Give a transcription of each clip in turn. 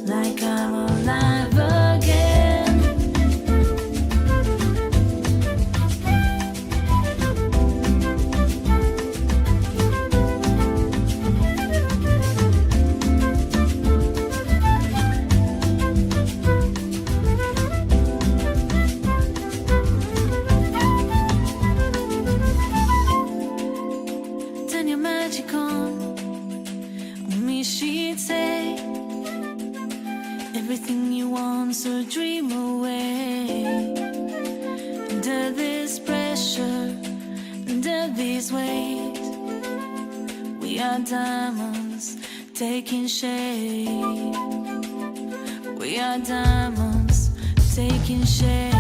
like I'm alive again. Turn your magic on me, she'd say. Everything you want, so dream away. Under this pressure, under these weight, we are diamonds taking shape. We are diamonds taking shape.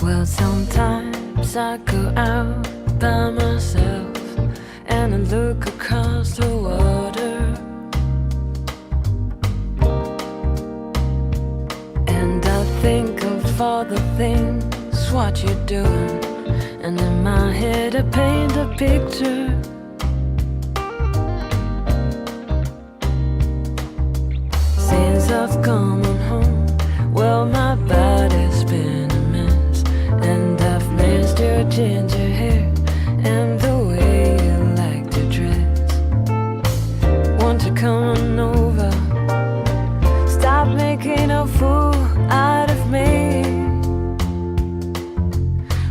Well, sometimes I go out by myself and I look across the water, and I think of all the things what you're doing, and in my head I paint a picture. Since I've come on home, well, my body's been a mess, and I've missed your ginger hair and the way you like to dress. Want to come on over, stop making a fool out of me.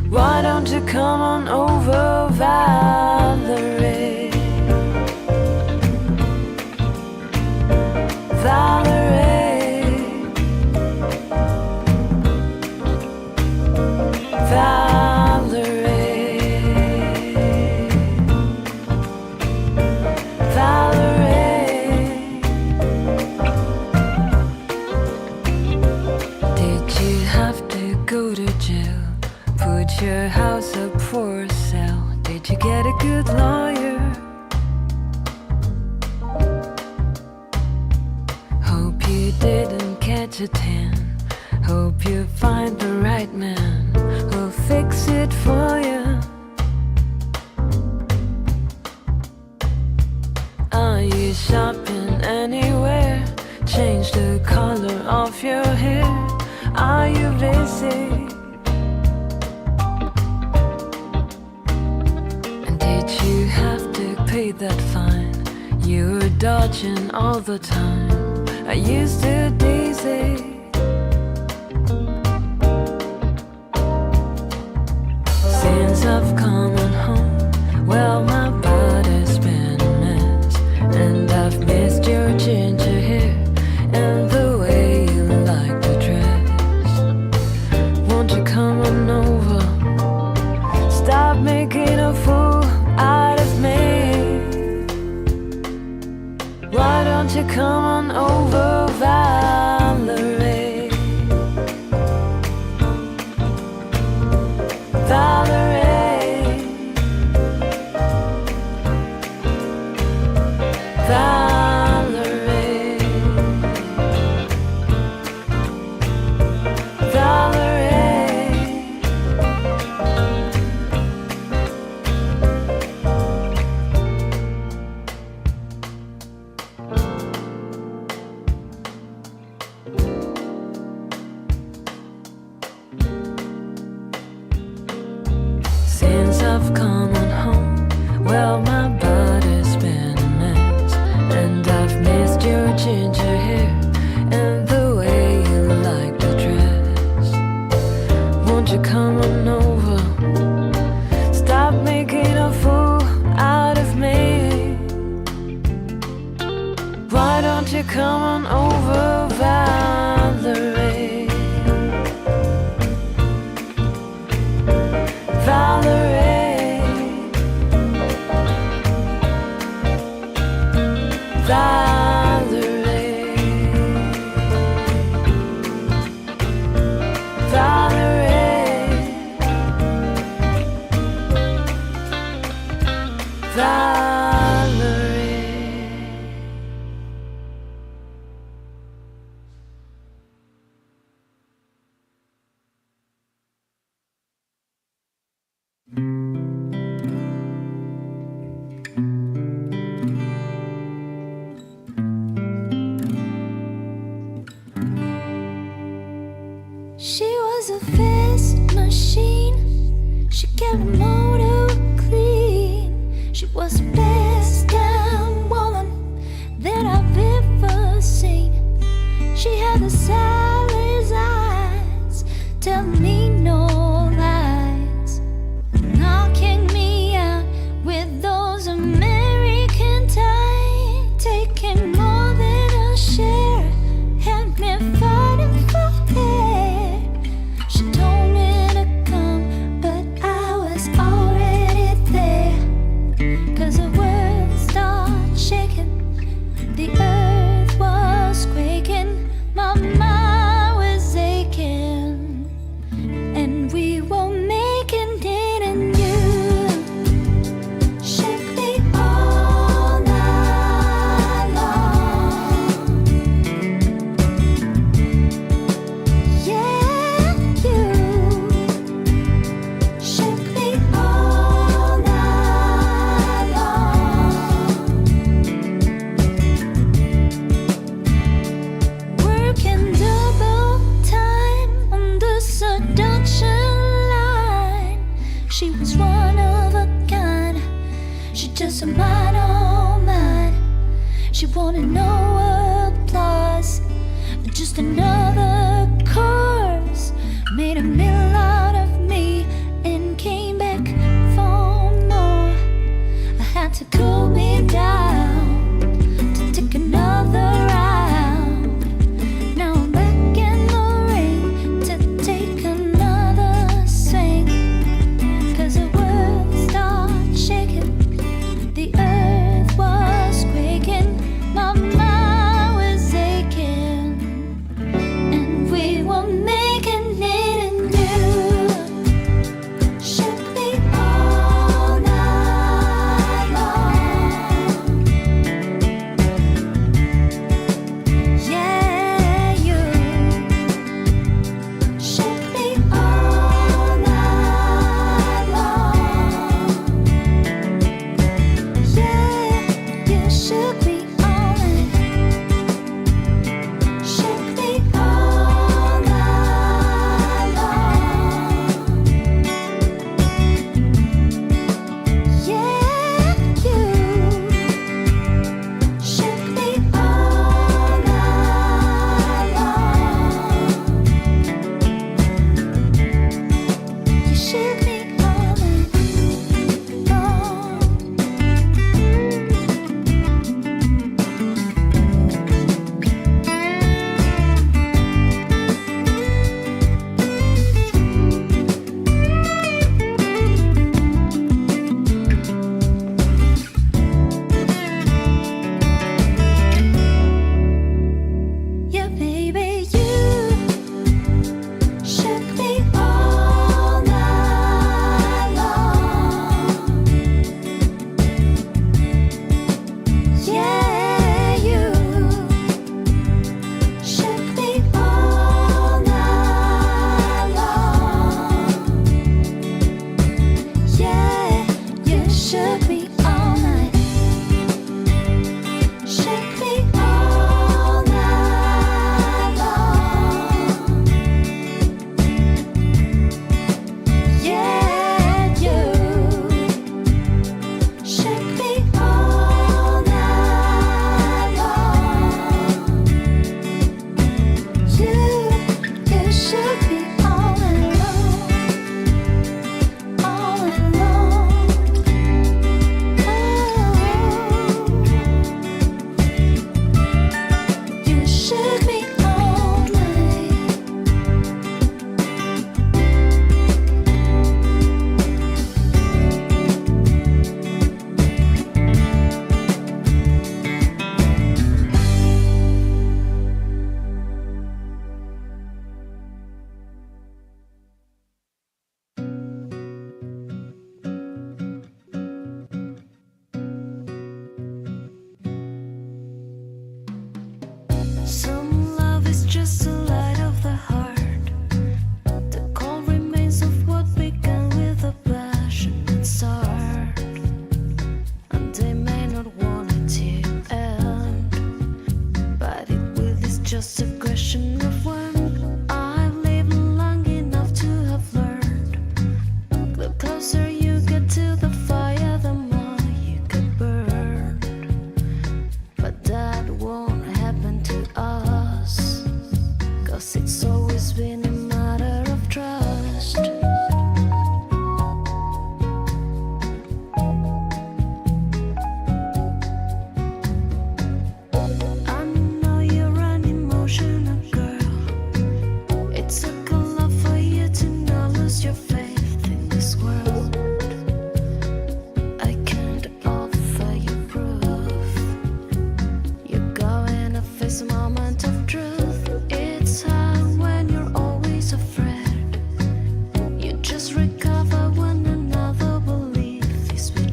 Why don't you come on over, Valerie? Valerie, Valerie, Valerie. Did you have to go to jail? Put your house up for sale? Did you get a good lawyer? Hope you didn't catch a tan. Hope you find the right man who'll fix it for you. Are you shopping anywhere? Change the color of your hair. Are you busy? And did you have to pay that fine? You were dodging all the time. Are you still dizzy? Since I've come on home, well, my body's been a mess, and I've missed your ginger hair and the way you like to dress. Won't you come on over, stop making a fool out of me? Why don't you come on over, Valerie? come on over, Valerie. Valerie. Valerie. Valerie. Valerie. She was a fast machine. She kept the motor clean. She was the best damn woman that I've ever seen. She had the sailor's eyes, tell me no lies, knocking me out with those American ties, taking more than a share, had me fighting for air. She told me to come, but I was already there. 'Cause the world started shaking, the earth was quaking, my mind was aching, and we were making it in you. Shake me all night long. Yeah, you. Shake me all night long. Working double time on the seduction line. She was one of a kind. She just a mine on mine. She wanted no applause, just another course. Made a meal out of me and came back for more. I had to cool me down to take another round. Now I'm back in the ring to take another swing. 'Cause the world started shaking, the earth was quaking, my mind was aching, and we were making it in you. Shake me all night long.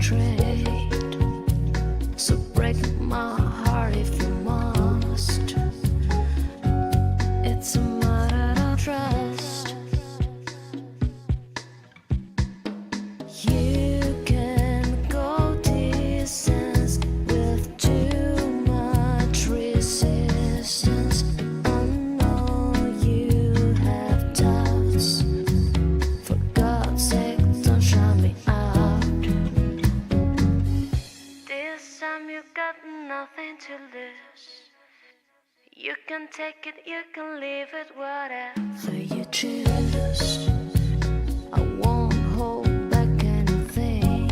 trade. So break my heart if you must. It's a matter of trust. You can go distance with too much resistance. I know you have doubts. For God's sake, don't shut me out. This time you got nothing to lose. You can take it, you can leave it, whatever you choose. I won't hold back anything,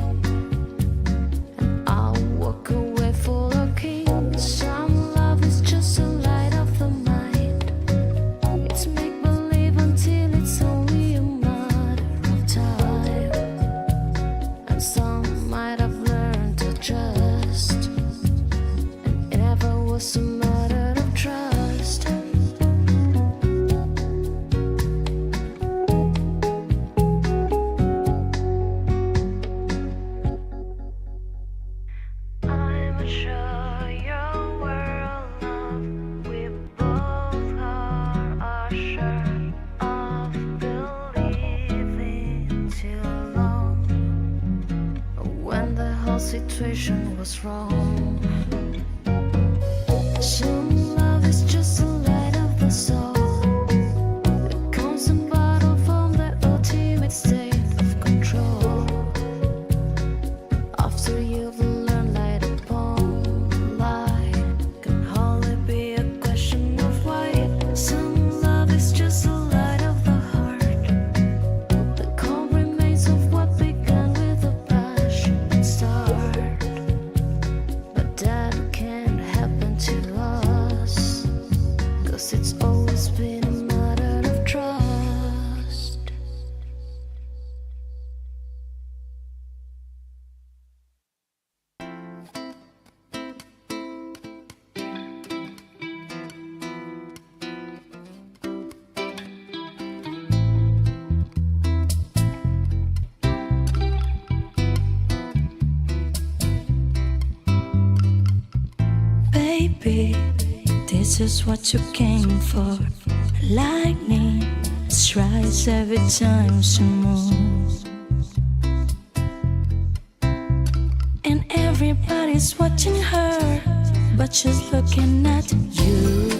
and I'll walk away full of kings. Some love is just a light of the mind. It's make believe until it's only a matter of time. And some might have learned to trust, and it never was a matter of trust. I'm sure your world love. We both are sure of believing too long when the whole situation was wrong. Some love is just a light of the soul. It comes in bottle from the ultimate state of control. After you've learned light upon light, can hardly be a question of why. Some love is just a light of the heart. The calm remains of what began with a passionate start. But that can't happen to us, 'cause it's always been a matter of trust. Baby, this is what you came for. Lightning strikes every time she moves, and everybody's watching her, but she's looking at you.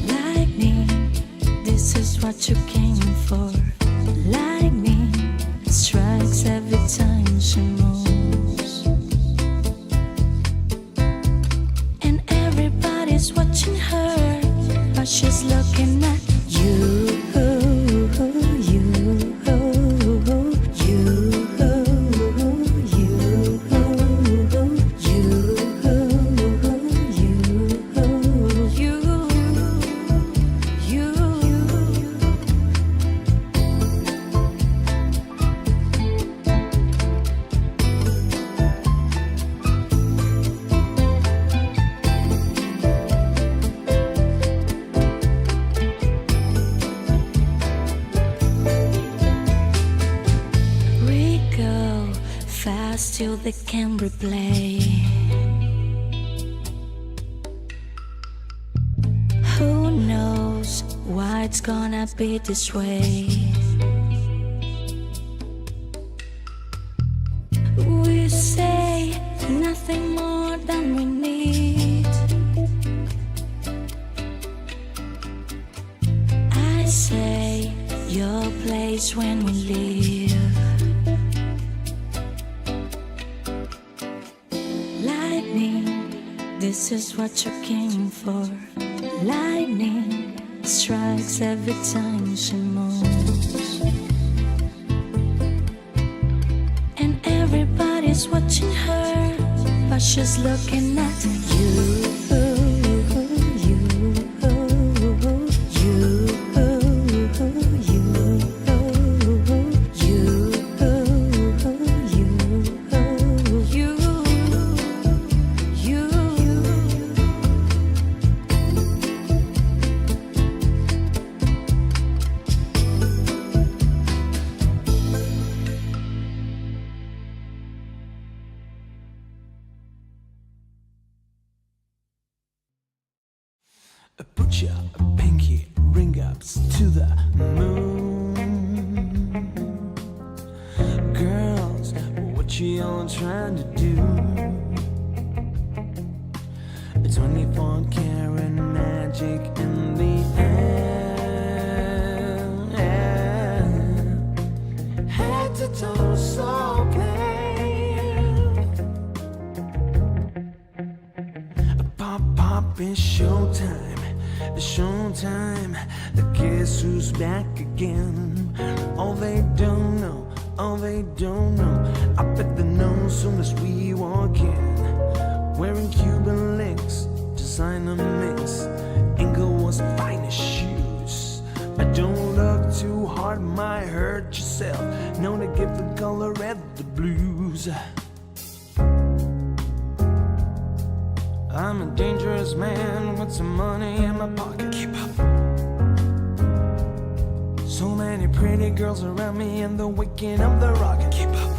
Lightning, this is what you came for. Lightning strikes every time she moves, and everybody's watching her, but she's looking at you. We go fast till they can replay. Who knows why it's gonna be this way? We say nothing more than we need. I say your place when we leave. Lightning, this is what you came for. Lightning strikes every time she moves, and everybody's watching her, but she's looking at you. You Put your pinky ring ups to the moon. Girls, what you all trying to do? 24 karat magic in the air. Head to toe, so plain. Pop, pop, it's showtime. It's showtime. Guess who's back again? Oh, they don't know. Oh, they don't know. I bet they know soon as we walk in. Wearing Cuban links, designer mix, Inglewood's finest shoes. But don't look too hard, might hurt yourself. Known to give the color red the blues. I'm a dangerous man with some money in my pocket. Keep up. So many pretty girls around me and the waking up the rocket. Keep up.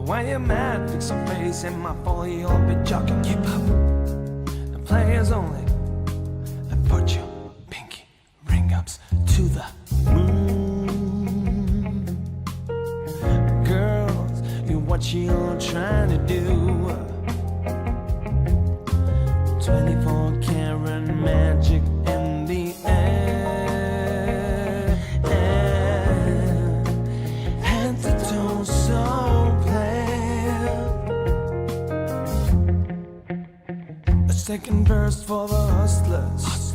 Why you mad? Fix your face and my folly, I'll be jogging. Keep up. The players only. Put your pinky ring ups to the moon. Girls, what you all trying to do? 24 karat magic in the air. Head to toe, so second verse for the hustlers,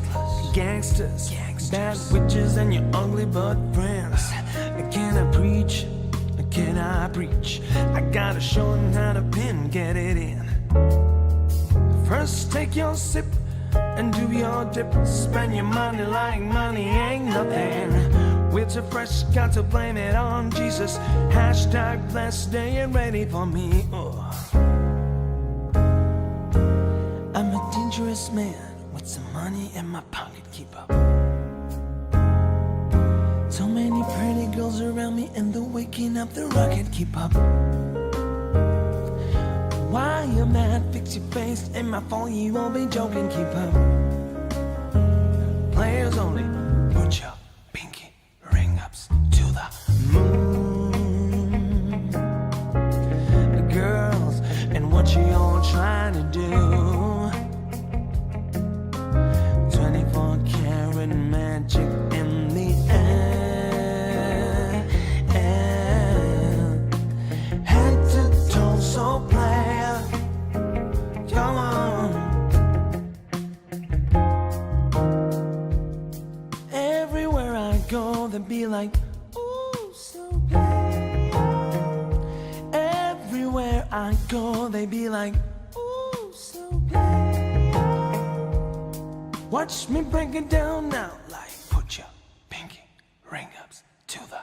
gangsters, bad witches, and your ugly butt friends. Can I preach? Can I preach? I gotta show them how to pin, get it in. First take your sip and do your dip. Spend your money like money ain't nothing. We're too fresh, got to blame it on Jesus. Hashtag blessed day and ready for me. I'm a dangerous man with some money in my pocket. Keep up. So many pretty girls around me and they're waking up the rocket. Keep up. Why you mad? Fix your face and my phone, you won't be joking. Keep up. Players only. Put your pinky ring ups to the moon. Girls, and what you all trying to do? 24 karat magic in the air. Head to toe, so player. Come on. Everywhere I go, they be like, ooh, so player. Everywhere I go, they be like, ooh, so player. Watch me break it down now, like put your pinky ring ups to the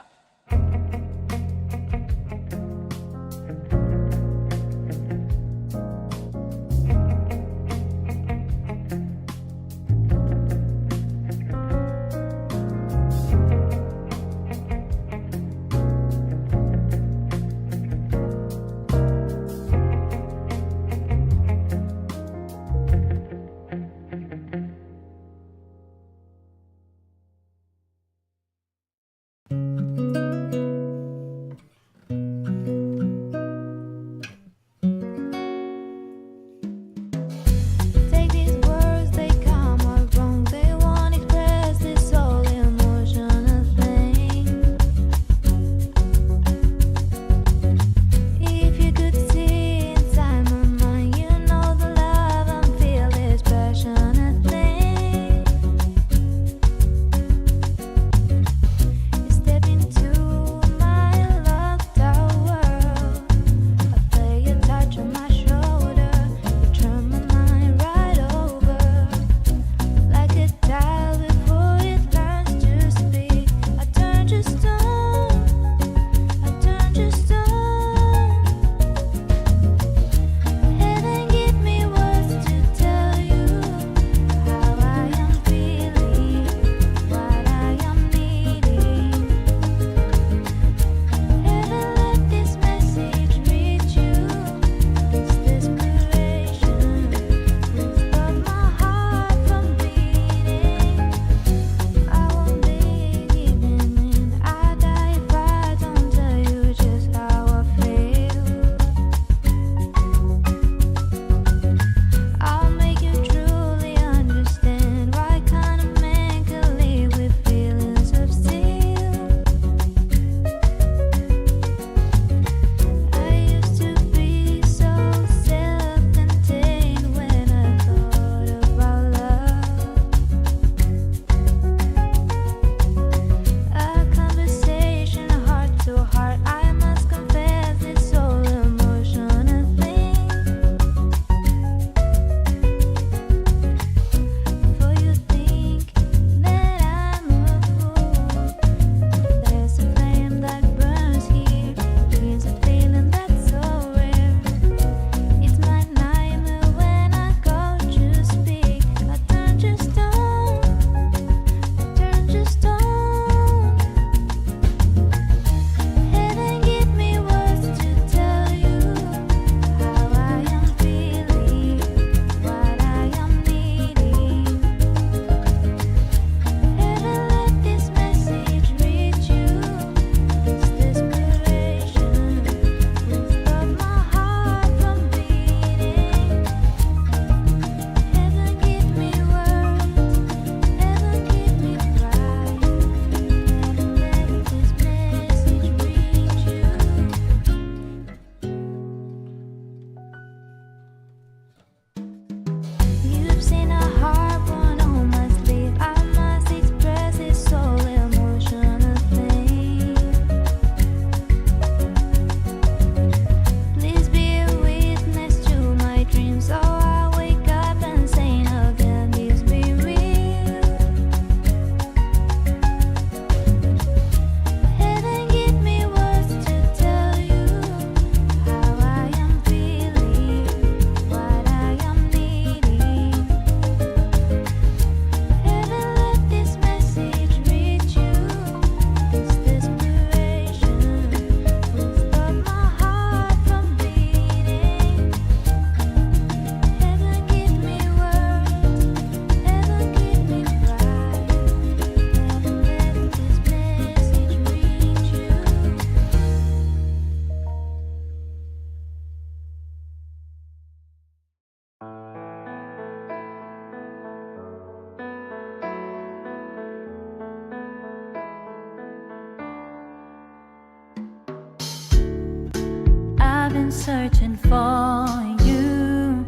I've been searching for you.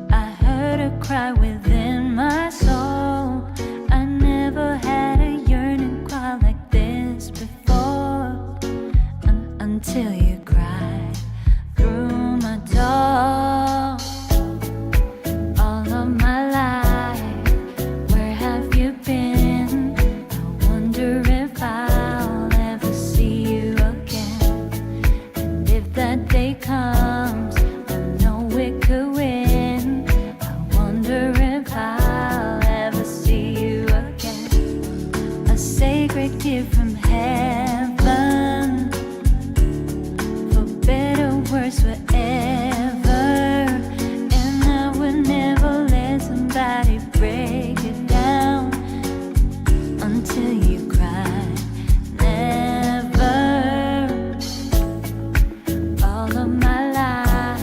I heard a cry within my soul. I never had a yearning cry like this before. Until you cried through my door. All of my life, where have you been? I wonder if I'll ever see you again. And if that day comes, I know we could win. I wonder if I'll ever see you again. A sacred gift from heaven, for better, worse, forever. And I would never let somebody break it down until you cry. Never. All of my life,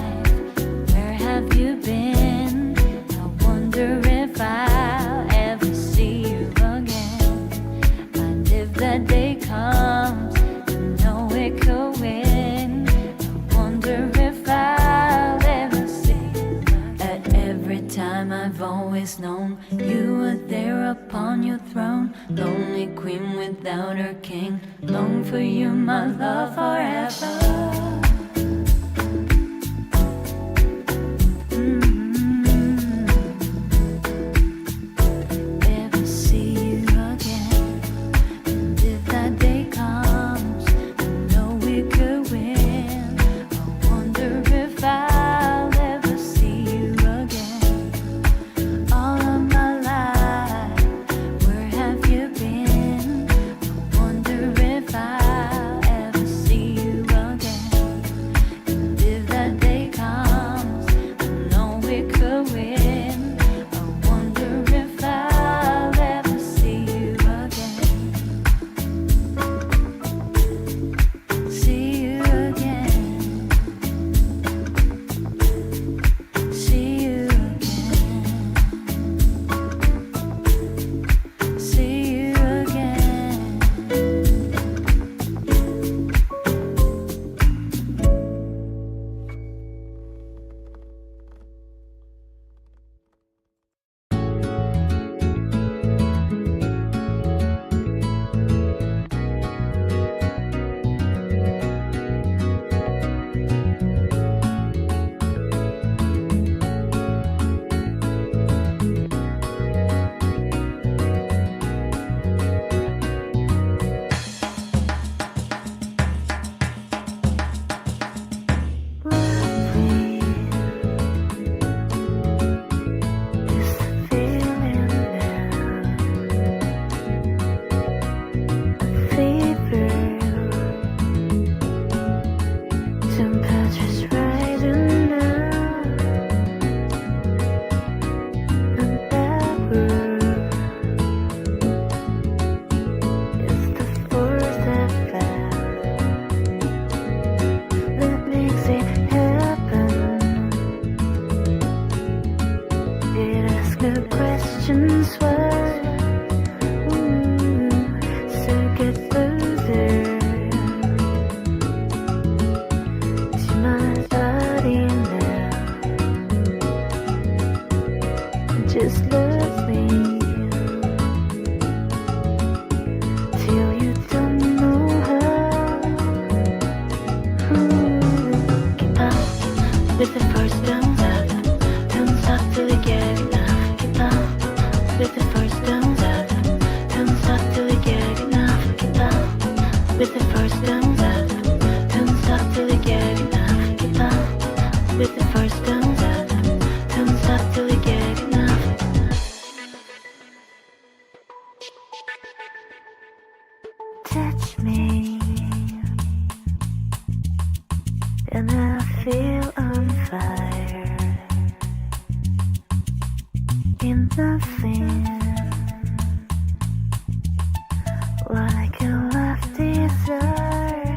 where have you been? I wonder if I'll ever see you again. And if that day comes, I know we could win. I wonder if I'll ever see you again. At every time I've always known you were there upon your throne, lonely queen without her king. Long for you, my love, forever. Ever see you again. And if that day comes, I know we could win. I wonder if I'll ever see you again. All of my life, where have you been? I wonder if I'll ever see you again. And if that day comes, I know we could win. I wonder if I'll ever see you again. See you again. See you again. See you again. Questions were circuit loser to my body now. Just love me till you don't know how. Keep up with the first bounce out, don't stop till you get enough. Keep up with the first bounce out, don't stop till you get enough. Keep up with the first bounce out, don't stop till you get enough. Keep up with the first bounce out, don't stop till you get enough. Touch me, and I feel on fire. In nothing, like a lofty desire.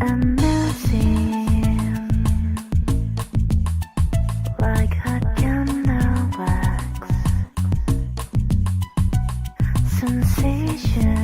I'm melting like hot candle wax. Sensation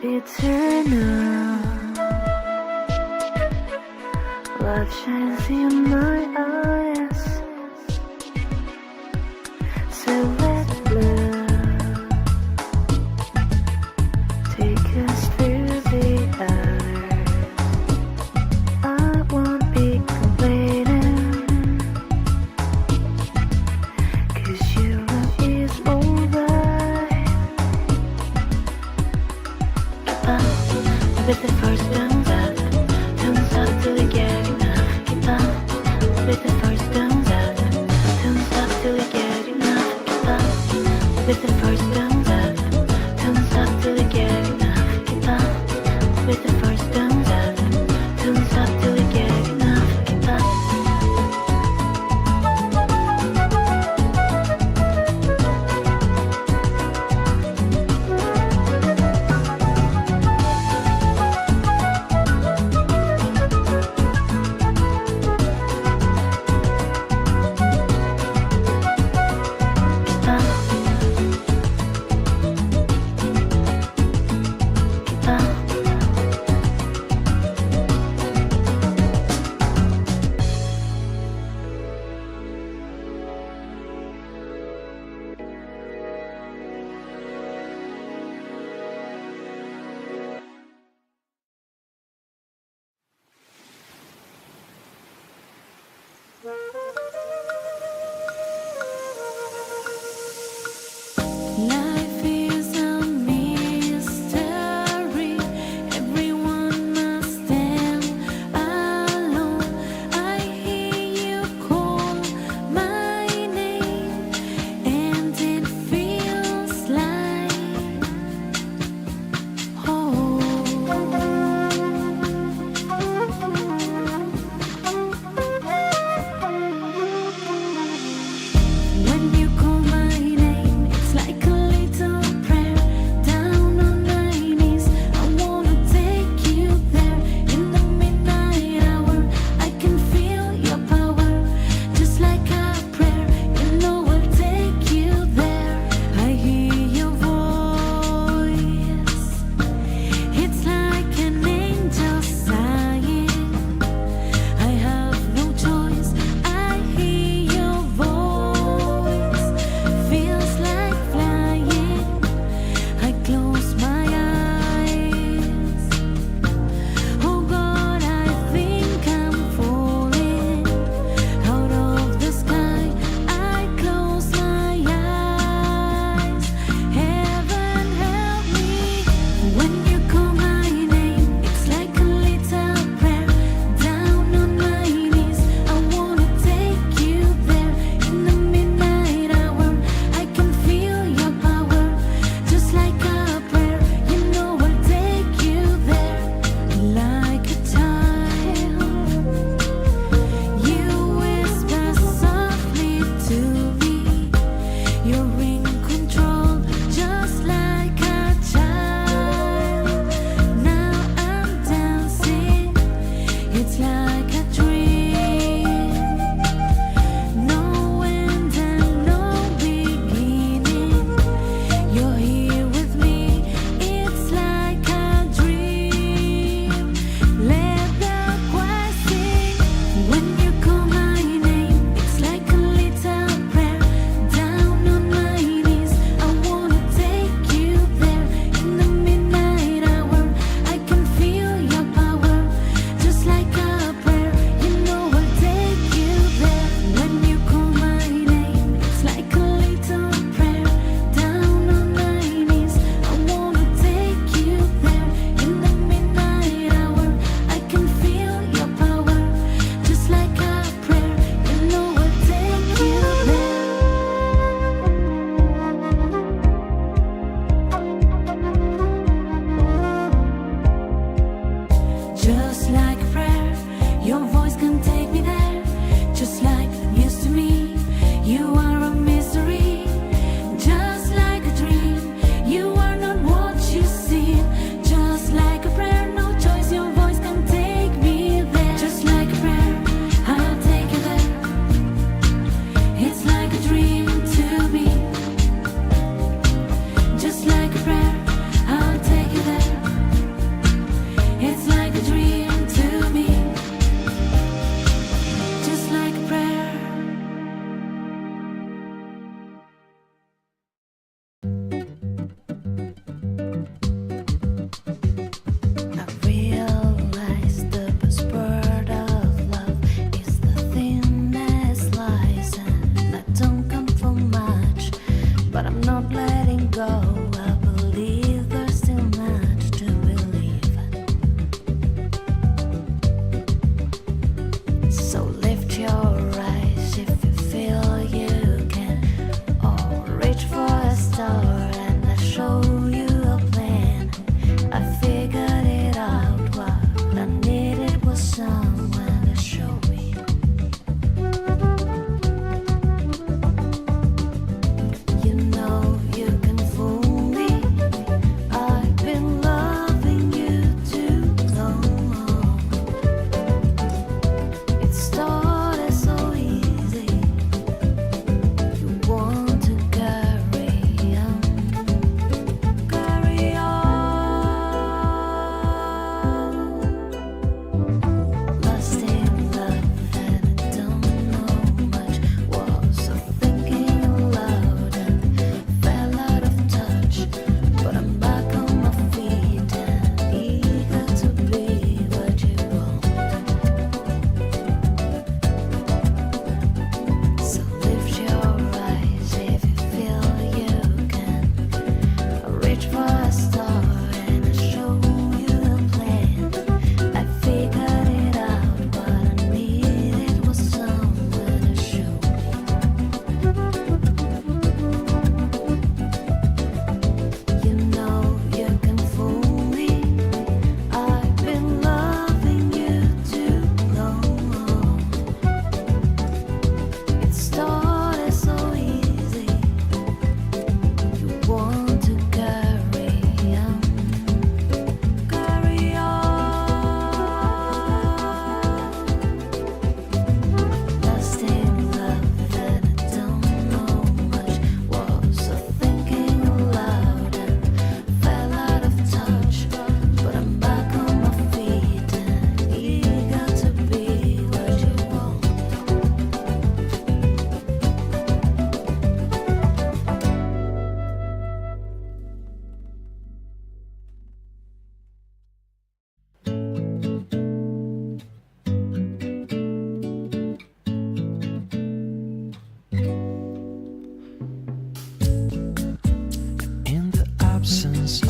eternal. Light shines in my eyes, silhouette blue. Take us through the hours. I won't be complaining, 'cause your love is alright. Keep up with the first turns up till you get enough. Keep up with the first turns up till you get enough. Keep up with the first turns up till you get enough. Keep up with the first turns up till you get enough. Keep up.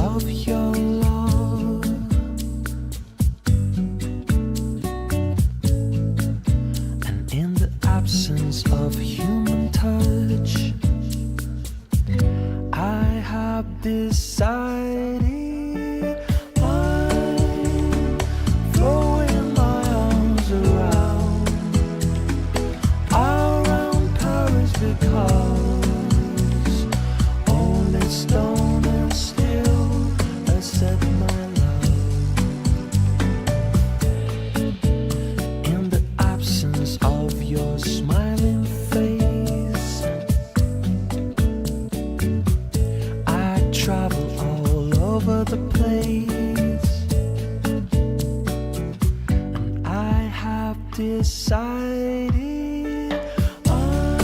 of your love. And in the absence of human touch, I have decided I'm throwing my arms around Paris, because only stone and steel has set my love. In the absence of your smiling face, I travel all over the place, and I have decided I'm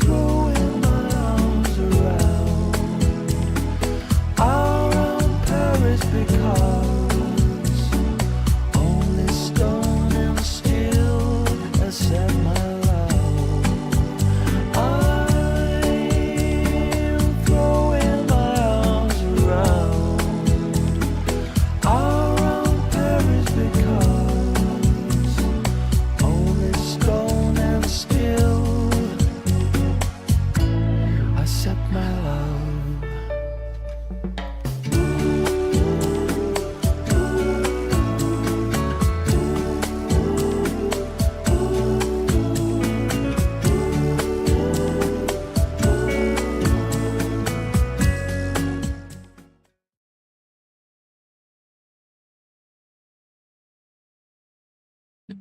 throwing my arms around Paris, because only stone and steel has set my love. I'm throwing my arms around Paris, because only stone and steel has set my love.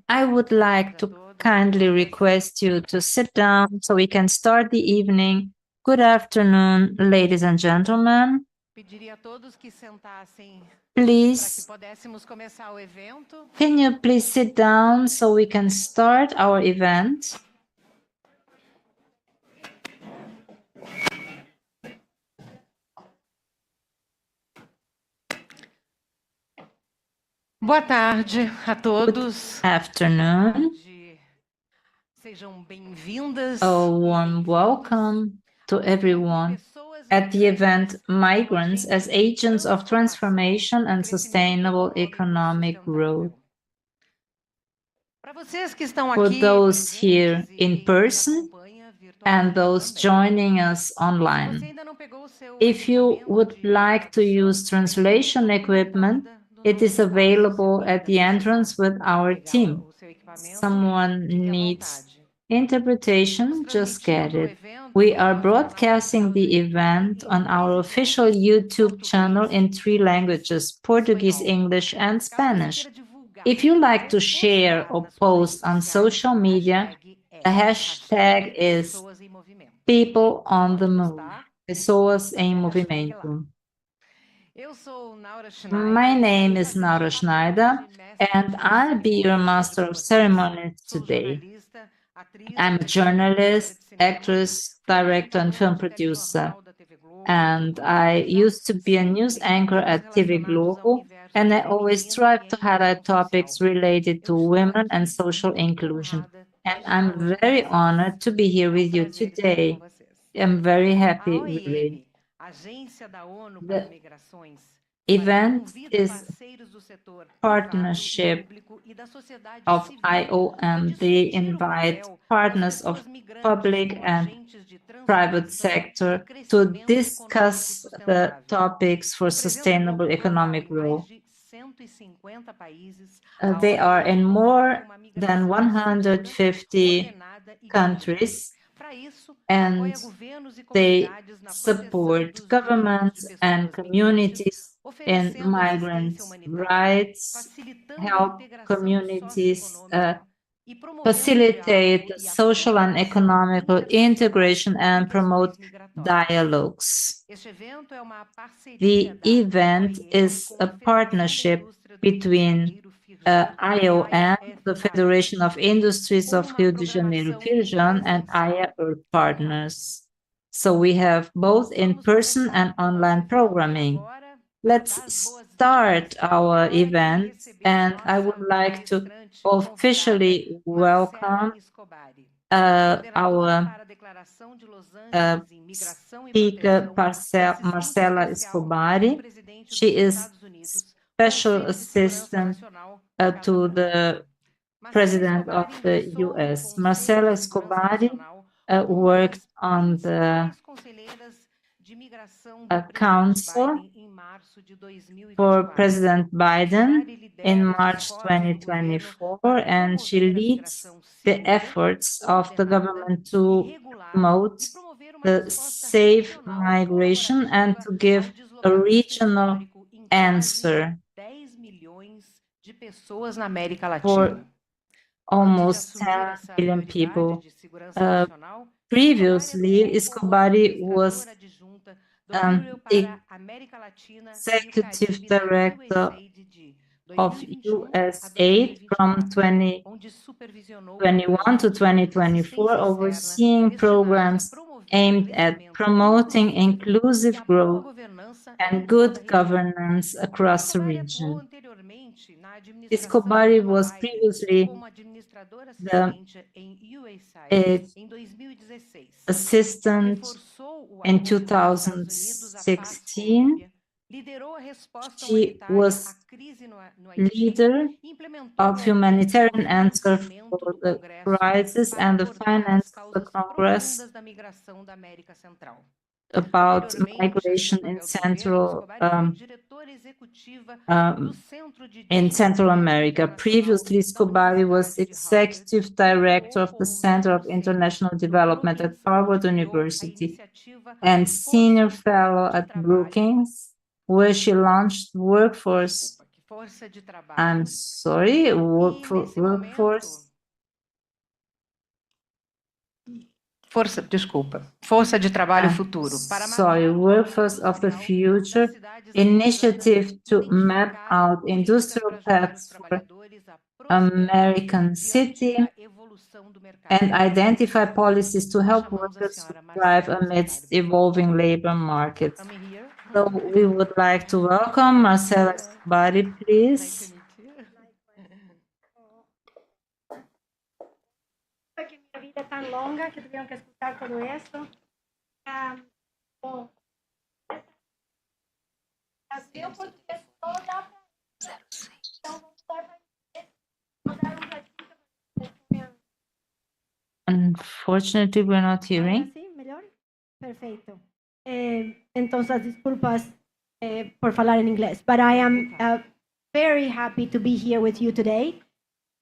I would like to kindly request you to sit down so we can start the evening. Good afternoon, ladies and gentlemen. Pediria a todos que sentassem para que Please, pudéssemos começar o evento. can you please sit down so we can start our event? Boa tarde a todos. Afternoon. Sejam bem-vindas. A warm welcome to everyone at the event Migrants as Agents of Transformation and Sustainable Economic Growth. Para vocês que estão For aqui those here presentes in e person nos acompanham and virtualmente those também. joining us Se você online. ainda não pegou o seu If you equipamento would de like to tradução, use translation à equipment, entrada do it nosso is espaço, available se at the alguém entrance precisar with our pegar team. o seu equipamento, Someone fique à needs vontade. interpretation, just get Transmitindo o it. evento We no are nosso broadcasting canal do the YouTube event em on our três official idiomas: YouTube channel português, in 3 languages, inglês e Portuguese, espanhol. English, and Caso você Spanish. queira divulgar If you like ou to share postar or nas suas redes post on sociais, social a media, hashtag é the hashtag is Pessoas em Movimento. People on the Pode Move. postar, Pessoas em essa hashtag lá. movimento. Eu sou Naura My Schneider, name irei is fazer Naura o papel Schneider, de mestre and de I'll be your cerimônias master hoje of com vocês. ceremonies Sou today. jornalista, atriz, I'm a diretora e produtora journalist, de cinema. actress, Fui director, and film apresentadora de producer. telejornal da TV Globo And na I televisão, used to be a news sempre com anchor temas at TV relacionados ao Globo, universo and I always feminino strive e to à highlight inclusão social. topics related to Eu estou women and aqui social muito inclusion. honrada And de estar I'm hoje com very vocês. honored to be here É with you prazer estar com today. vocês. I'm very A happy, really. OIM, Agência da ONU para as The Migrações, event convida is parceiros do setor privado e partnership público e da sociedade of civil para IOM. They discutir o invite papel das partners of pessoas migrantes public como and agentes de private transformação e sector to crescimento econômico discuss the sustentável. topics for O evento sustainable global economic em mais growth. de 150 países, They a are OIM in promove more uma than migração segura, 150 ordenada e justa. countries, Para isso, and apoia governos e they comunidades na proteção support dos direitos de governments and pessoas migrantes, communities in oferecendo assistência migrants' humanitária, rights, facilitando a help integração communities socioeconômica e promovendo o facilitate diálogo the e a social and cooperação economical internacional integration em and promote questões migratórias. dialogues. Este evento é uma parceria The da event OIM is com a a Federação da partnership Indústria do Rio de between Janeiro, Firjan, e a Aya IOM, Earth the Federation Partners, of Industries com of uma Rio de Janeiro, programação Firjan, and Aya presencial Earth e online. Partners. So we have both Vamos in-person and começar o nosso online evento. E programming. agora, para Let's dar as start boas-vindas, our eu quero aqui event, receber a and I would nossa like to palestrante convidada, officially Marcela welcome Escobari, our coordenadora para a Speaker Marcela Escobari. She is special assistant to the President of the US. Marcela Escobari worked on the Council for President Biden in March 2024, and she leads the efforts of the government to promote the safe migration and to give a regional answer for almost 10 million people. Previously, Escobari was executive director of US aid from 2021 to 2024, overseeing programs aimed at promoting inclusive growth and good governance across the region. Escobari was previously the assistant in 2016. She was leader of humanitarian answer for the crisis and the finance of the Congress about migration in Central America. Previously, Escobari was executive director of the Center of International Development at Harvard University and senior fellow at Brookings, where she launched workforce. I'm sorry, workforce. Força de Trabalho Futuro. Sorry, Workforce of the Future initiative to map out industrial paths for American city and identify policies to help workers thrive amidst evolving labor markets. So we would like to welcome Marcela Escobari, please. Que mi vida es tan longa que tuvieron que escuchar todo esto. Unfortunately, we're not hearing. ¿Sí? ¿Mejor? Perfecto. Entonces, disculpas por falar en inglés, but I am very happy to be here with you today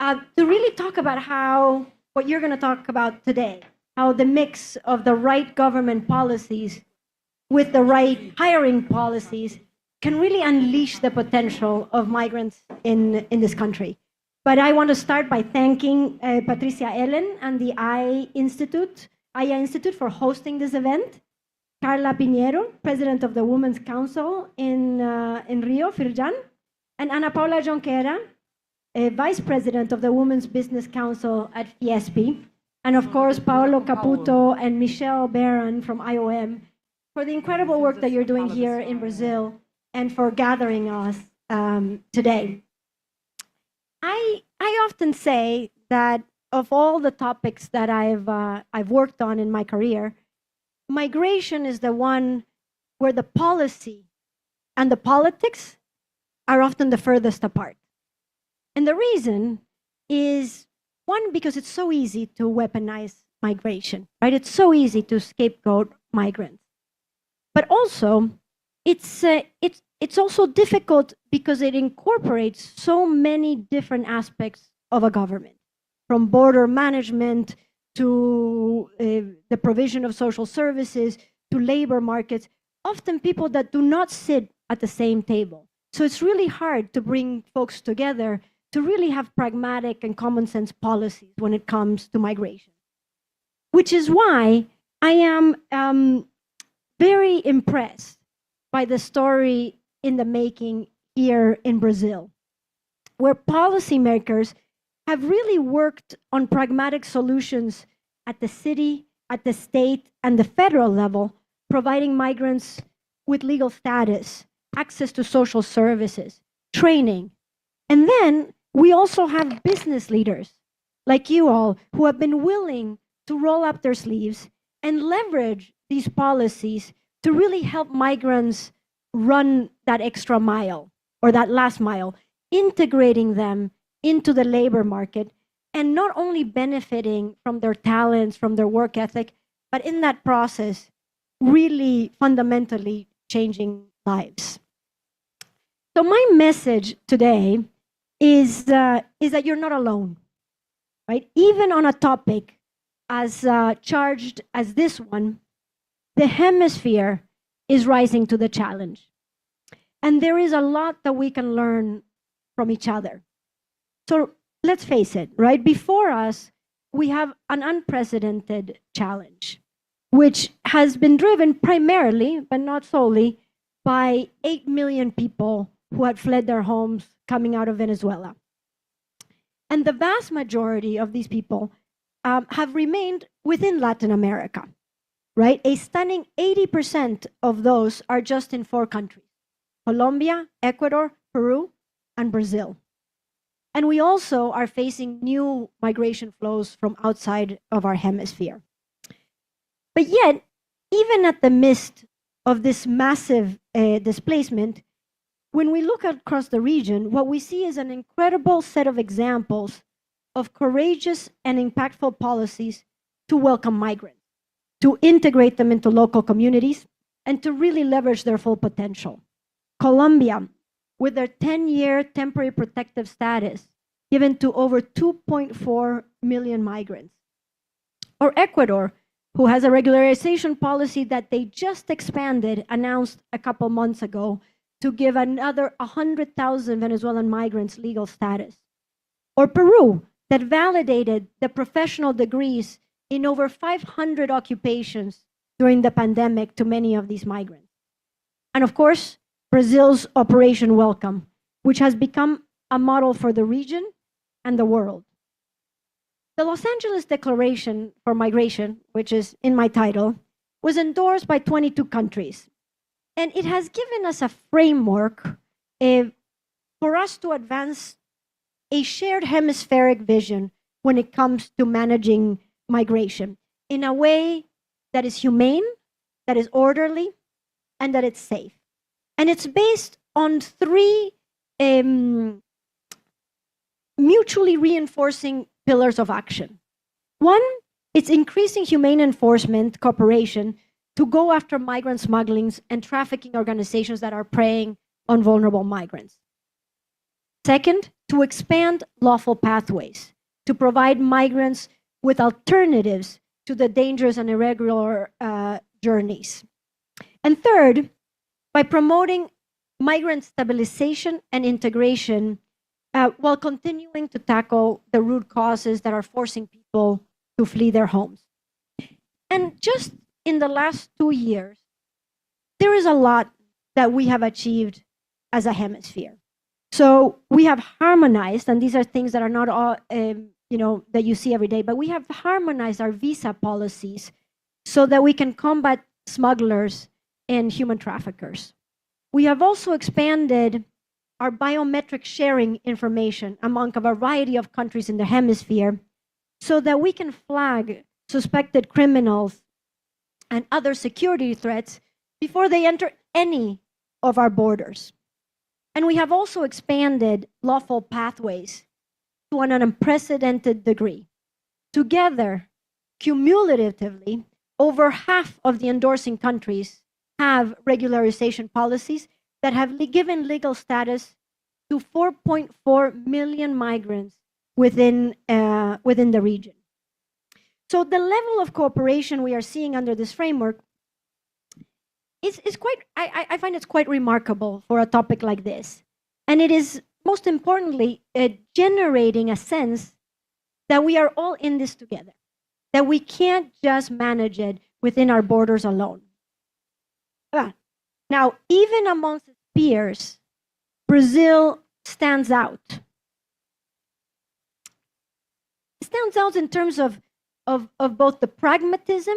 to really talk about how what you're going to talk about today, how the mix of the right government policies with the right hiring policies can really unleash the potential of migrants in this country. But I want to start by thanking Patricia Ellen and the Aya Institute for hosting this event, Carla Piñero, President of the Women's Council in Rio, Firjan, and Ana Paula Jonquera, Vice President of the Women's Business Council at Fiesp, and of course, Paolo Caputo and Michelle Barron from IOM for the incredible work that you're doing here in Brazil and for gathering us today. I often say that of all the topics that I've worked on in my career, migration is the one where the policy and the politics are often the furthest apart. And the reason is, one, because it's so easy to weaponize migration, right? It's so easy to scapegoat migrants. But also, it's also difficult because it incorporates so many different aspects of a government, from border management to the provision of social services to labor markets, often people that do not sit at the same table. So it's really hard to bring folks together to really have pragmatic and common sense policies when it comes to migration. Which is why I am very impressed by the story in the making here in Brazil, where policymakers have really worked on pragmatic solutions at the city, at the state, and the federal level, providing migrants with legal status, access to social services, training. And then we also have business leaders like you all who have been willing to roll up their sleeves and leverage these policies to really help migrants run that extra mile or that last mile, integrating them into the labor market and not only benefiting from their talents, from their work ethic, but in that process, really fundamentally changing lives. So my message today is that you're not alone, right? Even on a topic as charged as this one, the hemisphere is rising to the challenge. And there is a lot that we can learn from each other. So let's face it, right? Before us, we have an unprecedented challenge, which has been driven primarily, but not solely, by 8 million people who had fled their homes coming out of Venezuela. And the vast majority of these people have remained within Latin America, right? A stunning 80% of those are just in 4 countries: Colombia, Ecuador, Peru, and Brazil. And we also are facing new migration flows from outside of our hemisphere. But yet, even at the midst of this massive displacement, when we look across the region, what we see is an incredible set of examples of courageous and impactful policies to welcome migrants, to integrate them into local communities, and to really leverage their full potential. Colombia, with their 10-year temporary protective status given to over 2.4 million migrants. Or Ecuador, who has a regularization policy that they just expanded, announced a couple months ago, to give another 100,000 Venezuelan migrants legal status. Or Peru, that validated the professional degrees in over 500 occupations during the pandemic to many of these migrants. And of course, Brazil's Operation Welcome, which has become a model for the region and the world. The Los Angeles Declaration for Migration, which is in my title, was endorsed by 22 countries. And it has given us a framework for us to advance a shared hemispheric vision when it comes to managing migration in a way that is humane, that is orderly, and that it's safe. And it's based on 3 mutually reinforcing pillars of action. One, it's increasing humane enforcement cooperation to go after migrant smugglings and trafficking organizations that are preying on vulnerable migrants. Second, to expand lawful pathways, to provide migrants with alternatives to the dangerous and irregular journeys. And third, by promoting migrant stabilization and integration while continuing to tackle the root causes that are forcing people to flee their homes. And just in the last 2 years, there is a lot that we have achieved as a hemisphere. So we have harmonized, and these are things that are not all, that you see every day, but we have harmonized our visa policies so that we can combat smugglers and human traffickers. We have also expanded our biometric sharing information among a variety of countries in the hemisphere so that we can flag suspected criminals and other security threats before they enter any of our borders. And we have also expanded lawful pathways to an unprecedented degree. Together, cumulatively, over half of the endorsing countries have regularization policies that have given legal status to 4.4 million migrants within the region. So the level of cooperation we are seeing under this framework is quite, I find it's quite remarkable for a topic like this. And it is, most importantly, generating a sense that we are all in this together, that we can't just manage it within our borders alone. Now, even amongst its peers, Brazil stands out. It stands out in terms of both the pragmatism,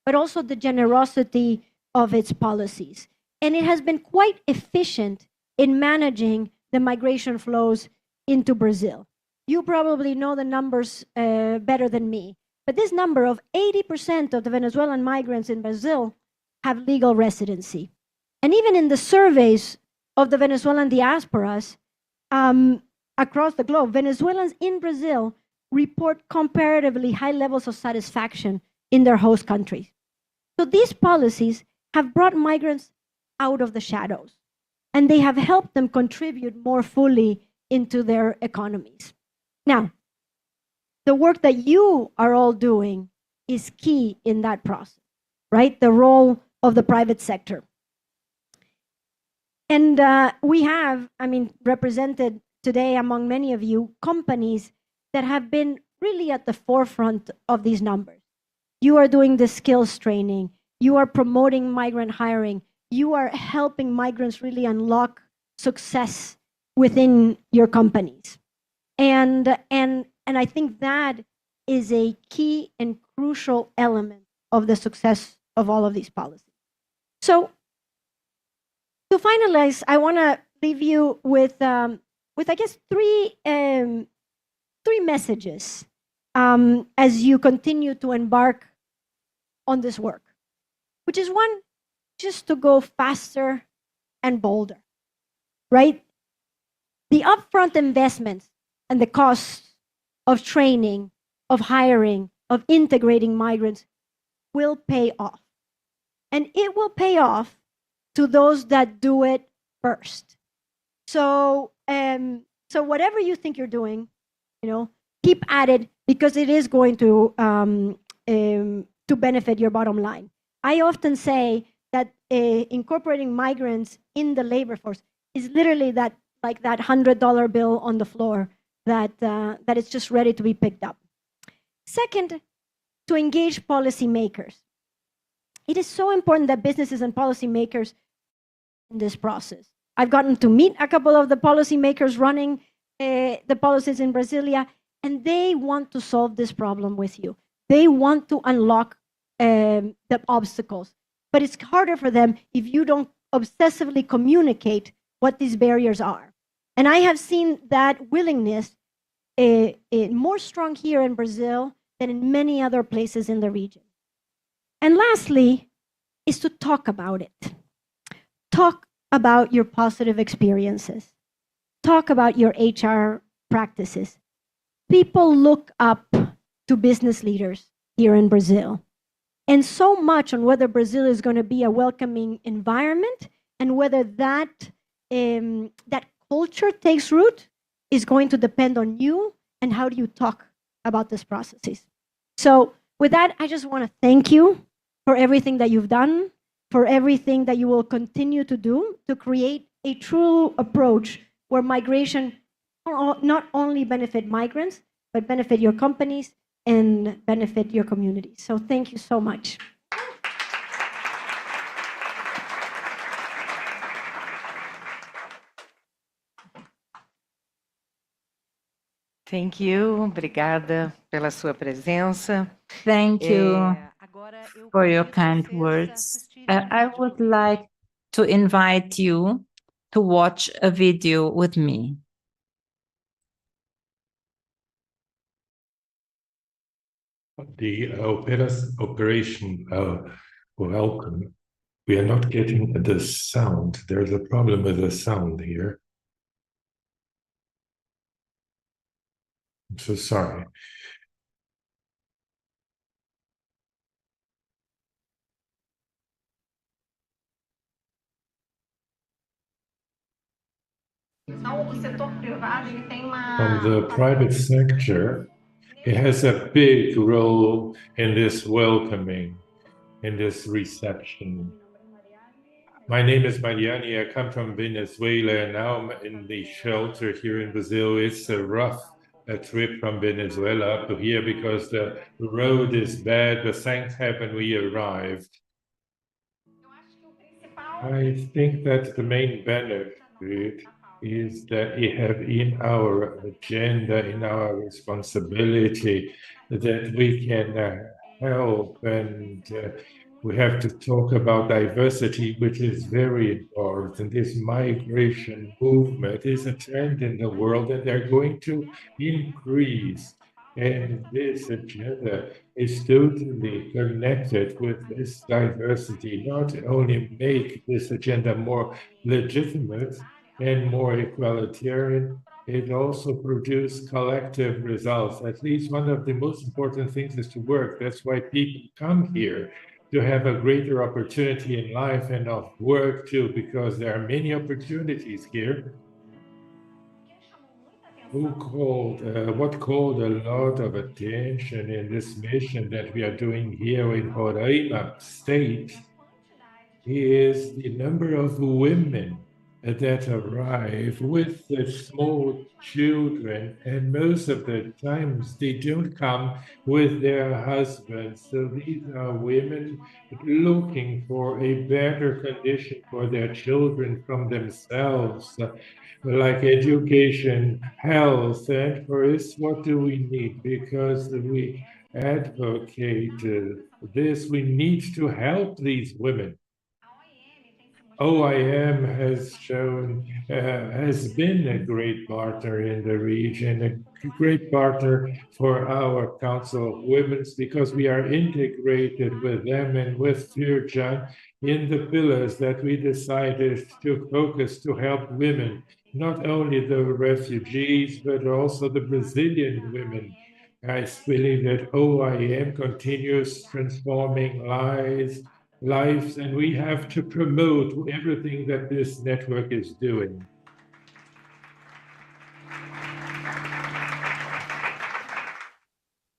but also the generosity of its policies. And it has been quite efficient in managing the migration flows into Brazil. You probably know the numbers better than me, But this number of 80% of the Venezuelan migrants in Brazil have legal residency. And even in the surveys of the Venezuelan diasporas across the globe, Venezuelans in Brazil report comparatively high levels of satisfaction in their host countries. So these policies have brought migrants out of the shadows, and they have helped them contribute more fully into their economies. Now, the work that you are all doing is key in that process, right? The role of the private sector. And we have, represented today among many of you, companies that have been really at the forefront of these numbers. You are doing the skills training. You are promoting migrant hiring. You are helping migrants really unlock success within your companies. And I think that is a key and crucial element of the success of all of these policies. So to finalize, I want to leave you with I guess three messages as you continue to embark on this work, which is one, just to go faster and bolder, right? The upfront investments and the costs of training, of hiring, of integrating migrants will pay off. And it will pay off to those that do it first. So whatever you think you're doing, keep at it, because it is going to benefit your bottom line. I often say that incorporating migrants in the labor force is literally that $100 bill on the floor that is just ready to be picked up. Second, to engage policymakers. It is so important that businesses and policymakers in this process. I've gotten to meet a couple of the policymakers running the policies in Brasilia, and they want to solve this problem with you. They want to unlock the obstacles, but it's harder for them if you don't obsessively communicate what these barriers are. And I have seen that willingness more strong here in Brazil than in many other places in the region. And lastly, is to talk about it. Talk about your positive experiences. Talk about your HR practices. People look up to business leaders here in Brazil. And so much on whether Brazil is going to be a welcoming environment and whether that culture takes root is going to depend on you and how do you talk about these processes. So with that, I just want to thank you for everything that you've done, for everything that you will continue to do to create a true approach where migration not only benefit migrants, but benefit your companies and benefit your communities. So thank you so much. Thank you. Obrigada pela sua presença. Thank you for your kind words. I would like to invite you to watch a video with me. The operation welcome. We are not getting the sound. There's a problem with the sound here. I'm so sorry. From the private sector, it has a big role in this welcoming, in this reception. My name is Mariani. I come from Venezuela, and now I'm in the shelter here in Brazil. It's a rough trip from Venezuela up to here because the road is bad, but thank heaven we arrived. I think that the main benefit is that we have in our agenda, in our responsibility, that we can help, and we have to talk about diversity, which is very important. This migration movement is a trend in the world, and they're going to increase. And this agenda is totally connected with this diversity, not only make this agenda more legitimate and more egalitarian, it also produces collective results. At least one of the most important things is to work. That's why people come here to have a greater opportunity in life and of work too, because there are many opportunities here what called a lot of attention in this mission that we are doing here in Roraima State is the number of women that arrive with the small children, and most of the times they don't come with their husbands. So these are women looking for a better condition for their children from themselves, like education, health, and for this, what do we need? Because we advocate this, we need to help these women. OIM has been a great partner in the region, a great partner for our Council of Women's, because we are integrated with them and with Firjan in the pillars that we decided to focus to help women, not only the refugees, but also the Brazilian women. I believe that OIM continues transforming lives, and we have to promote everything that this network is doing.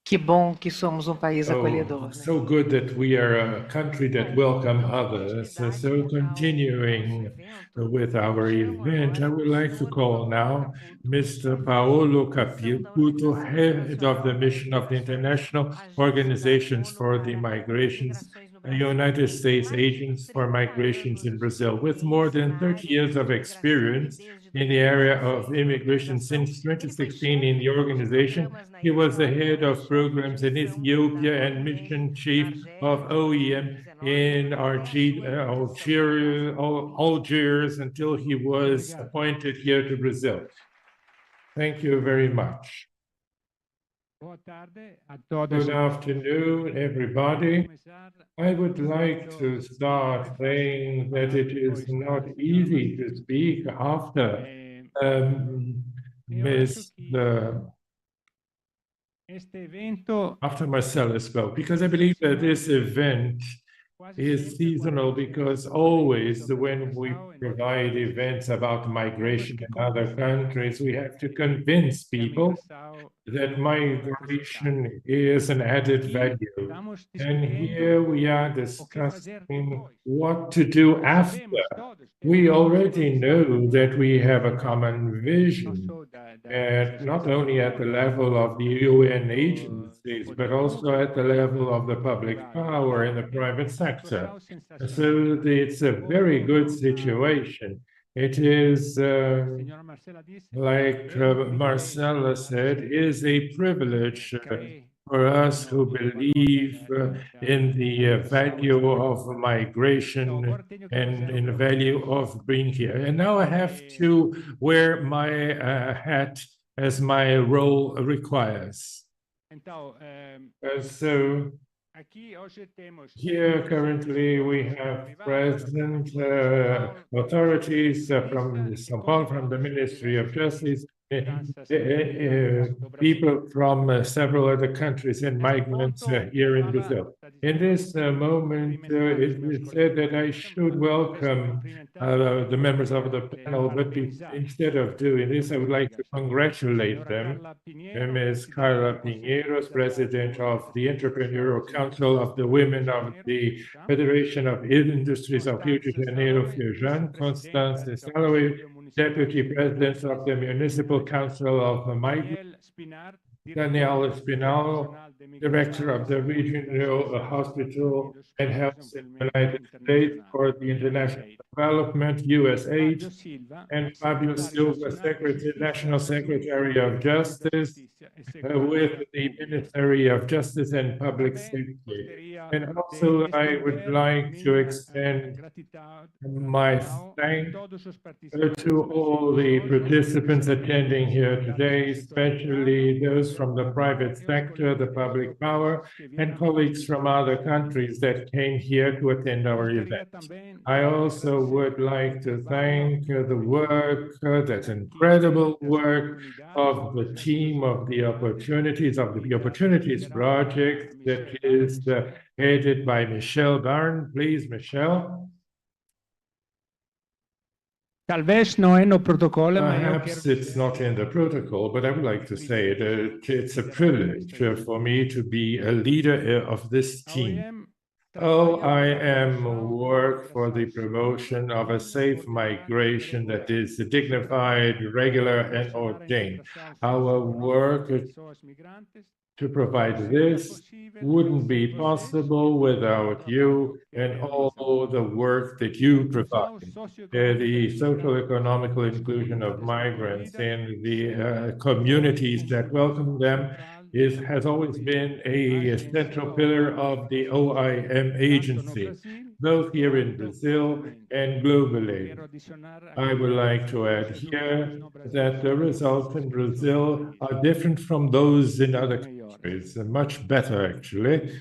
Que bom que somos um país acolhedor, né? So good that we are a country that welcome others. So continuing with our event, I would like to call now Mr. Paolo Capiuto, head of the mission of the International Organizations for the Migrations, the United States Agents for Migrations in Brazil, with more than 30 years of experience in the area of immigration since 2016 in the organization. He was the head of programs in Ethiopia and mission chief of OEM in Algiers until he was appointed here to Brazil. Thank you very much. Good afternoon, everybody. I would like to start saying that it is not easy to speak after Ms. After Marcella spoke, because I believe that this event is seasonal, because always when we provide events about migration in other countries, we have to convince people that migration is an added value. And here we are discussing what to do after. We already know that we have a common vision, and not only at the level of the UN agencies, but also at the level of the public power in the private sector. So it's a very good situation. It is, like Marcella said, is a privilege for us who believe in the value of migration and in the value of being here. And now I have to wear my hat as my role requires. So here currently we have present authorities from São Paulo, from the Ministry of Justice, people from several other countries and migrants here in Brazil. In this moment, it is said that I should welcome the members of the panel, but instead of doing this, I would like to congratulate them. Ms. Carla Pinheiros, President of the Entrepreneurial Council of the Women of the Federation of Industries of Rio de Janeiro, Firjan, Constance Salaway, Deputy President of the Municipal Council of Migrants, Daniel Espinal, Director of the Regional Hospital and Health in the United States for the International Development, USH, Fabio Silva, and Fabio segretario Silva, nazionale di National giustizia, Secretary of Justice, giustizia e with sicurezza the pubblica. Ministry of Justice and Public També Safety. posteria And de also, I would extender like to minha extend my gratidão a thanks todos os to all participantes the presentes hoje, participants especialmente attending os here ligados ao today, setor privado especially those from the private e os sector, the colegas de public outros power, países que and vieram colleagues from other prestigiar. countries that came here to attend our Gostaria event. também I de also agradecer would like o to trabalho thank the work, that da equipe incredible das work oportunidades of do the projeto team of the Opportunities, Opportunities liderado da Project that Michelle is Barnes. headed by Michelle Barn. Please, Michelle. Talvez não é no protocolo, mas eu Perhaps quero it's not in the protocol, but I would like to say that it's a liderar privilege esta equipe. for me to be a leader of this A team. OIM Oh, trabalha I para a am promoção de uma work for the migração promotion of a segura, safe ordenada e migration that regular. is dignified, regular, and Proporcionar a ordained. integração Our socioeconômica work das pessoas migrantes to não provide seria this possível wouldn't sem be vocês e possible todo o without you trabalho que and realizam. all the work that A you inclusão provide. socioeconômica The de social migrantes economical nas inclusion of comunidades migrants acolhidas in the sempre communities foi that welcome them central do has always trabalho been da a agência central pillar OIM, of the OIM tanto no agency, Brasil both here in quanto Brazil globalmente. and globally. Quero adicionar I would aqui like que to os add resultados here no Brasil that the são results melhores in que nos outros Brazil países. are different from those in other Melhores. countries, much better actually.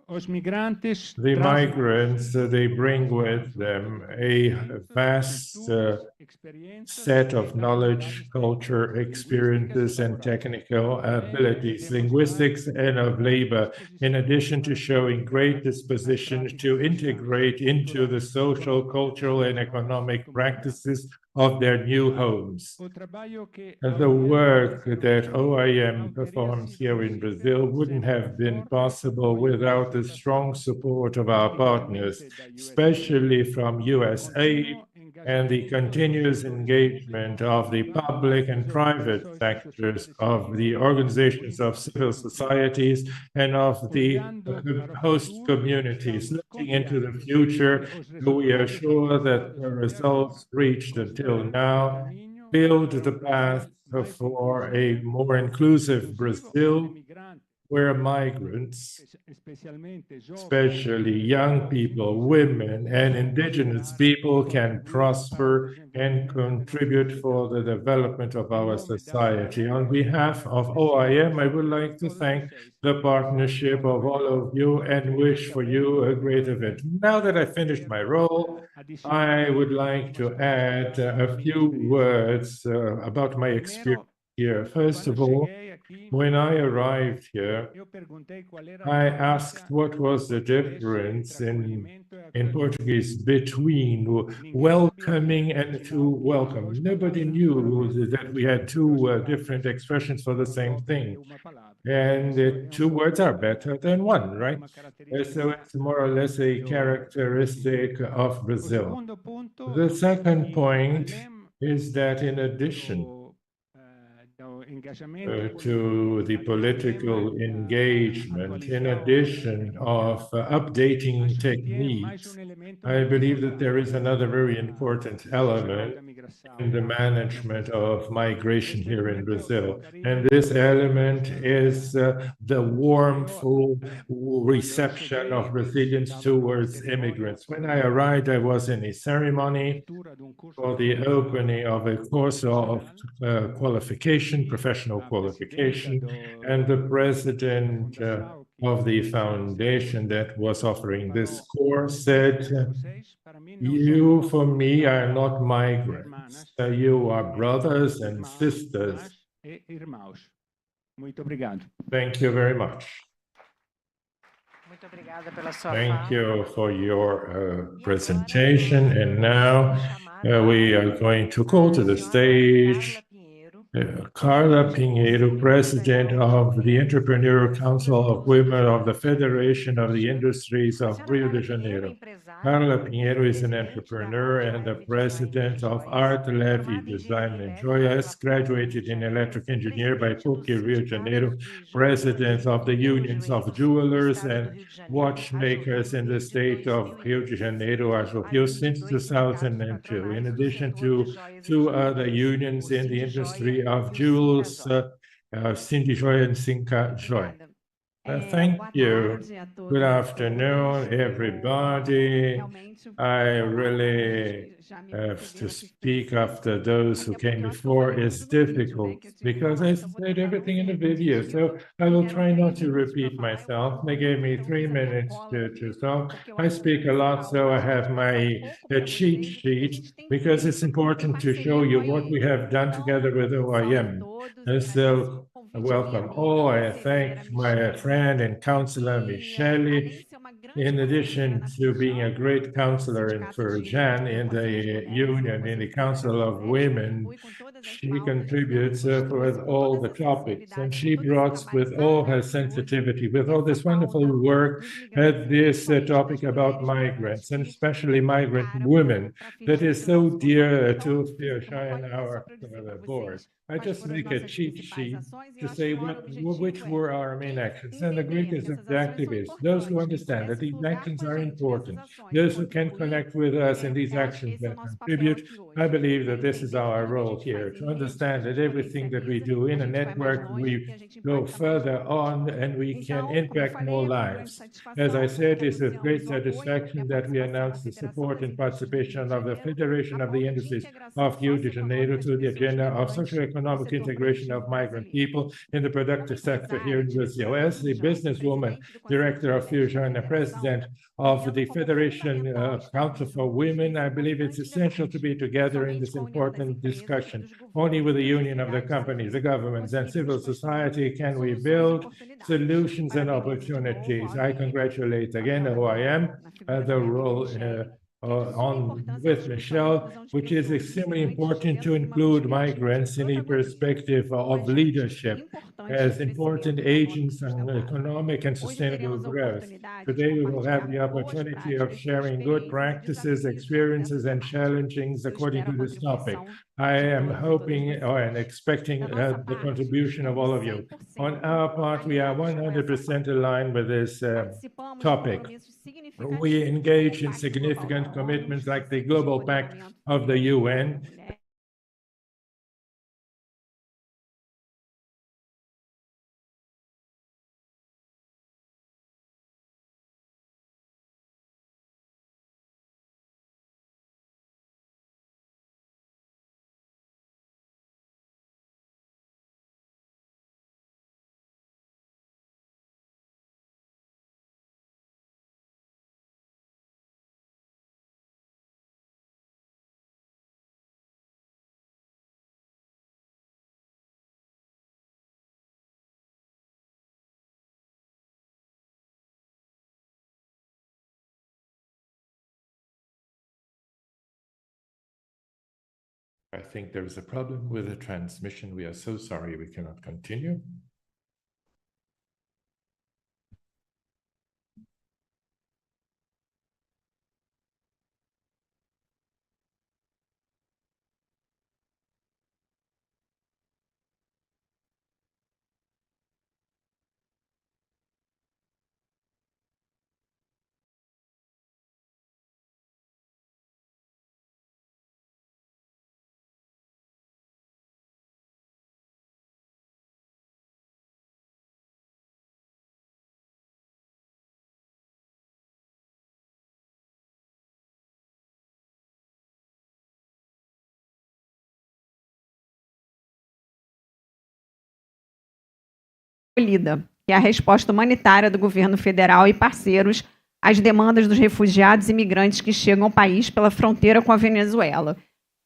Os migrantes The trazem migrants, they bring with conjunto them de a conhecimentos, vast culturas, experiências set e of knowledge, habilidades culture, técnicas, linguísticas e experiences, and laborais, technical além de abilities, demonstrar linguistics, and of labor, in disposição addition to para showing great cooperar nas disposition to práticas sociais, integrate into the culturais e social, econômicas cultural, and das novas economic comunidades. practices of their new homes. O trabalho que a The OIM work realiza no that Brasil OIM não teria performs sido here in possível Brazil sem wouldn't o have been forte possible apoio da without the representação, strong support of our partners, particularmente da USAID, especially from e o USAID contínuo and the engajamento dos continuous setores público, engagement of the privado public e das and private organizações sectors sociais of the civis organizations of envolvidas civil no projeto. societies and of the Olhando para o host futuro, communities. estamos Looking into the confiantes future, que os we are resultados sure that alcançados the até agora results reached until construirão o now caminho build para the path Brasil mais for a inclusivo, more inclusive inclusivo onde Brazil, migrantes, where migrants, especialmente jovens especially e young povos, people, women, and possam indigenous prosperar people e can contribuir para o prosper and desenvolvimento de nossa contribute for sociedade. the development of Em our nome da society. On OIM, behalf of OIM, I would like to thank the partnership of all of you and wish for you a great event. Now that I finished my role, I would like to add a few words about my experience here. First of all, when I arrived here, eu perguntei qual era a I diferença asked what was the difference entre in acolhimento e Portuguese between welcoming and to welcome. Nobody knew that we had two different expressions for the same thing. And two words are better than one, right? So it's more or less a characteristic of Brazil. The second point is that in addition to the political engagement, in addition of updating techniques, I believe that there is another very important element in the management of migration here in Brazil. And this element is the warmful reception of Brazilians towards immigrants. When I arrived, I was in a ceremony for the opening of a course of qualification, professional qualification, and the president of the foundation that was offering this course said, "You, for me, are not migrants. You are brothers and sisters." Thank you very much. Muito obrigada pela sua Thank fala. you for your presentation. And now we are going to call to the stage Carla Pinheiro, President of the Entrepreneurial Council of Women of the Federation of the Industries of Rio de Janeiro. Carla Pinheiro is an entrepreneur and the president of Art Levy Design and Joias, graduated in electric engineer by PUC Rio de Janeiro, president of the unions of jewelers and watchmakers in the state of Rio de Janeiro, Rio, since 2002. In addition to two other unions in the industry of jewels, Cindy Joy and Cinca Joy. Thank you. Good afternoon, everybody. I really have to speak after those who came before is difficult because I said everything in the video. So I will try not to repeat myself. They gave me 3 minutes to talk. I speak a lot, so I have my cheat sheet because it's important to show you what we have done together with OIM. And so welcome all. I thank my friend and counselor Michele. In addition to being a great counselor in Firjan in the union, in the Council of Women, she contributes with all the topics, and she brought with all her sensitivity, with all this wonderful work, this topic about migrants, and especially migrant women, that is so dear to Firjan and our board. I just make a cheat sheet to say which were our main actions. And the greatest objective is those who understand that these actions are important, those who can connect with us in these actions and contribute. I believe that this is our role here, to understand that everything that we do in a network, we go further on and we can impact more lives. As I said, it's with great satisfaction that we announced the support and participation of the Federation of the Industries of Rio de Janeiro to the agenda of socioeconomic integration of migrant people in the productive sector here in Brazil. As the businesswoman, director of Firjan and president of the Federation Council for Women, I believe it's essential to be together in this important discussion. Only with the union of the companies, the governments, and civil society can we build solutions and opportunities. I congratulate again OIM, the role with Michelle, which is extremely important to include migrants in a perspective of leadership as important agents in economic and sustainable growth. Today, we will have the opportunity of sharing good practices, experiences, and challenges according to this topic. I am hoping and expecting the contribution of all of you. On our part, we are 100% aligned with this topic. We engage in significant commitments like the Global Pact of the UN. I think there is a problem with the transmission. We are so sorry we cannot continue. Que é a resposta humanitária do governo federal e parceiros às demandas dos refugiados e imigrantes que chegam ao país pela fronteira com a Venezuela.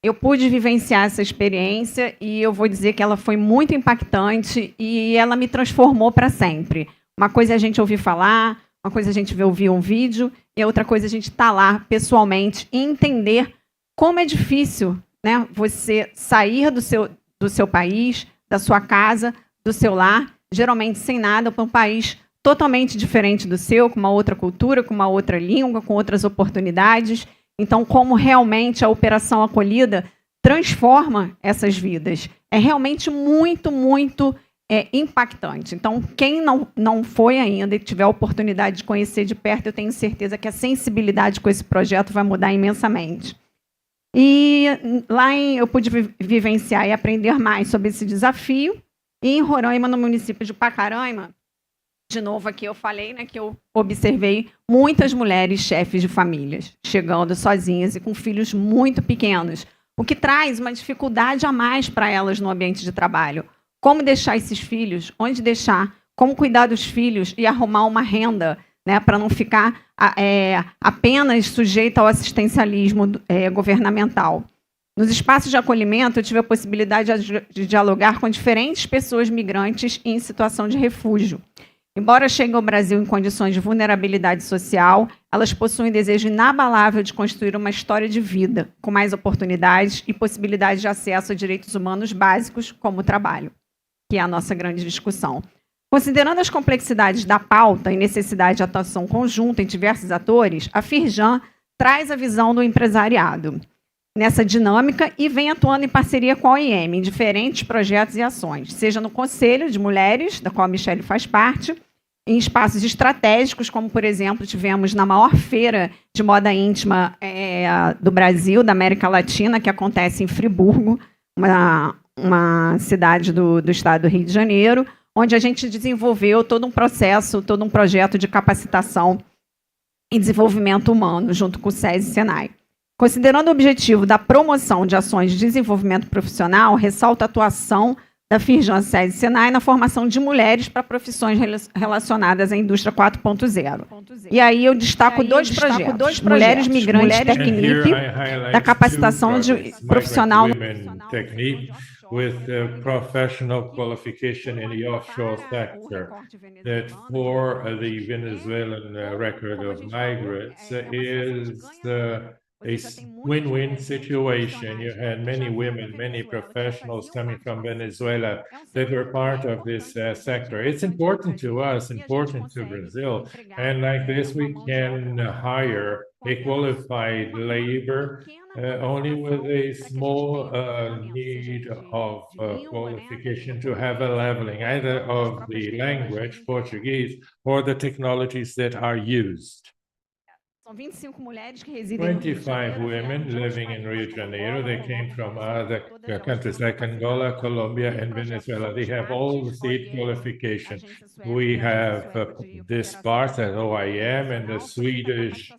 Eu pude vivenciar essa experiência e eu vou dizer que ela foi muito impactante e ela me transformou para sempre. Uma coisa é a gente ouvir falar, uma coisa é a gente ouvir um vídeo, e outra coisa é a gente estar lá pessoalmente e entender como é difícil, né, você sair do seu país, da sua casa, do seu lar, geralmente sem nada, para um país totalmente diferente do seu, com uma outra cultura, com uma outra língua, com outras oportunidades. Então, como realmente a Operação Acolhida transforma essas vidas. É realmente muito, muito impactante. Então, quem não foi ainda e tiver a oportunidade de conhecer de perto, eu tenho certeza que a sensibilidade com esse projeto vai mudar imensamente. E eu pude vivenciar e aprender mais sobre esse desafio. E em Roraima, no município de Pacaraima, de novo aqui eu falei, né, que eu observei muitas mulheres chefes de famílias chegando sozinhas e com filhos muito pequenos, o que traz uma dificuldade a mais para elas no ambiente de trabalho. Como deixar esses filhos, onde deixar, como cuidar dos filhos e arrumar uma renda, né, para não ficar apenas sujeita ao assistencialismo governamental. Nos espaços de acolhimento, eu tive a possibilidade de dialogar com diferentes pessoas migrantes em situação de refúgio. Embora cheguem ao Brasil em condições de vulnerabilidade social, elas possuem desejo inabalável de construir uma história de vida, com mais oportunidades e possibilidades de acesso a direitos humanos básicos, como o trabalho, que é a nossa grande discussão. Considerando as complexidades da pauta e necessidade de atuação conjunta em diversos atores, a Firjan traz a visão do empresariado nessa dinâmica e vem atuando em parceria com a OIM em diferentes projetos e ações, seja no Conselho de Mulheres, da qual a Michelle faz parte, em espaços estratégicos, como, por exemplo, tivemos na maior feira de moda íntima do Brasil, da América Latina, que acontece em Friburgo, uma cidade do estado do Rio de Janeiro, onde a gente desenvolveu todo um processo, todo um projeto de capacitação e desenvolvimento humano, junto com o SESI e Senai. Considerando o objetivo da promoção de ações de desenvolvimento profissional, ressalta a atuação da Firjan, SESI e Senai na formação de mulheres para profissões relacionadas à indústria 4.0. E aí eu destaco dois projetos. Mulheres Migrantes Technique, da capacitação de profissional Technique with professional qualification in the offshore sector. That for the Venezuelan record of migrants is a win-win situation. You had many women, many professionals coming from Venezuela that were part of this sector. It's important to us, important to Brazil, and like this we can hire a qualified labor only with a small need of qualification to have a leveling either of the language, Portuguese, or the technologies that are used. 25 women living in Rio de Janeiro. They came from other countries like Angola, Colombia, and Venezuela. They have all the state qualification. We have this part at OIM and the Swedish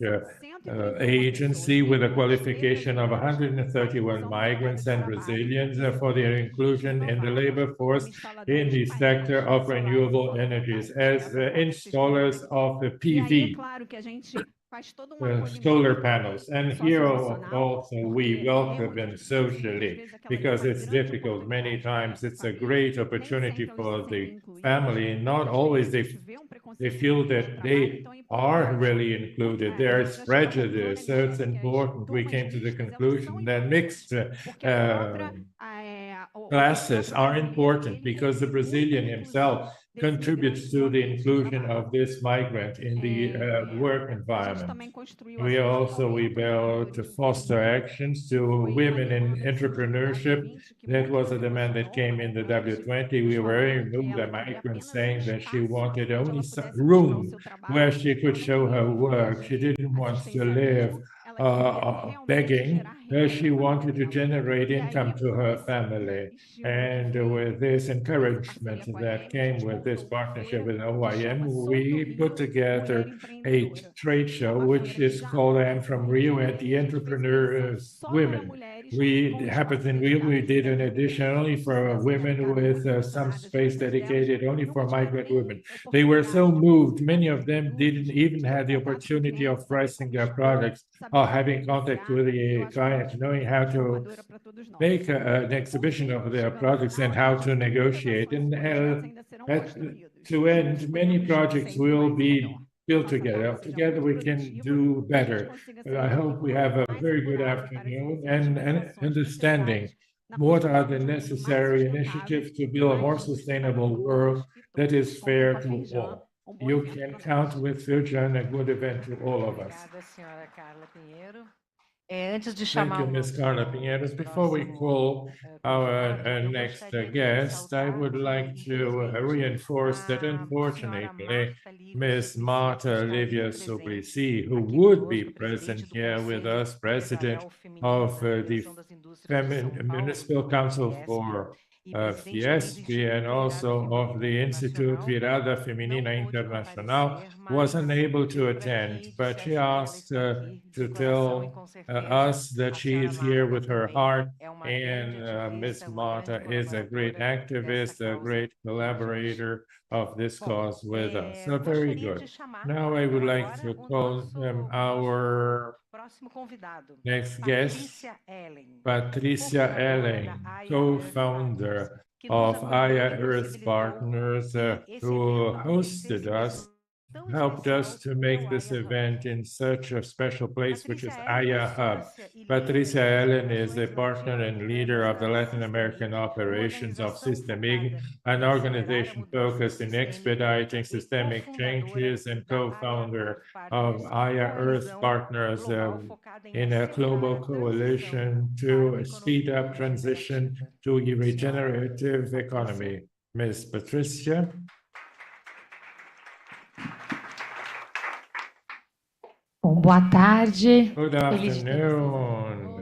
agency with a qualification of 131 migrants and Brazilians for their inclusion in the labor force in the sector of renewable energies as installers of the PV. Solar panels. And here also we welcome them socially because it's difficult. Many times it's a great opportunity for the family, and not always they feel that they are really included. There's prejudice, so it's important. We came to the conclusion that mixed classes are important because the Brazilian himself contributes to the inclusion of this migrant in the work environment. We built foster actions to women in entrepreneurship. That was a demand that came in the W20. We were very moved, a migrant saying that she wanted only some room where she could show her work. She didn't want to live begging. She wanted to generate income to her family. And with this encouragement that came with this partnership with OIM, we put together a trade show, which is called I Am From Rio at the Entrepreneurs Women. We did an edition only for women with some space dedicated only for migrant women. They were so moved. Many of them didn't even have the opportunity of pricing their products or having contact with the client, knowing how to make an exhibition of their products and how to negotiate. And to end, many projects will be built together. Together we can do better. I hope we have a very good afternoon and understanding what are the necessary initiatives to build a more sustainable world that is fair to all. You can count with Firjan, a good event to all of us. Obrigada, senhora Carla Pinheiro. Antes de Thank chamar you, o Ms. nosso Carla Pinheiro. Before we call our next guest, I would like to reinforce that unfortunately, Ms. Marta Livia Suplicy, who would be present here with us, President of the Municipal Council for Fiesp and also of the Institute Virada Feminina Internacional, was unable to attend, but she asked to tell us that she is here with her heart, and Ms. Marta is a great activist, a great collaborator of this cause with us. So very good. Now I would like to call our next guest, Patricia Ellen, co-founder of Aya Earth Partners, who hosted us, helped us to make this event in such a special place, which is Aya Hub. Patricia Ellen is a partner and leader of the Latin American operations of Systemic, an organization focused in expediting systemic changes, and co-founder of Aya Earth Partners in a global coalition to speed up transition to a regenerative economy. Ms. Patricia. Bom, boa tarde. Good afternoon.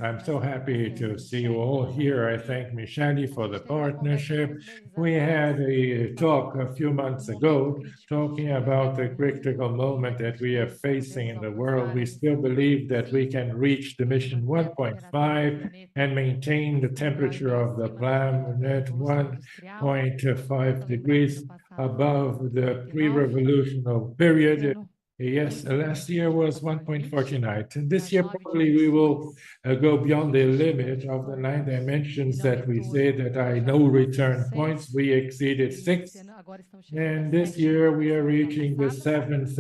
I'm so happy to see you all here. I thank Michele for the partnership. We had a talk a few months ago talking about the critical moment that we are facing in the world. We still believe that we can reach the mission 1.5 and maintain the temperature of the planet 1.5 degrees above the pre-revolutionary period. Yes, last year was 1.49, and this year probably we will go beyond the limit of the 9 dimensions that we say that are no return points. We exceeded 6, and this year we are reaching the 7th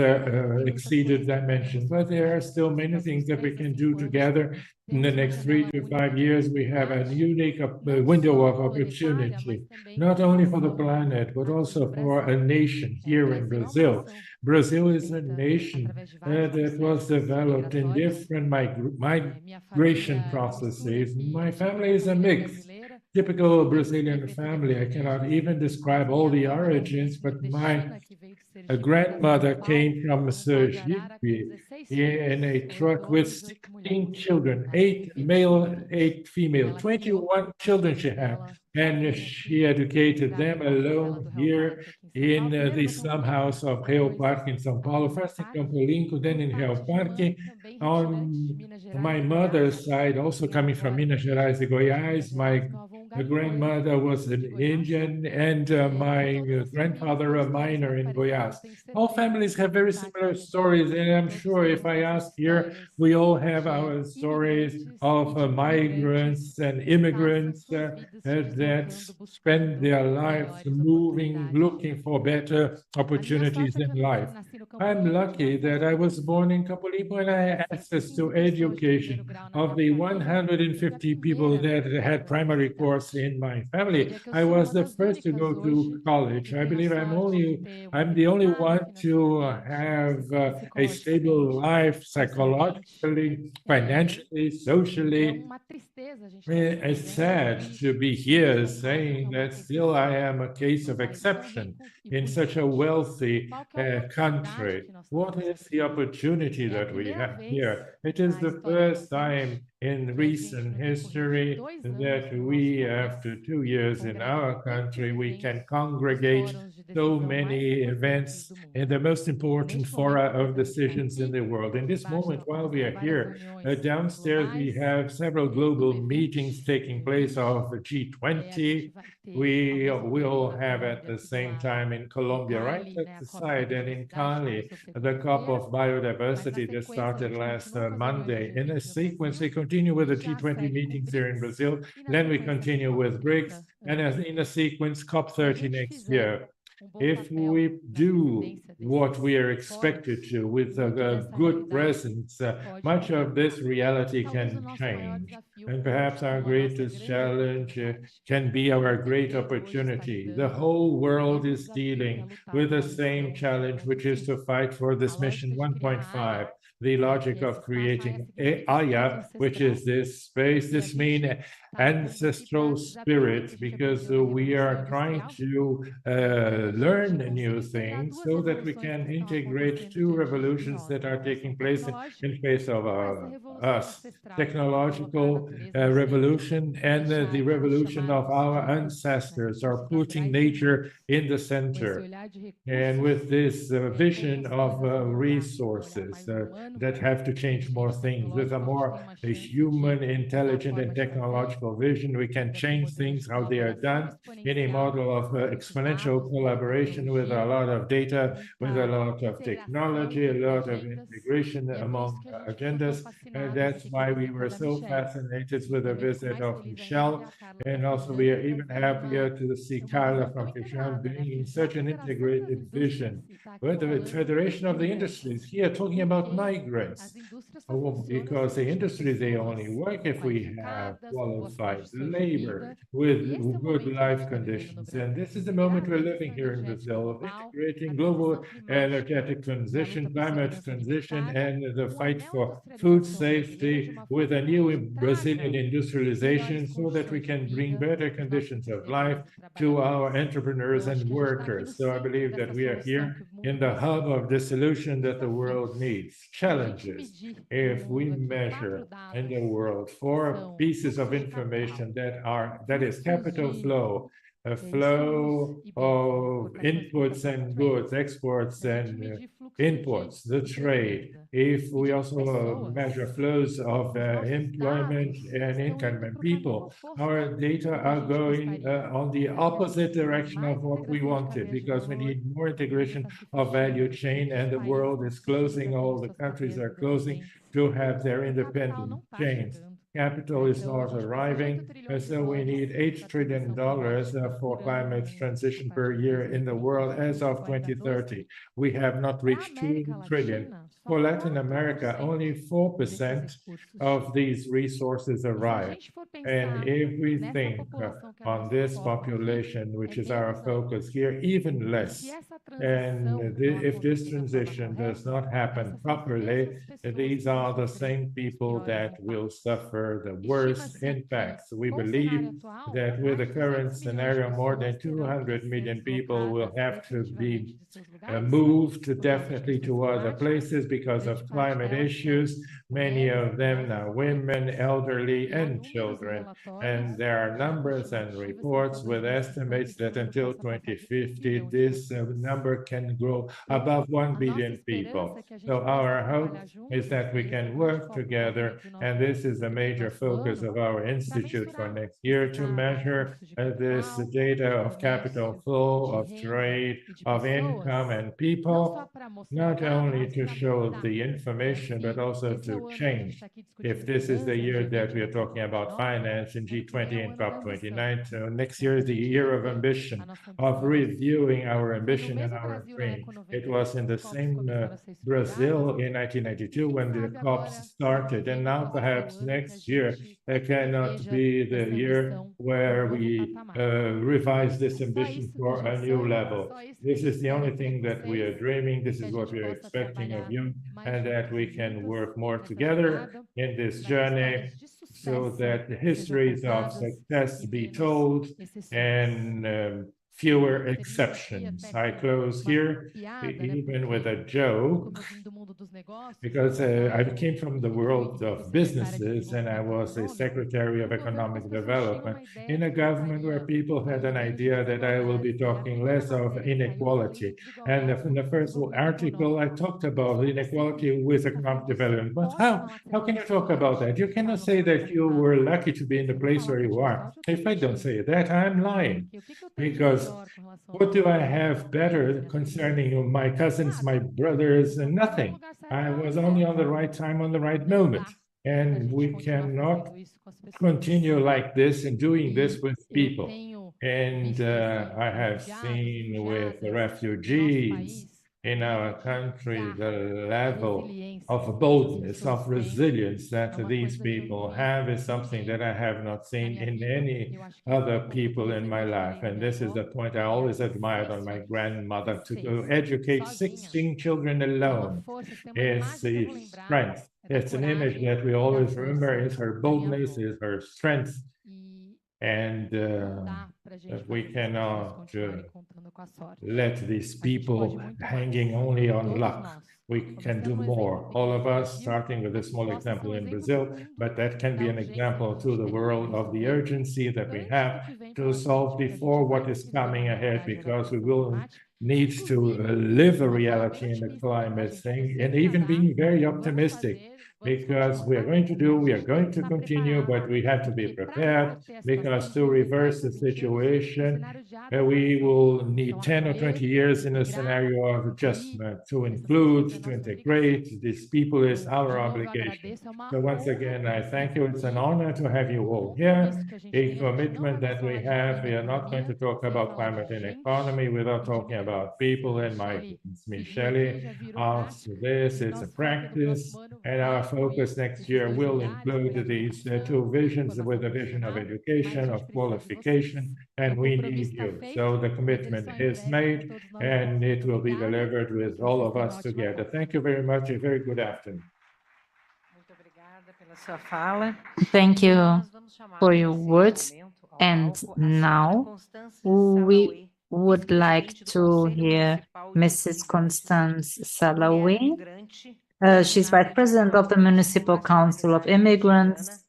exceeded dimension. But there are still many things that we can do together. In the next 3 to 5 years, we have a unique window of opportunity, not only for the planet, but also for a nation here in Brazil. Brazil is a nation that was developed in different migration processes. My family is a mix, typical Brazilian family. I cannot even describe all the origins, but my grandmother came from Sergipe in a truck with 16 children, 8 male, 8 female, 21 children she had. And she educated them alone here in the slum house of Rio Parque in São Paulo, first in Campo Limpo, then in Rio Parque. On my mother's side, also coming from Minas Gerais and Goiás, my grandmother was an Indian, and my grandfather a miner in Goiás. All families have very similar stories, and I'm sure if I ask here, we all have our stories of migrants and immigrants that spend their lives moving, looking for better opportunities in life. I'm lucky that I was born in Campo Limpo and I had access to education. Of the 150 people that had primary course in my family, I was the first to go to college. I believe I'm the only one to have a stable life psychologically, financially, socially. It's sad to be here saying that still I am a case of exception in such a wealthy country. What is the opportunity that we have here? It is the first time in recent history that we, after 2 years in our country, we can congregate so many events in the most important fora of decisions in the world. In this moment, while we are here, downstairs we have several global meetings taking place of the G20. We will have at the same time in Colombia, right at the side, and in Cali, the COP of Biodiversity that started last Monday. In a sequence, we continue with the G20 meetings here in Brazil, then we continue with BRICS, and in a sequence, COP30 next year. if we do what we are expected to with a good presence, much of this reality can change. And perhaps our greatest challenge can be our great opportunity. The whole world is dealing with the same challenge, which is to fight for this mission 1.5, the logic of creating Aya, which is this space, this mean ancestral spirit, because we are trying to learn new things so that we can integrate two revolutions that are taking place in face of us. Technological revolution and the revolution of our ancestors are putting nature in the center. And with this vision of resources that have to change more things, with a more human, intelligent, and technological vision, we can change things how they are done in a model of exponential collaboration with a lot of data, with a lot of technology, a lot of integration among agendas. And that's why we were so fascinated with the visit of Michel. And also we are even happier to see Carla from Firjan bringing such an integrated vision. With the Federation of the Industries here talking about migrants. Because the industry, they only work if we have qualified labor with good life conditions. And this is the moment we're living here in Brazil, of integrating global energetic transition, climate transition, and the fight for food safety with a new Brazilian industrialization so that we can bring better conditions of life to our entrepreneurs and workers. So I believe that we are here in the hub of the solution that the world needs. Challenges. If we measure in the world 4 pieces of information that is capital flow, a flow of inputs and goods, exports and imports, the trade. If we also measure flows of employment and income and people, our data are going on the opposite direction of what we wanted, because we need more integration of value chain, and the world is closing, all the countries are closing to have their independent chains. Capital is not arriving, and so we need $8 trillion for climate transition per year in the world as of 2030. We have not reached 2 trillion. For Latin America, only 4% of these resources arrive. And if we think on this population, which is our focus here, even less. And if this transition does not happen properly, these are the same people that will suffer the worst impacts. We believe that with the current scenario, more than 200 million people will have to be moved definitely to other places because of climate issues. Many of them are women, elderly, and children. And there are numbers and reports with estimates that until 2050, this number can grow above 1 billion people. So our hope is that we can work together, and this is a major focus of our institute for next year, to measure this data of capital flow, of trade, of income and people, not only to show the information, but also to change. If this is the year that we are talking about finance in G20 and COP29, so next year is the year of ambition, of reviewing our ambition and our dream. It was in the same Brazil in 1992 when the COPs started, and now perhaps next year cannot be the year where we revise this ambition for a new level. This is the only thing that we are dreaming. This is what we are expecting of you, and that we can work more together in this journey so that the histories of success be told and fewer exceptions. I close here, even with a joke, because I came from the world of businesses and I was a secretary of economic development in a government where people had an idea that I will be talking less of inequality. And in the first article, I talked about inequality with economic development. But how can you talk about that? You cannot say that you were lucky to be in the place where you are. If I don't say that, I'm lying. Because what do I have better concerning my cousins, my brothers, and nothing? I was only on the right time, on the right moment. And we cannot continue like this and doing this with people. And I have seen with the refugees in our country the level of boldness, of resilience that these people have is something that I have not seen in any other people in my life. And this is the point I always admired on my grandmother, to go educate 16 children alone. It's the strength. It's an image that we always remember, is her boldness, is her strength. And we cannot let these people hanging only on luck. We can do more, all of us, starting with a small example in Brazil, but that can be an example to the world of the urgency that we have to solve before what is coming ahead, because we will need to live a reality in the climate thing, and even being very optimistic, because we are going to continue, but we have to be prepared, because to reverse the situation, we will need 10 or 20 years in a scenario of adjustment. To include, to integrate these people is our obligation. So once again, I thank you. It's an honor to have you all here. A commitment that we have. We are not going to talk about climate and economy without talking about people and migrants. Michele asked this, it's a practice, and our focus next year will include these two visions, with a vision of education, of qualification, and we need you. So the commitment is made, and it will be delivered with all of us together. Thank you very much. A very good afternoon. Thank you for your words. And now we would like to hear Mrs. Constance Salawi. She's Vice President of the Municipal Council of Immigrants.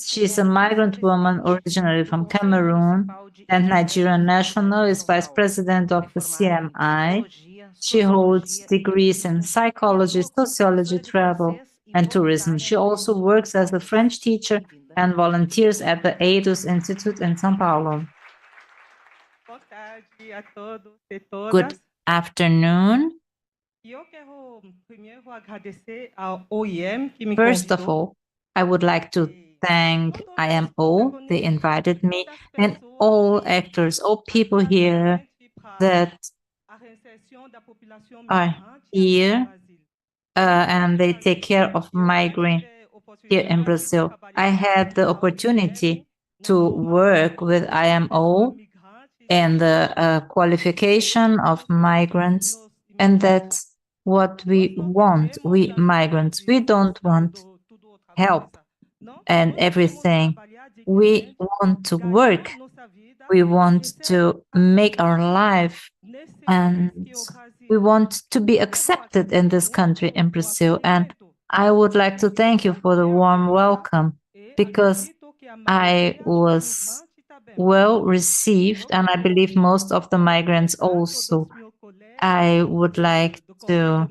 She's a migrant woman originally from Cameroon and Nigerian national, is Vice President of the CMI. She holds degrees in psychology, sociology, travel, and tourism. She also works as a French teacher and volunteers at the EIDUS Institute in São Paulo. Good afternoon. First of all, I would like to thank IMO. They invited me, and all actors, all people here that are here, and they take care of migrants here in Brazil. I had the opportunity to work with IMO and the qualification of migrants, and that's what we want, we migrants. We don't want help and everything. We want to work. We want to make our life, and we want to be accepted in this country, in Brazil. And I would like to thank you for the warm welcome, because I was well received, and I believe most of the migrants also. I would like to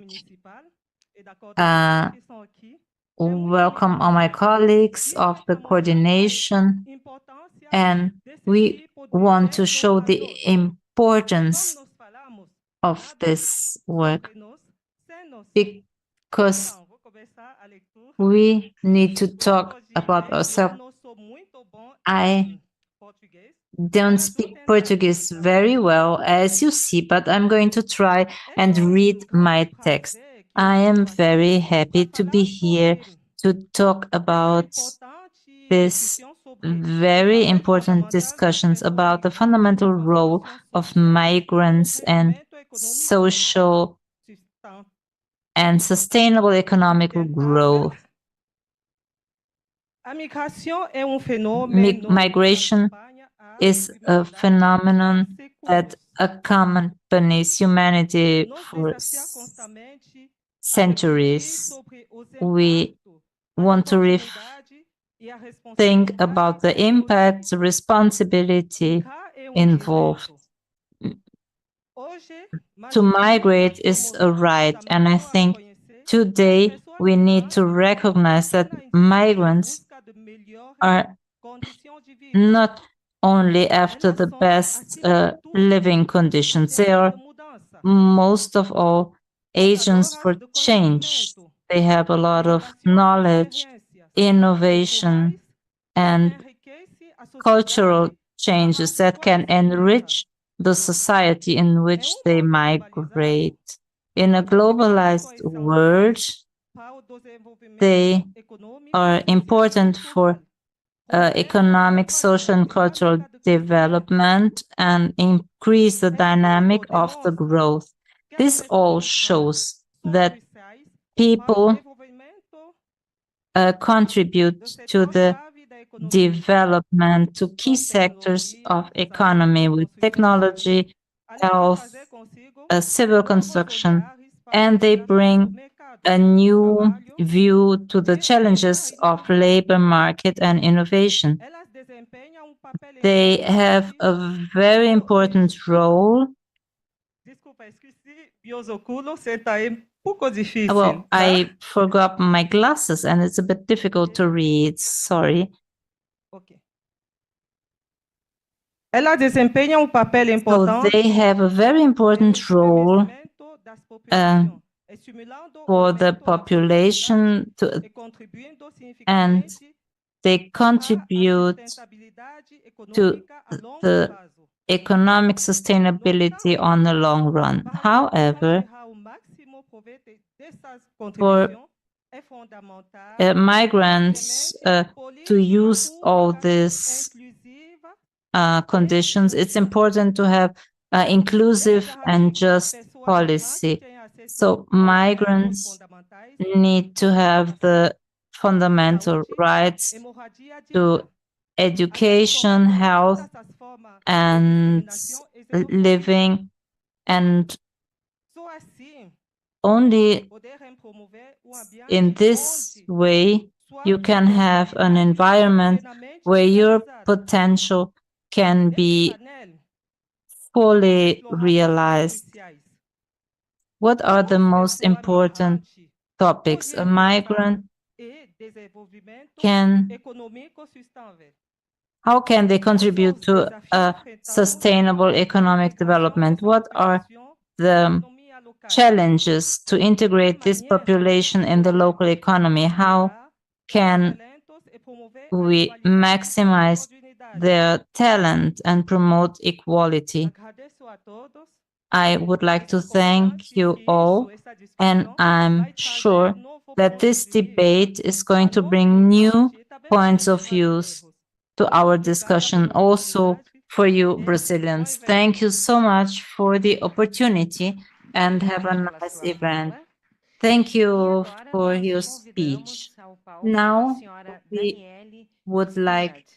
welcome all my colleagues of the coordination, and we want to show the importance of this work, because we need to talk about ourselves. I don't speak Portuguese very well, as you see, but I'm going to try and read my text. I am very happy to be here to talk about this very important discussions about the fundamental role of migrants and social and sustainable economic growth. Migration is a phenomenon that accompanies humanity for centuries. We want to think about the impact, the responsibility involved. To migrate is a right, and I think today we need to recognize that migrants are not only after the best living conditions. They are most of all agents for change. They have a lot of knowledge, innovation, and cultural changes that can enrich the society in which they migrate. In a globalized world, they are important for economic, social, and cultural development and increase the dynamic of the growth. This all shows that people contribute to the development to key sectors of economy with technology, health, civil construction, and they bring a new view to the challenges of labor market and innovation. They have a very important role. Well, I forgot my glasses and it's a bit difficult to read. Sorry. Ela desempenha papel importante. So they have a very important role for the population and they contribute to the economic sustainability on the long run. However, for migrants to use all these conditions, it's important to have inclusive and just policy. So migrants need to have the fundamental rights to education, health, and living, and only in this way you can have an environment where your potential can be fully realized. What are the most important topics? A migrant how can they contribute to a sustainable economic development? What are the challenges to integrate this population in the local economy? How can we maximize their talent and promote equality? I would like to thank you all, and I'm sure that this debate is going to bring new points of view to our discussion, also for you Brazilians. Thank you so much for the opportunity and have a nice event. Thank you for your speech. Now we would like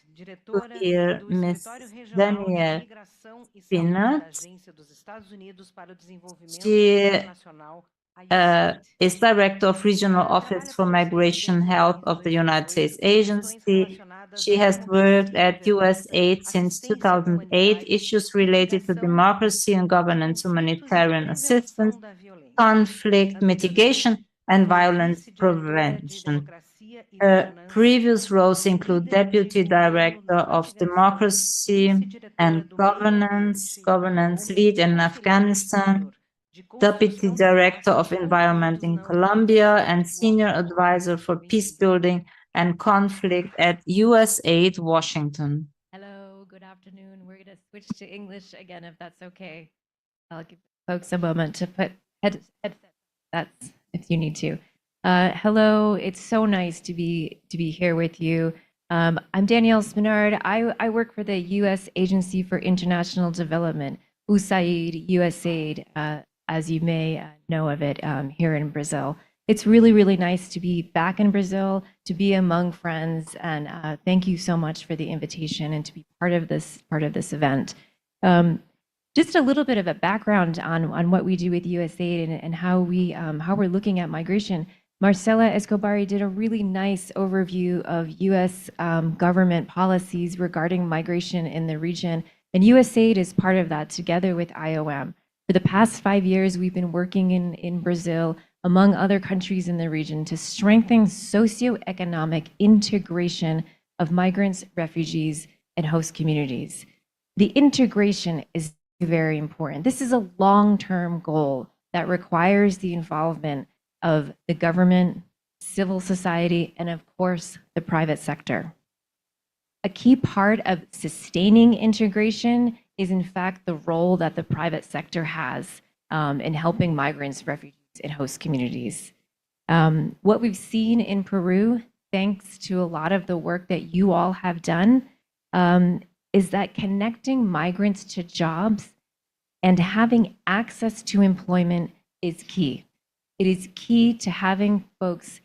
to hear Ms. Danielle Spinat. She is Director of Regional Office for Migration Health of the United States Agency. She has worked at USAID since 2008, issues related to democracy and governance, humanitarian assistance, conflict mitigation, and violence prevention. Her previous roles include Deputy Director of Democracy and Governance Lead in Afghanistan, Deputy Director of Environment in Colombia, and Senior Advisor for Peacebuilding and Conflict at USAID Washington. Hello, good afternoon. We're going to switch to English again, if that's okay. I'll give folks a moment to put headsets. That's if you need to. Hello, it's so nice to be here with you. I'm Danielle Spinard. I work for the U.S. Agency for International Development, USAID, as you may know of it here in Brazil. It's really, really nice to be back in Brazil, to be among friends, and thank you so much for the invitation and to be part of this event. Just a little bit of a background on what we do with USAID and how we're looking at migration. Marcela Escobari did a really nice overview of U.S. government policies regarding migration in the region, and USAID is part of that together with IOM. For the past 5 years, we've been working in Brazil, among other countries in the region, to strengthen socioeconomic integration of migrants, refugees, and host communities. The integration is very important. This is a long-term goal that requires the involvement of the government, civil society, and of course, the private sector. a key part of sustaining integration is, in fact, the role that the private sector has in helping migrants, refugees, and host communities. What we've seen in Peru, thanks to a lot of the work that you all have done, is that connecting migrants to jobs and having access to employment is key. It is key to having folks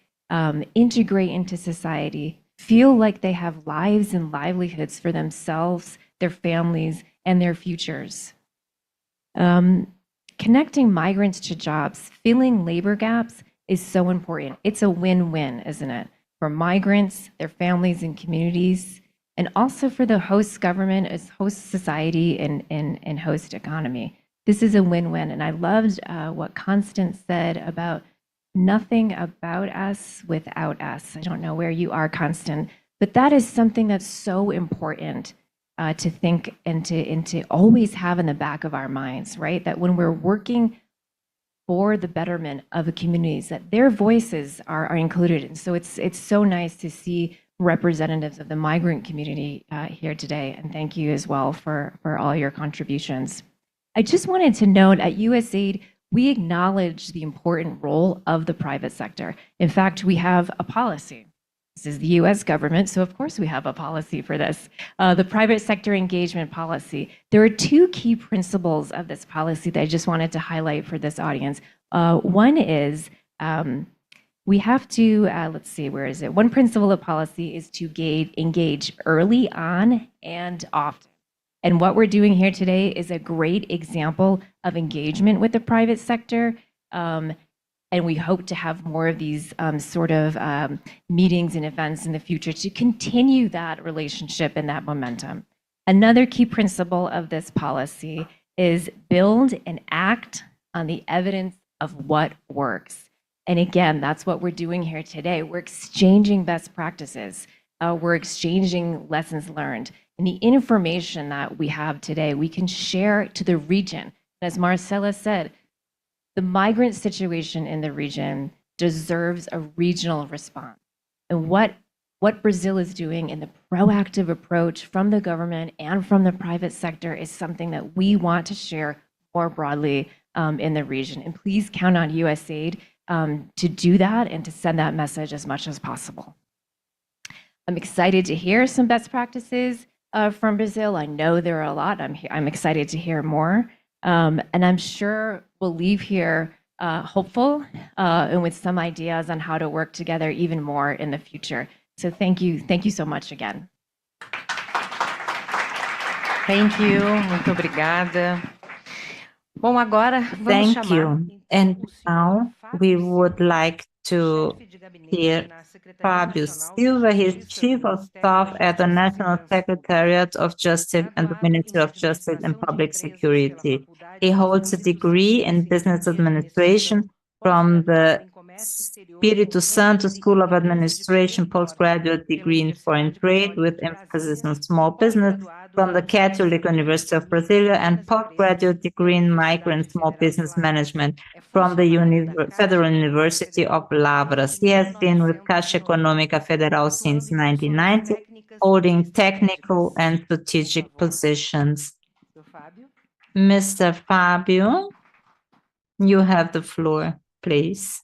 integrate into society, feel like they have lives and livelihoods for themselves, their families, and their futures. Connecting migrants to jobs, filling labor gaps is so important. It's a win-win, isn't it? For migrants, their families and communities, and also for the host government, as host society and host economy. This is a win-win. And I loved what Constance said about nothing about us without us. I don't know where you are, Constance, but that is something that's so important to think and to always have in the back of our minds, right? That when we're working for the betterment of the communities, that their voices are included. And so it's so nice to see representatives of the migrant community here today. And thank you as well for all your contributions. I just wanted to note at USAID, we acknowledge the important role of the private sector. In fact, we have a policy. This is the US government, so of course we have a policy for this. The private sector engagement policy. There are two key principles of this policy that I just wanted to highlight for this audience. One is we have to, let's see, where is it? One principle of policy is to engage early on and often. And what we're doing here today is a great example of engagement with the private sector. And we hope to have more of these sort of meetings and events in the future to continue that relationship and that momentum. Another key principle of this policy is build and act on the evidence of what works. And again, that's what we're doing here today. We're exchanging best practices. We're exchanging lessons learned. And the information that we have today, we can share to the region. As Marcela said, the migrant situation in the region deserves a regional response. And what Brazil is doing in the proactive approach from the government and from the private sector is something that we want to share more broadly in the region. And please count on USAID to do that and to send that message as much as possible. I'm excited to hear some best practices from Brazil. I know there are a lot. I'm excited to hear more. And I'm sure we'll leave here hopeful and with some ideas on how to work together even more in the future. So thank you so much again. Thank you, muito obrigada. Bom, agora vamos Thank chamar you. And now we would like to hear Fábio Silva. He's Chief of Staff at the National Secretariat of Justice and the Ministry of Justice and Public Security. He holds a degree in Business Administration from the Espírito Santo School of Administration, postgraduate degree in Foreign Trade with emphasis on small business from the Catholic University of Brasilia, and postgraduate degree in Micro and Small Business Management from the Federal University of Lavras. He has been with Caixa Econômica Federal since 1990, holding technical and strategic positions. Mr. Fábio, you have the floor, please.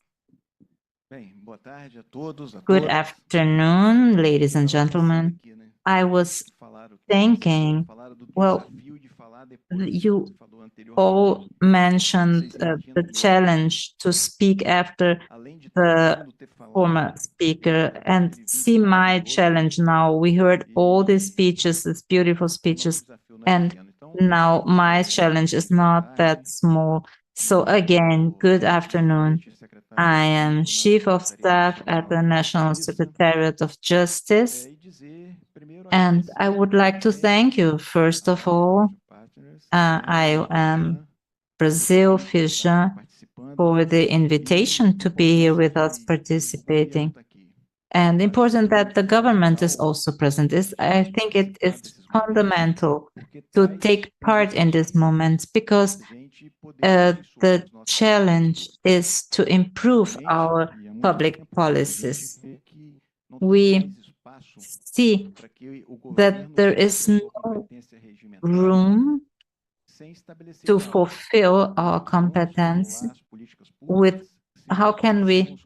Good afternoon, ladies and gentlemen. I was thinking, well, you all mentioned the challenge to speak after the former speaker, and see my challenge now. We heard all these speeches, these beautiful speeches, and now my challenge is not that small. So again, good afternoon. I am Chief of Staff at the National Secretariat of Justice, and I would like to thank you, first of all. I am Brazil, Firjan, for the invitation to be here with us participating. And important that the government is also present. I think it is fundamental to take part in this moment, because the challenge is to improve our public policies. We see that there is no room to fulfill our competence with how can we,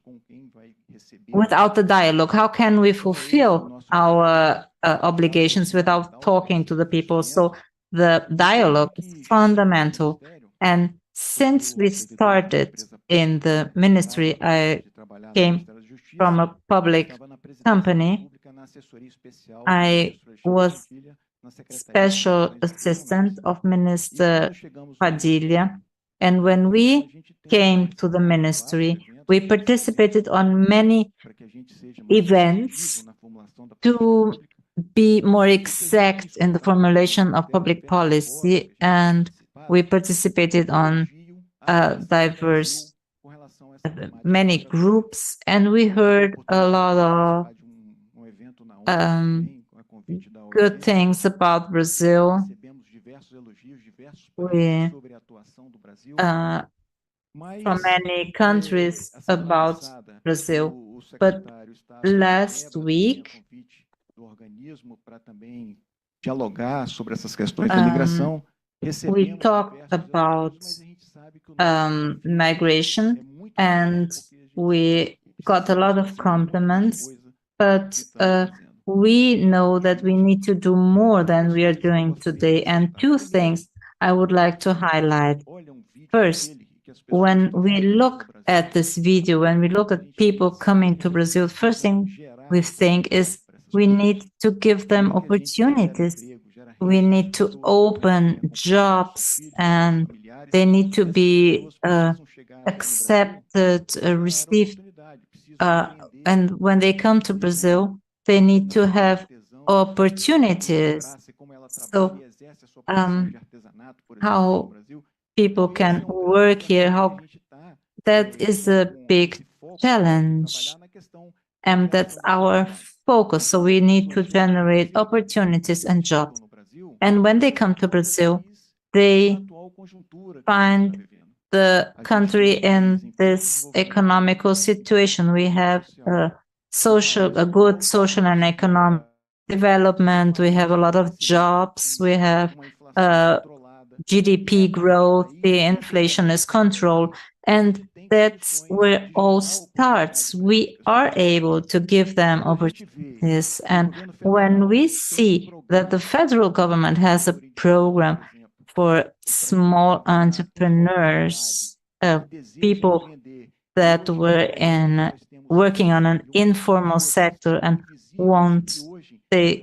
without the dialogue, how can we fulfill our obligations without talking to the people? So the dialogue is fundamental. And since we started in the ministry, I came from a public company. I was special assistant of Minister Padilla. And when we came to the ministry, we participated on many events to be more exact in the formulation of public policy, and we participated on diverse many groups, and we heard a lot of good things about Brazil. We from many countries about Brazil, but last week we talked about migration, and we got a lot of compliments, but we know that we need to do more than we are doing today. And two things I would like to highlight. First, when we look at this video, when we look at people coming to Brazil, first thing we think is we need to give them opportunities. We need to open jobs, and they need to be accepted, received. And when they come to Brazil, they need to have opportunities. So how people can work here, how that is a big challenge, and that's our focus. So we need to generate opportunities and jobs. And when they come to Brazil, they find the country in this economical situation. We have a good social and economic development. We have a lot of jobs. We have GDP growth. The inflation is controlled. And that's where it all starts. We are able to give them opportunities. And when we see that the federal government has a program for small entrepreneurs, people that were working on an informal sector and they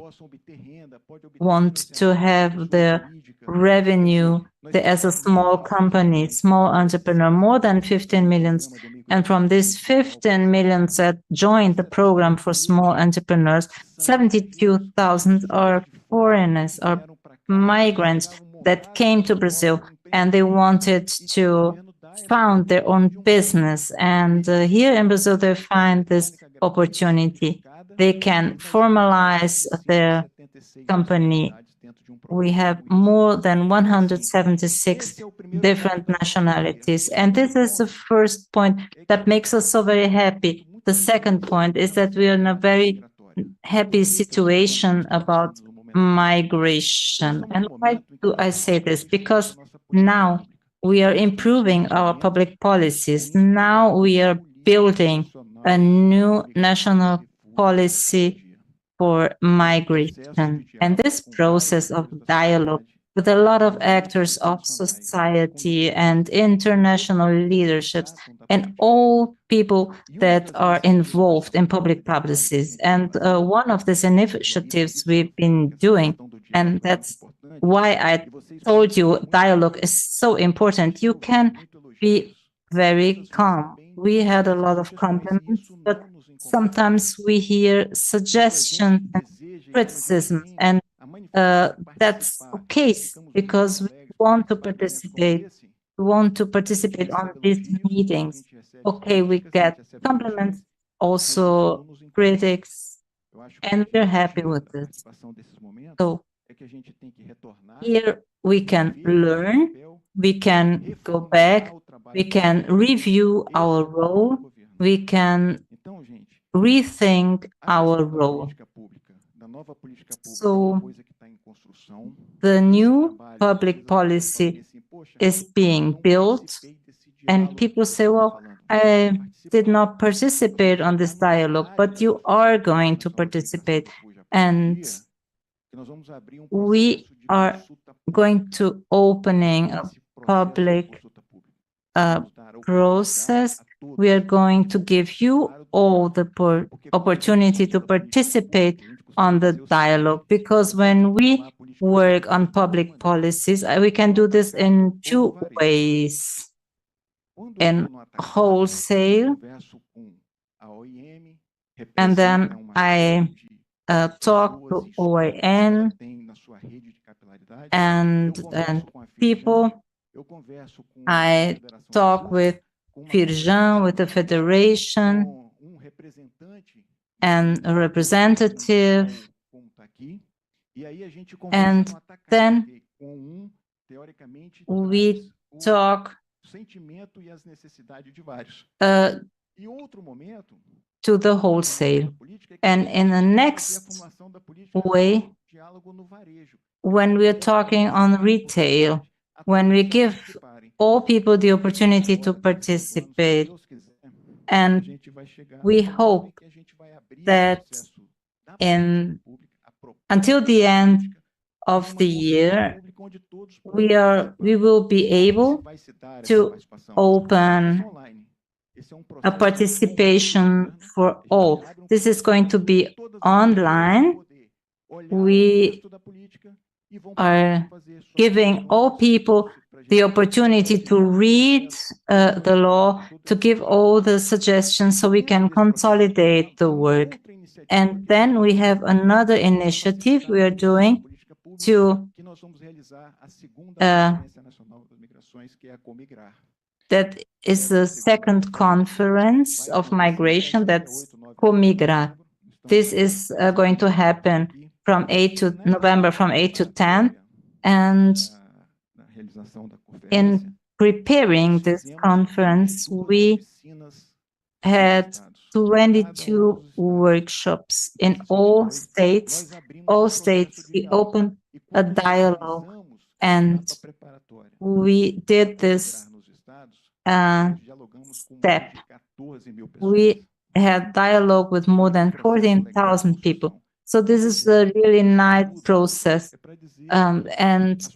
want to have the revenue as a small company, small entrepreneur, more than 15 millions. And from these 15 millions that joined the program for small entrepreneurs, 72,000 are foreigners, are migrants that came to Brazil, and they wanted to found their own business. And here in Brazil, they find this opportunity. They can formalize their company. We have more than 176 different nationalities. And this is the first point that makes us so very happy. The second point is that we are in a very happy situation about migration. And why do I say this? Because now we are improving our public policies. Now we are building a new national policy for migration. And this process of dialogue with a lot of actors of society and international leaderships and all people that are involved in public policies. And one of these initiatives we've been doing, and that's why I told you dialogue is so important. You can be very calm. We had a lot of compliments, but sometimes we hear suggestions and criticism, and that's okay because we want to participate. We want to participate on these meetings. Okay, we get compliments, also critics, and we're happy with this. So here we can learn, we can go back, we can review our role, we can rethink our role. So the new public policy is being built, and people say, well, I did not participate on this dialogue, but you are going to participate. And we are going to opening a public process. We are going to give you all the opportunity to participate on the dialogue, because when we work on public policies, we can do this in two ways: in wholesale, and then I talk to OIN and people. I talk with Firjan, with the federation, and a representative, and then we talk to the wholesale. And in the next way, when we're talking on retail, when we give all people the opportunity to participate, and we hope that until the end of the year, we will be able to open a participation for all. This is going to be online. We are giving all people the opportunity to read the law, to give all the suggestions so we can consolidate the work. And then we have another initiative we are doing to that is the second conference of migration, that's Comigrar. This is going to happen from 8 to November, from 8 to 10. And in preparing this conference, we had 22 workshops in all states. All states, we opened a dialogue, and we did this step. We had dialogue with more than 14,000 people. So this is a really nice process, and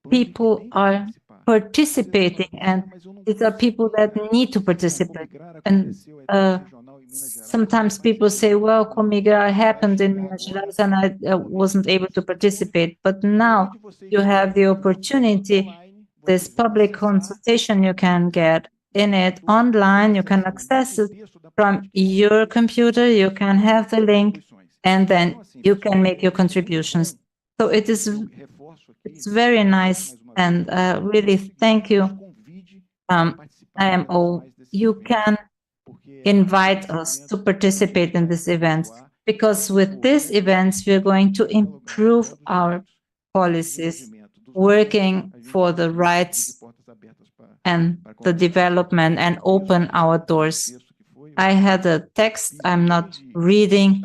people are participating, and these are people that need to participate. And sometimes people say, well, Comigrar happened in Minas Gerais and I wasn't able to participate. But now you have the opportunity, this public consultation, you can get in it online, you can access it from your computer, you can have the link, and then you can make your contributions. So it's very nice, and really thank you, IMO. You can invite us to participate in this event, because with these events, we're going to improve our policies, working for the rights and the development, and open our doors. I had a text, I'm not reading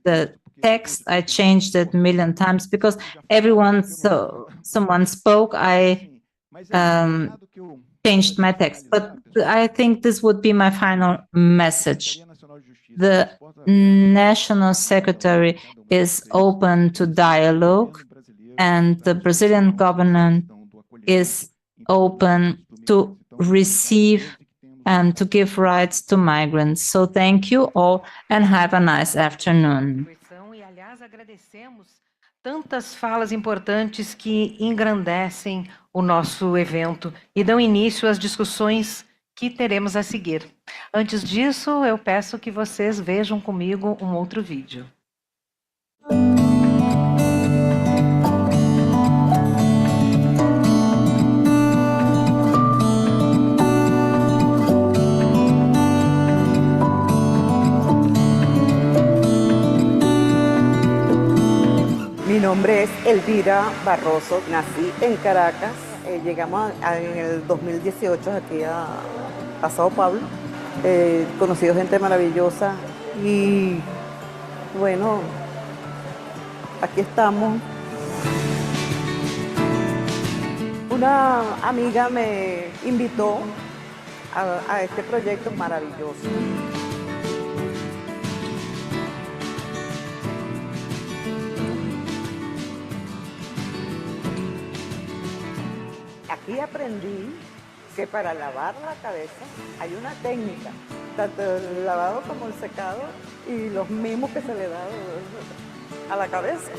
the text, I changed it a million times because someone spoke, I changed my text. But I think this would be my final message. The National Secretary is open to dialogue, and the Brazilian government is open to receive and to give rights to migrants. So thank you all and have a nice afternoon. Tantas falas importantes que engrandecem o nosso evento e dão início às discussões que teremos a seguir. Antes disso, eu peço que vocês vejam comigo um outro vídeo. Mi nombre es Elvira Barroso, nací en Caracas, llegamos en el 2018 aquí a Sao Paulo, conocido gente maravillosa y bueno, Aquí estamos. Una amiga me invitó a este proyecto maravilloso. Aquí aprendí que para lavar la cabeza hay una técnica, tanto el lavado como el secado y los mimos que se le da a la cabeza.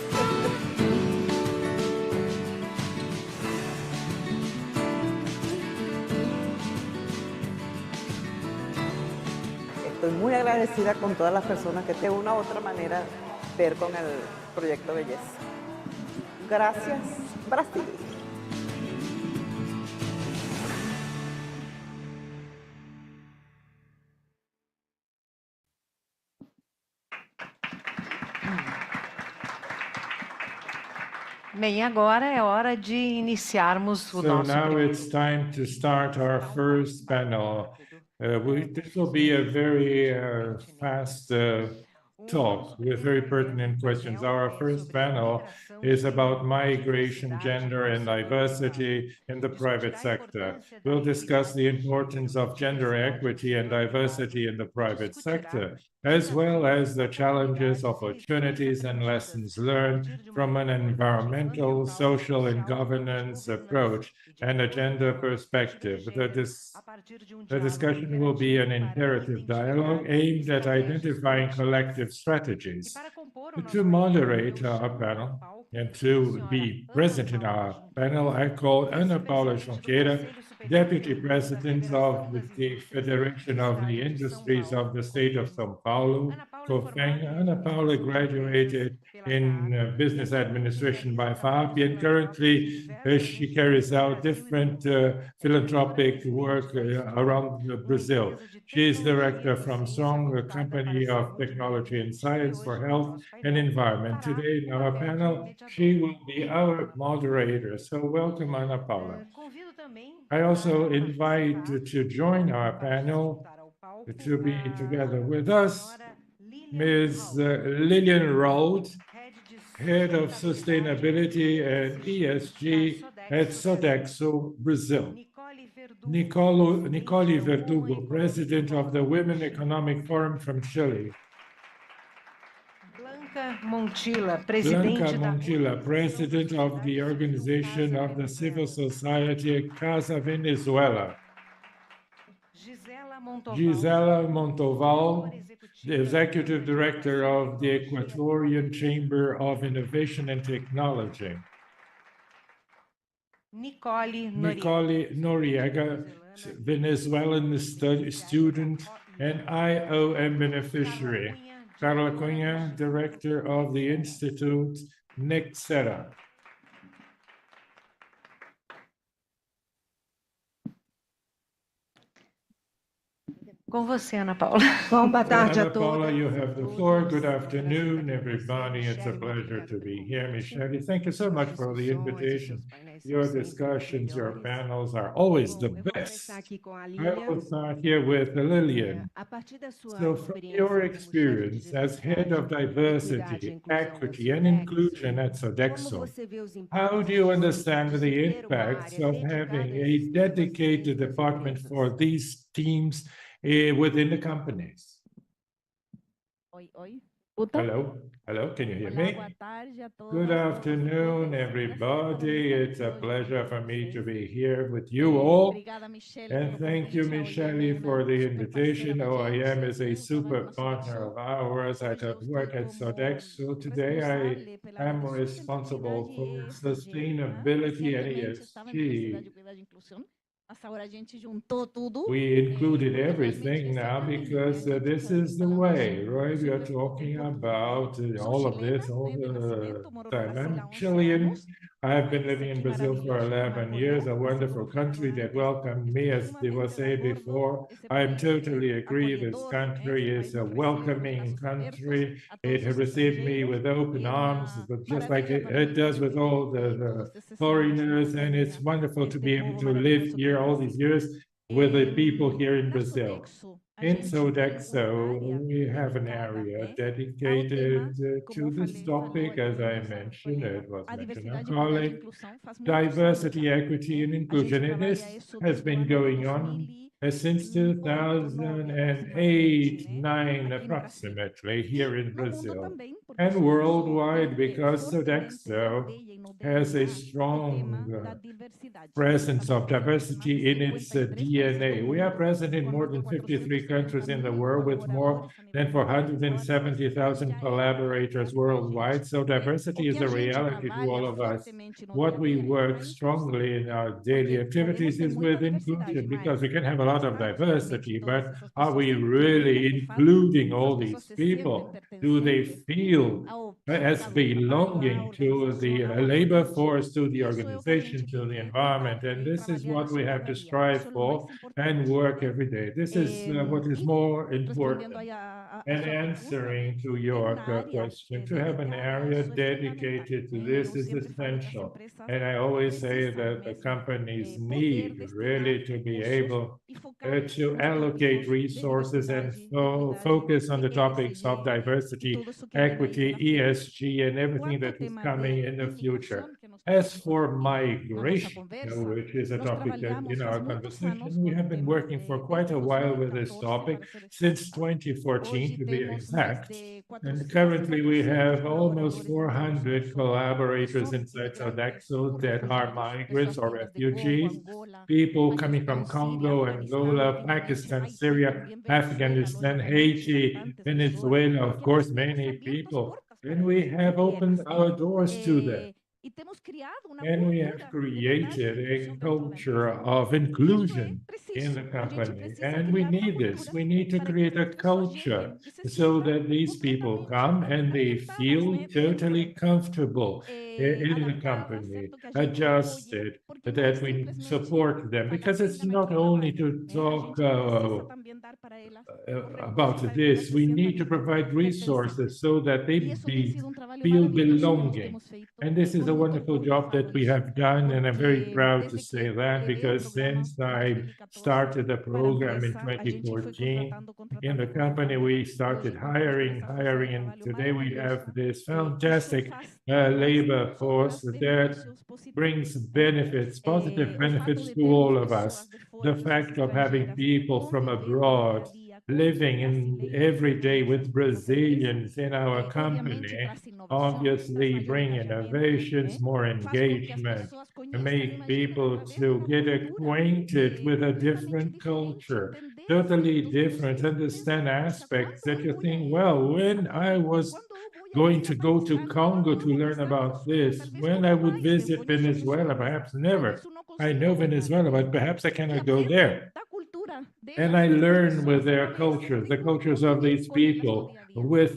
Estoy muy agradecida con todas las personas que de una u otra manera ver con el proyecto Belleza. Gracias, Brasil. Bem, agora é hora de iniciarmos o So nosso now primeiro. it's time to start our first panel. This will be a very fast talk with very pertinent questions. Our first panel is about migration, gender, and diversity in the private sector. We'll discuss the importance of gender equity and diversity in the private sector, as well as the challenges, opportunities, and lessons learned from an environmental, social, and governance approach and a gender perspective. The discussion will be an imperative dialogue aimed at identifying collective strategies. To moderate our panel and to be present in our panel, I called Ana Paula Junqueira, Deputy President of the Federation of the Industries of the State of São Paulo, COFEN. Ana Paula graduated in business administration by FAP, and currently she carries out different philanthropic work around Brazil. She is director from Song, a company of technology and science for health and environment. Today in our panel, she will be our moderator. So welcome, Ana Paula. I also invite to join our panel to be together with us Ms. Lillian Rold, Head of Sustainability and ESG at Sodexo, Brazil. Nicole Verdugo, President of the Women Economic Forum from Chile. Blanca Montilla, President of the Organization of the Civil Society Casa Venezuela. Gisela Montoval, the Executive Director of the Equatorian Chamber of Innovation and Technology. Nicole Noriega, Venezuelan student and IOM beneficiary. Carla Cunha, Director of the Institute Nexera. Com você, Ana Paula. Bom, boa tarde a Ana Paula, todos. you have the floor. Good afternoon, everybody. It's a pleasure to be here. Michelle, thank you so much for the invitation. Your discussions, your panels are always the best. I will start here with Lillian. So from your experience as head of diversity, equity, and inclusion at Sodexo, how do you understand the impacts of having a dedicated department for these teams within the companies? Hello, can you hear me? Good afternoon, everybody. It's a pleasure for me to be here with you all. And thank you, Michelle, for the invitation. OIM is a super partner of ours. I work at Sodexo. Today, I am responsible for sustainability and ESG. We included everything now because this is the way, right? We are talking about all of this all the time. I'm Chilean. I've been living in Brazil for 11 years, a wonderful country that welcomed me, as it was said before. I totally agree. This country is a welcoming country. It has received me with open arms, but just like it does with all the foreigners, and it's wonderful to be able to live here all these years with the people here in Brazil. In Sodexo, we have an area dedicated to this topic, as I mentioned, it was mentioned our colleague, diversity, equity, and inclusion. And this has been going on since 2008, 9 approximately, here in Brazil and worldwide, because Sodexo has a strong presence of diversity in its DNA. We are present in more than 53 countries in the world with more than 470,000 collaborators worldwide. So diversity is a reality to all of us. What we work strongly in our daily activities is with inclusion, because we can have a lot of diversity, but are we really including all these people? Do they feel as belonging to the labor force, to the organization, to the environment? And this is what we have to strive for and work every day. This is what is more important. And answering to your question, to have an area dedicated to this is essential. And I always say that the companies need really to be able to allocate resources and focus on the topics of diversity, equity, ESG, and everything that is coming in the future. As for migration, which is a topic that in our conversation, we have been working for quite a while with this topic, since 2014 to be exact. And currently we have almost 400 collaborators inside Sodexo that are migrants or refugees, people coming from Congo, Angola, Pakistan, Syria, Afghanistan, Haiti, Venezuela, of course, many people. And we have opened our doors to them. And we have created a culture of inclusion in the company. And we need this. We need to create a culture so that these people come and they feel totally comfortable in the company, adjusted, that we support them. Because it's not only to talk about this, we need to provide resources so that they feel belonging. And this is a wonderful job that we have done, and I'm very proud to say that, because since I started the program in 2014, in the company, we started hiring, and today we have this fantastic labor force that brings benefits, positive benefits to all of us. The fact of having people from abroad living in every day with Brazilians in our company obviously bring innovations, more engagement, and make people to get acquainted with a different culture, totally different, understand aspects that you think, well, when I was going to go to Congo to learn about this, when I would visit Venezuela, perhaps never. I know Venezuela, but perhaps I cannot go there. And I learn with their cultures, the cultures of these people, with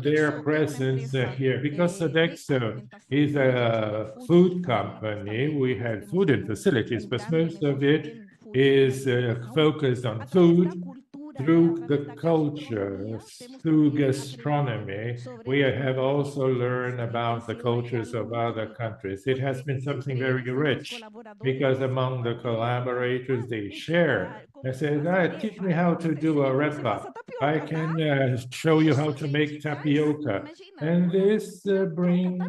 their presence here. Because Sodexo is a food company, we have food and facilities, but most of it is focused on food, through the culture, through gastronomy. We have also learned about the cultures of other countries. It has been something very rich, because among the collaborators, they share. I said, teach me how to do a repa. I can show you how to make tapioca. And this brings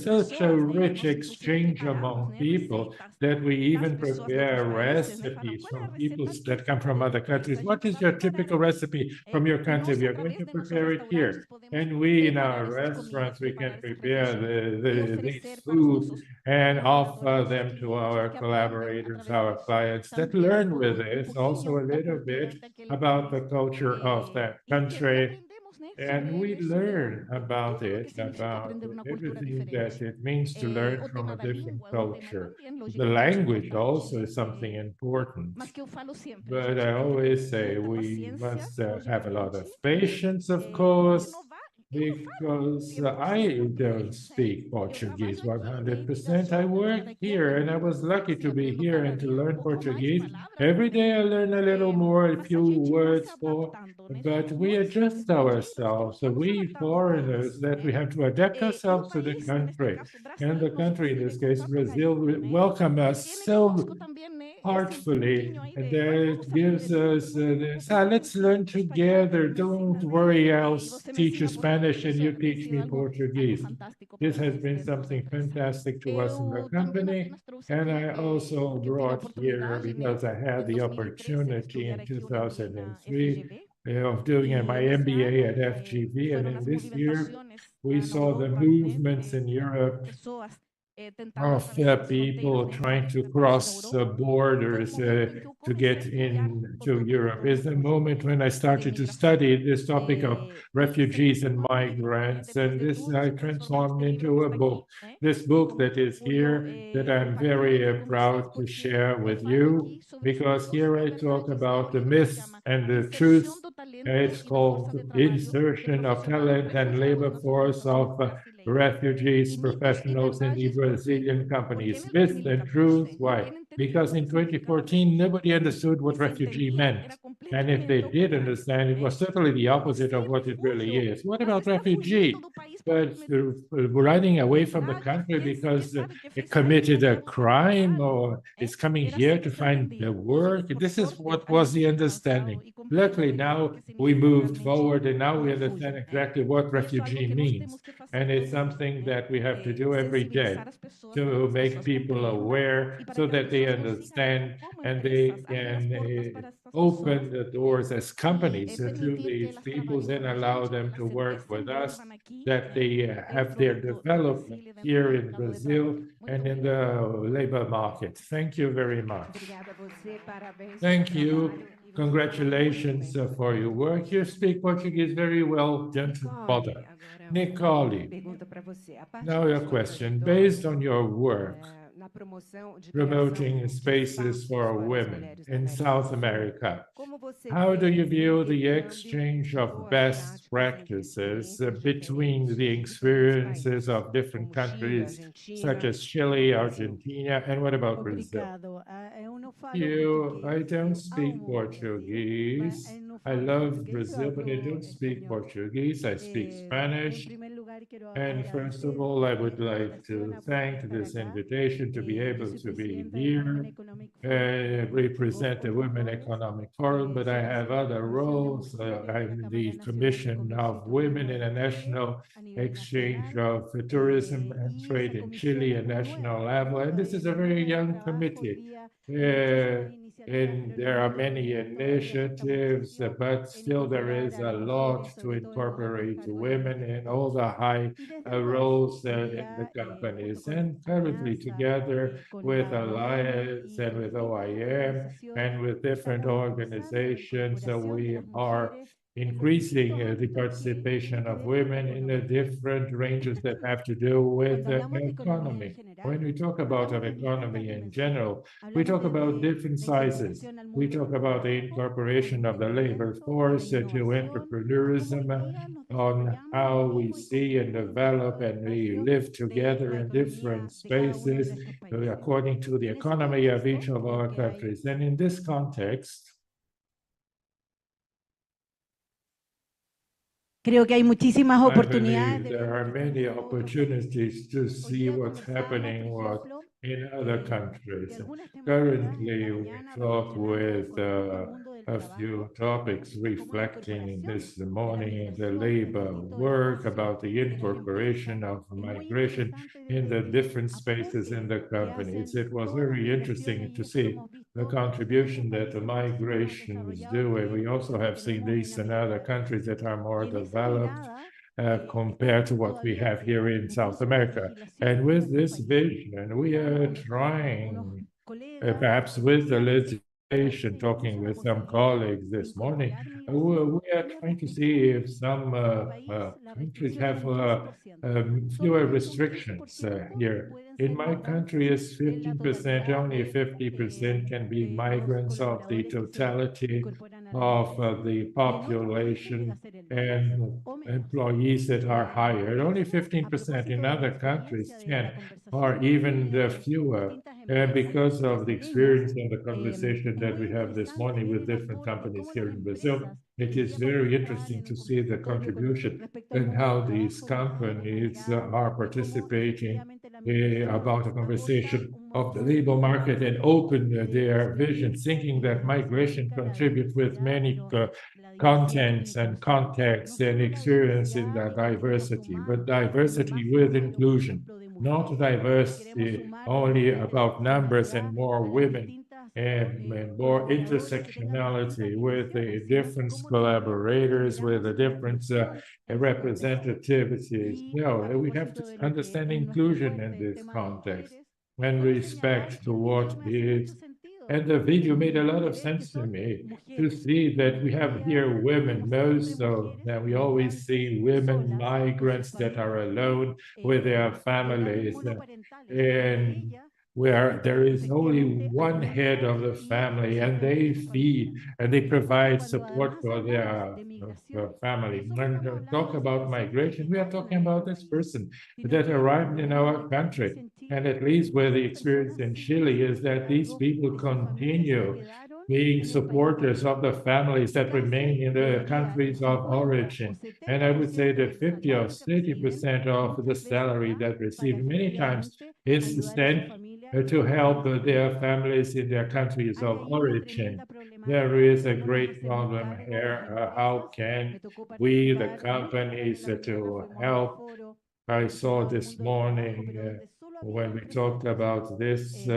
such a rich exchange among people that we even prepare recipes from people that come from other countries. What is your typical recipe from your country? We are going to prepare it here. And we, in our restaurants, we can prepare these foods and offer them to our collaborators, our clients that learn with this also a little bit about the culture of that country. And we learn about it, about everything that it means to learn from a different culture. The language also is something important. But I always say we must have a lot of patience, of course, because I don't speak Portuguese 100%. I work here and I was lucky to be here and to learn Portuguese. Every day I learn a little more, a few words more, but we adjust ourselves. So we foreigners that we have to adapt ourselves to the country. And the country, in this case, Brazil, welcome us so heartfully, and that gives us this, let's learn together. Don't worry, I'll teach you Spanish and you teach me Portuguese. This has been something fantastic to us in the company. And I also brought here, because I had the opportunity in 2003 of doing my MBA at FGV. And in this year, we saw the movements in Europe of people trying to cross borders to get into Europe. Is the moment when I started to study this topic of refugees and migrants, and this I transformed into a book. This book that is here, that I'm very proud to share with you, because here I talk about the myths and the truths. It's called Insertion of Talent and Labor Force of Refugees Professionals in the Brazilian Companies. Myths and truths. Why? Because in 2014, nobody understood what refugee meant. And if they did understand, it was certainly the opposite of what it really is. What about refugee? But running away from the country because it committed a crime or is coming here to find the work. This is what was the understanding. Luckily, now we moved forward and now we understand exactly what refugee means. And it's something that we have to do every day to make people aware so that they understand and they can open the doors as companies to these peoples and allow them to work with us, that they have their development here in Brazil and in the labor market. Thank you very much. Thank you. Congratulations for your work. You speak Portuguese very well. Don't bother. Nicole, now your question. Based on your work, promoting spaces for women in South America, how do you view the exchange of best practices between the experiences of different countries, such as Chile, Argentina, and what about Brazil? I don't speak Portuguese. I love Brazil, but I don't speak Portuguese. I speak Spanish. And first of all, I would like to thank this invitation to be able to be here, represent the Women Economic Forum, but I have other roles. I'm the Commission of Women International Exchange of Tourism and Trade in Chile at national level. And this is a very young committee. And there are many initiatives, but still there is a lot to incorporate women in all the high roles in the companies. And currently, together with Alliance and with OIM and with different organizations, we are increasing the participation of women in the different ranges that have to do with the economy. When we talk about an economy in general, we talk about different sizes. We talk about the incorporation of the labor force to entrepreneurism, on how we see and develop and we live together in different spaces according to the economy of each of our countries. And in this context, Creo que hay muchísimas I oportunidades believe there are many opportunities to see what's happening in other countries. Currently, we talk with a few topics reflecting this morning the labor work about the incorporation of migration in the different spaces in the companies. It was very interesting to see the contribution that the migrations do, and we also have seen this in other countries that are more developed compared to what we have here in South America. And with this vision, we are trying, perhaps with the talking with some colleagues this morning, we are trying to see if some countries have fewer restrictions here. In my country, it's 50%, only 50% can be migrants of the totality of the population and employees that are hired. Only 15% in other countries can, or even fewer. And because of the experience and the conversation that we have this morning with different companies here in Brazil, it is very interesting to see the contribution and how these companies are participating about a conversation of the labor market and open their vision, thinking that migration contributes with many contents and contexts and experience in the diversity, but diversity with inclusion, not diversity only about numbers and more women and more intersectionality with the different collaborators, with the different representativities. No, we have to understand inclusion in this context and respect to what is. And the video made a lot of sense to me to see that we have here women, most of them, we always see women migrants that are alone with their families. And where there is only one head of the family and they feed and they provide support for their family. When we talk about migration, we are talking about this person that arrived in our country. And at least where the experience in Chile is that these people continue being supporters of the families that remain in the countries of origin. And I would say that 50 or 30% of the salary that received many times is sent to help their families in their countries of origin. There is a great problem here. How can we, the companies, to help? I saw this morning when we talked about this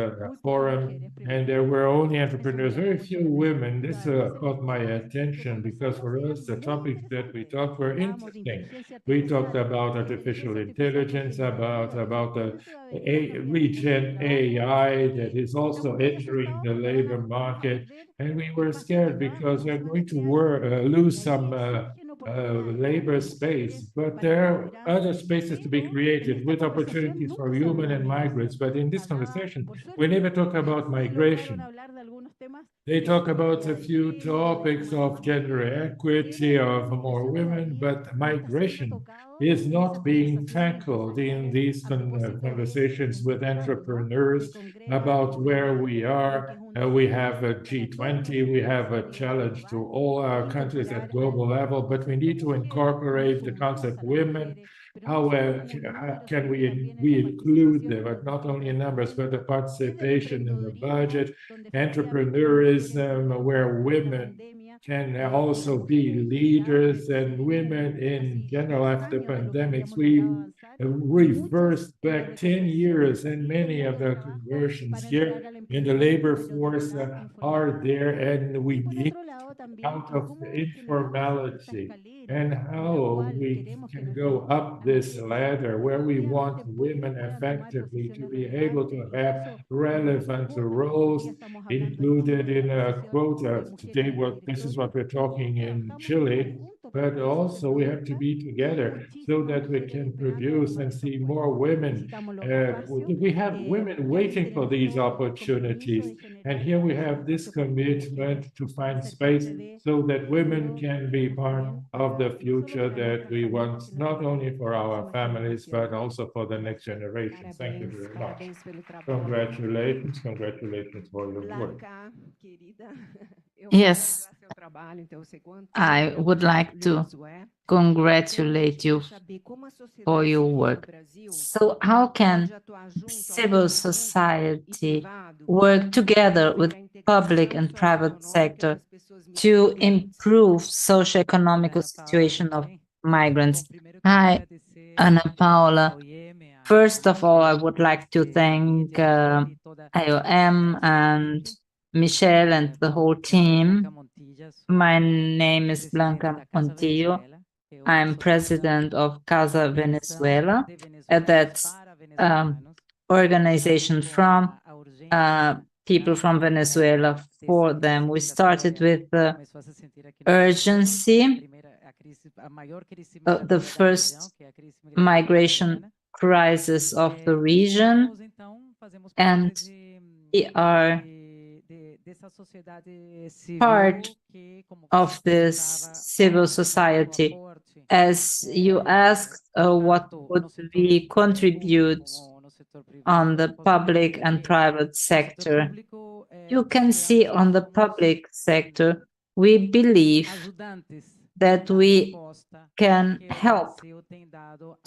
forum, and there were only entrepreneurs, very few women. This caught my attention because for us, the topics that we talked were interesting. We talked about artificial intelligence, about the regen AI that is also entering the labor market, and we were scared because we're going to lose some labor space, but there are other spaces to be created with opportunities for human and migrants. But in this conversation, we never talk about migration. They talk about a few topics of gender equity, of more women, but migration is not being tackled in these conversations with entrepreneurs about where we are. We have a G20, we have a challenge to all our countries at global level, but we need to incorporate the concept of women. How can we include them, but not only in numbers, but the participation in the budget, entrepreneurism, where women can also be leaders, and women in general after pandemics. We reversed back 10 years, and many of the conversions here in the labor force are there, and we need out of informality and how we can go up this ladder where we want women effectively to be able to have relevant roles included in a quota. Today, this is what we're talking in Chile, but also we have to be together so that we can produce and see more women. We have women waiting for these opportunities. And here we have this commitment to find space so that women can be part of the future that we want, not only for our families, but also for the next generation. Thank you very much. Congratulations, congratulations for your work. Yes, I would like to congratulate you for your work. So how can civil society work together with public and private sector to improve socioeconomic situation of migrants? Hi, Ana Paula. First of all, I would like to thank IOM and Michelle and the whole team. My name is Blanca Montillo. I'm president of Casa Venezuela. That's organization from people from Venezuela for them. We started with the urgency, the first migration crisis of the region, and we are part of this civil society. As you asked, what would we contribute on the public and private sector? You can see on the public sector, we believe that we can help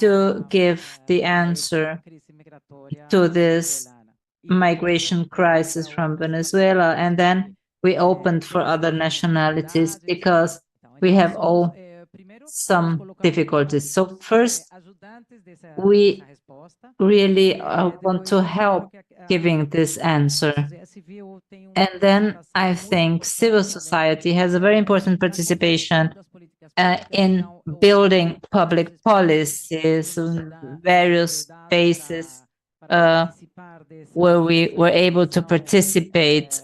to give the answer to this migration crisis from Venezuela. And then we opened for other nationalities because we have all some difficulties. So first, we really want to help giving this answer. And then I think civil society has a very important participation in building public policies, various spaces where we were able to participate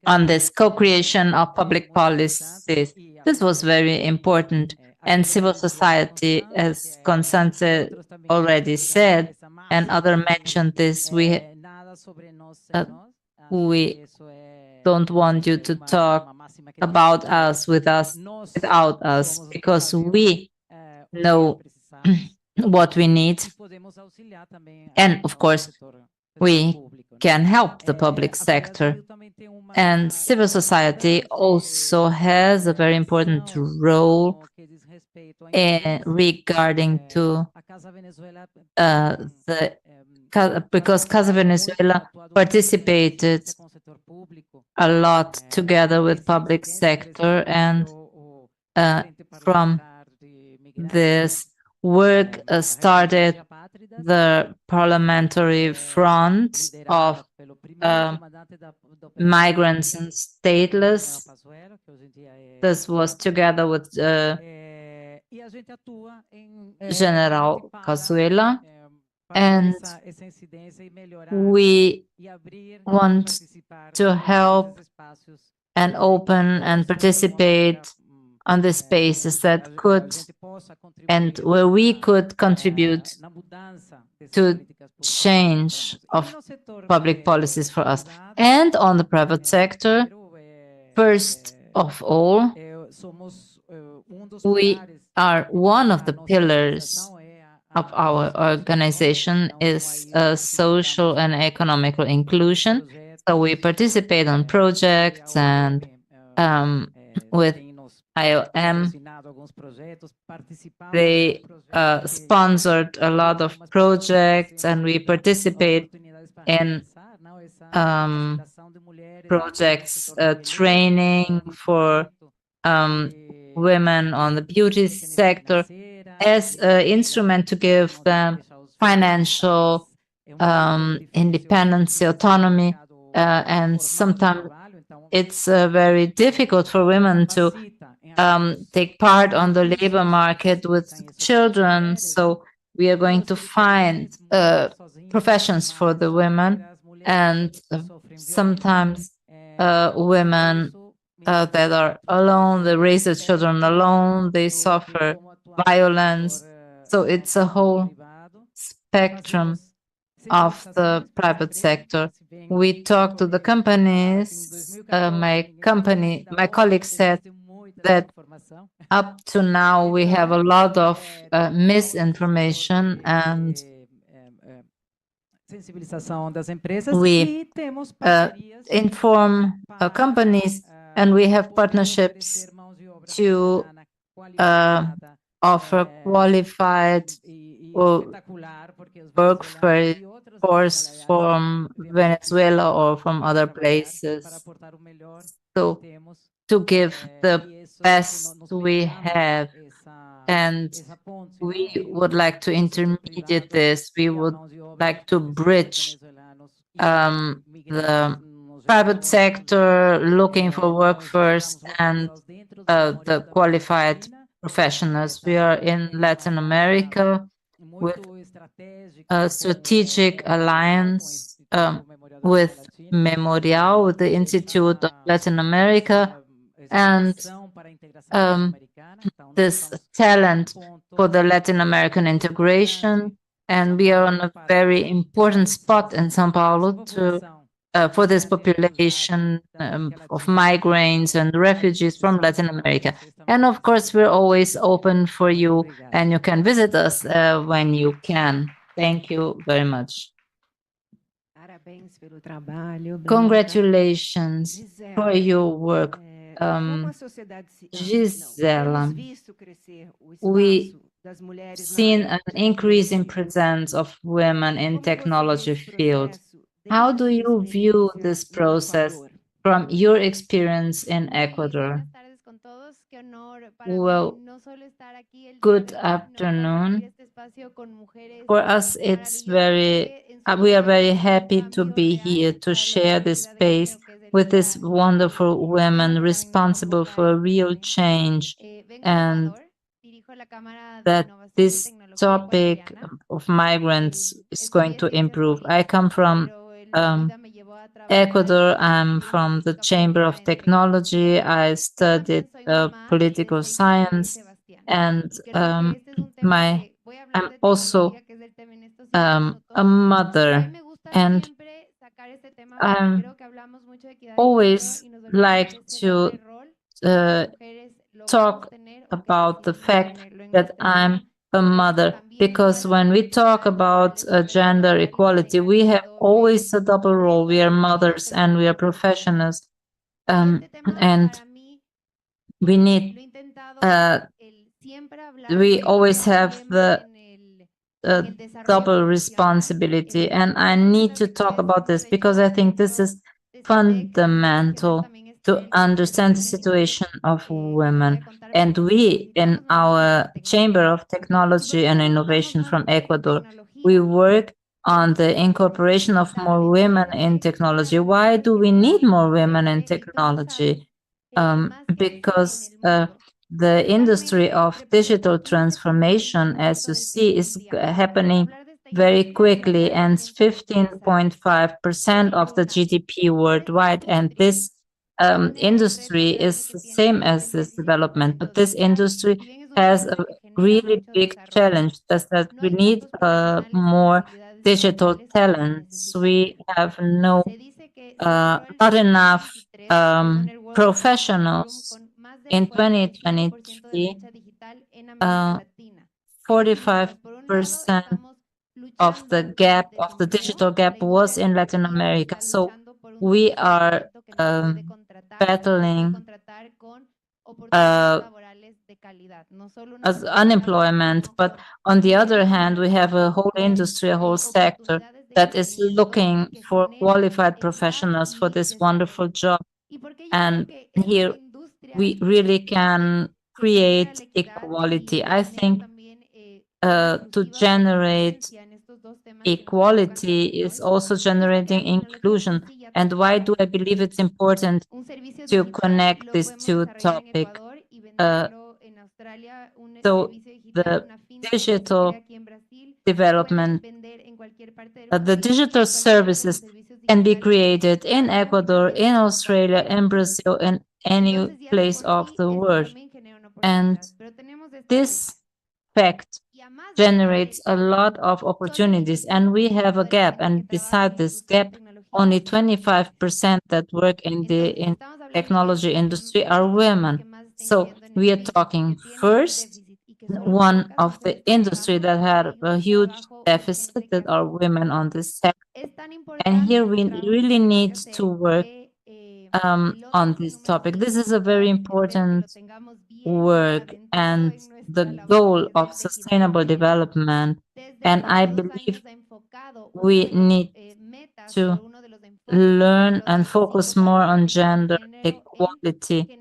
on this co-creation of public policies. This was very important. And civil society, as Constance already said, and other mentioned this, we don't want you to talk about us without us, because we know what we need. And of course, we can help the public sector. And civil society also has a very important role regarding to because Casa Venezuela participated a lot together with public sector, and from this work started the parliamentary front of migrants and stateless. This was together with General Cazuela, and we want to help and open and participate on the spaces that could and where we could contribute to change of public policies for us. And on the private sector, first of all, we are one of the pillars of our organization is social and economical inclusion. So we participate on projects, and with IOM, they sponsored a lot of projects, and we participate in projects, training for women on the beauty sector as an instrument to give them financial independence, autonomy, and sometimes it's very difficult for women to take part on the labor market with children. So we are going to find professions for the women, and sometimes women that are alone, they raise their children alone, they suffer violence. So it's a whole spectrum of the private sector. We talk to the companies. My colleague said that up to now we have a lot of misinformation, and we inform companies, and we have partnerships to offer qualified workforce from Venezuela or from other places. So to give the best we have, and we would like to intermediate this. We would like to bridge the private sector looking for workforce and the qualified professionals. We are in Latin America with a strategic alliance with Memorial, with the Institute of Latin America, and this talent for the Latin American integration. And we are on a very important spot in São Paulo for this population of migrants and refugees from Latin America. And of course, we're always open for you, and you can visit us when you can. Thank you very much. Congratulations for your work, Gisela. We seen an increase in presence of women in technology field. How do you view this process from your experience in Ecuador? Well, good afternoon. For us, it's we are very happy to be here to share this space with these wonderful women responsible for real change, and that this topic of migrants is going to improve. I come from Ecuador. I'm from the Chamber of Technology. I studied political science, and I'm also a mother, and always like to talk about the fact that I'm a mother, because when we talk about gender equality, we have always a double role. We are mothers and we are professionals, and we need we always have the double responsibility. And I need to talk about this because I think this is fundamental to understand the situation of women. And we, in our Chamber of Technology and Innovation from Ecuador, we work on the incorporation of more women in technology. Why do we need more women in technology? Because the industry of digital transformation, as you see, is happening very quickly, and 15.5% of the GDP worldwide. And this industry is the same as this development, but this industry has a really big challenge. That's that we need more digital talents. We have not enough professionals. In 2023, 45% of the gap, of the digital gap, was in Latin America. So we are battling as unemployment, but on the other hand, we have a whole industry, a whole sector that is looking for qualified professionals for this wonderful job. And here we really can create equality. I think to generate equality is also generating inclusion. And why do I believe it's important to connect these two topics? So the digital development, the digital services can be created in Ecuador, in Australia, in Brazil, in any place of the world. And this fact generates a lot of opportunities, and we have a gap. And beside this gap, only 25% that work in the technology industry are women. So we are talking first, one of the industry that had a huge deficit that are women on this sector. And here we really need to work on this topic. This is a very important work and the goal of sustainable development. And I believe we need to learn and focus more on gender equality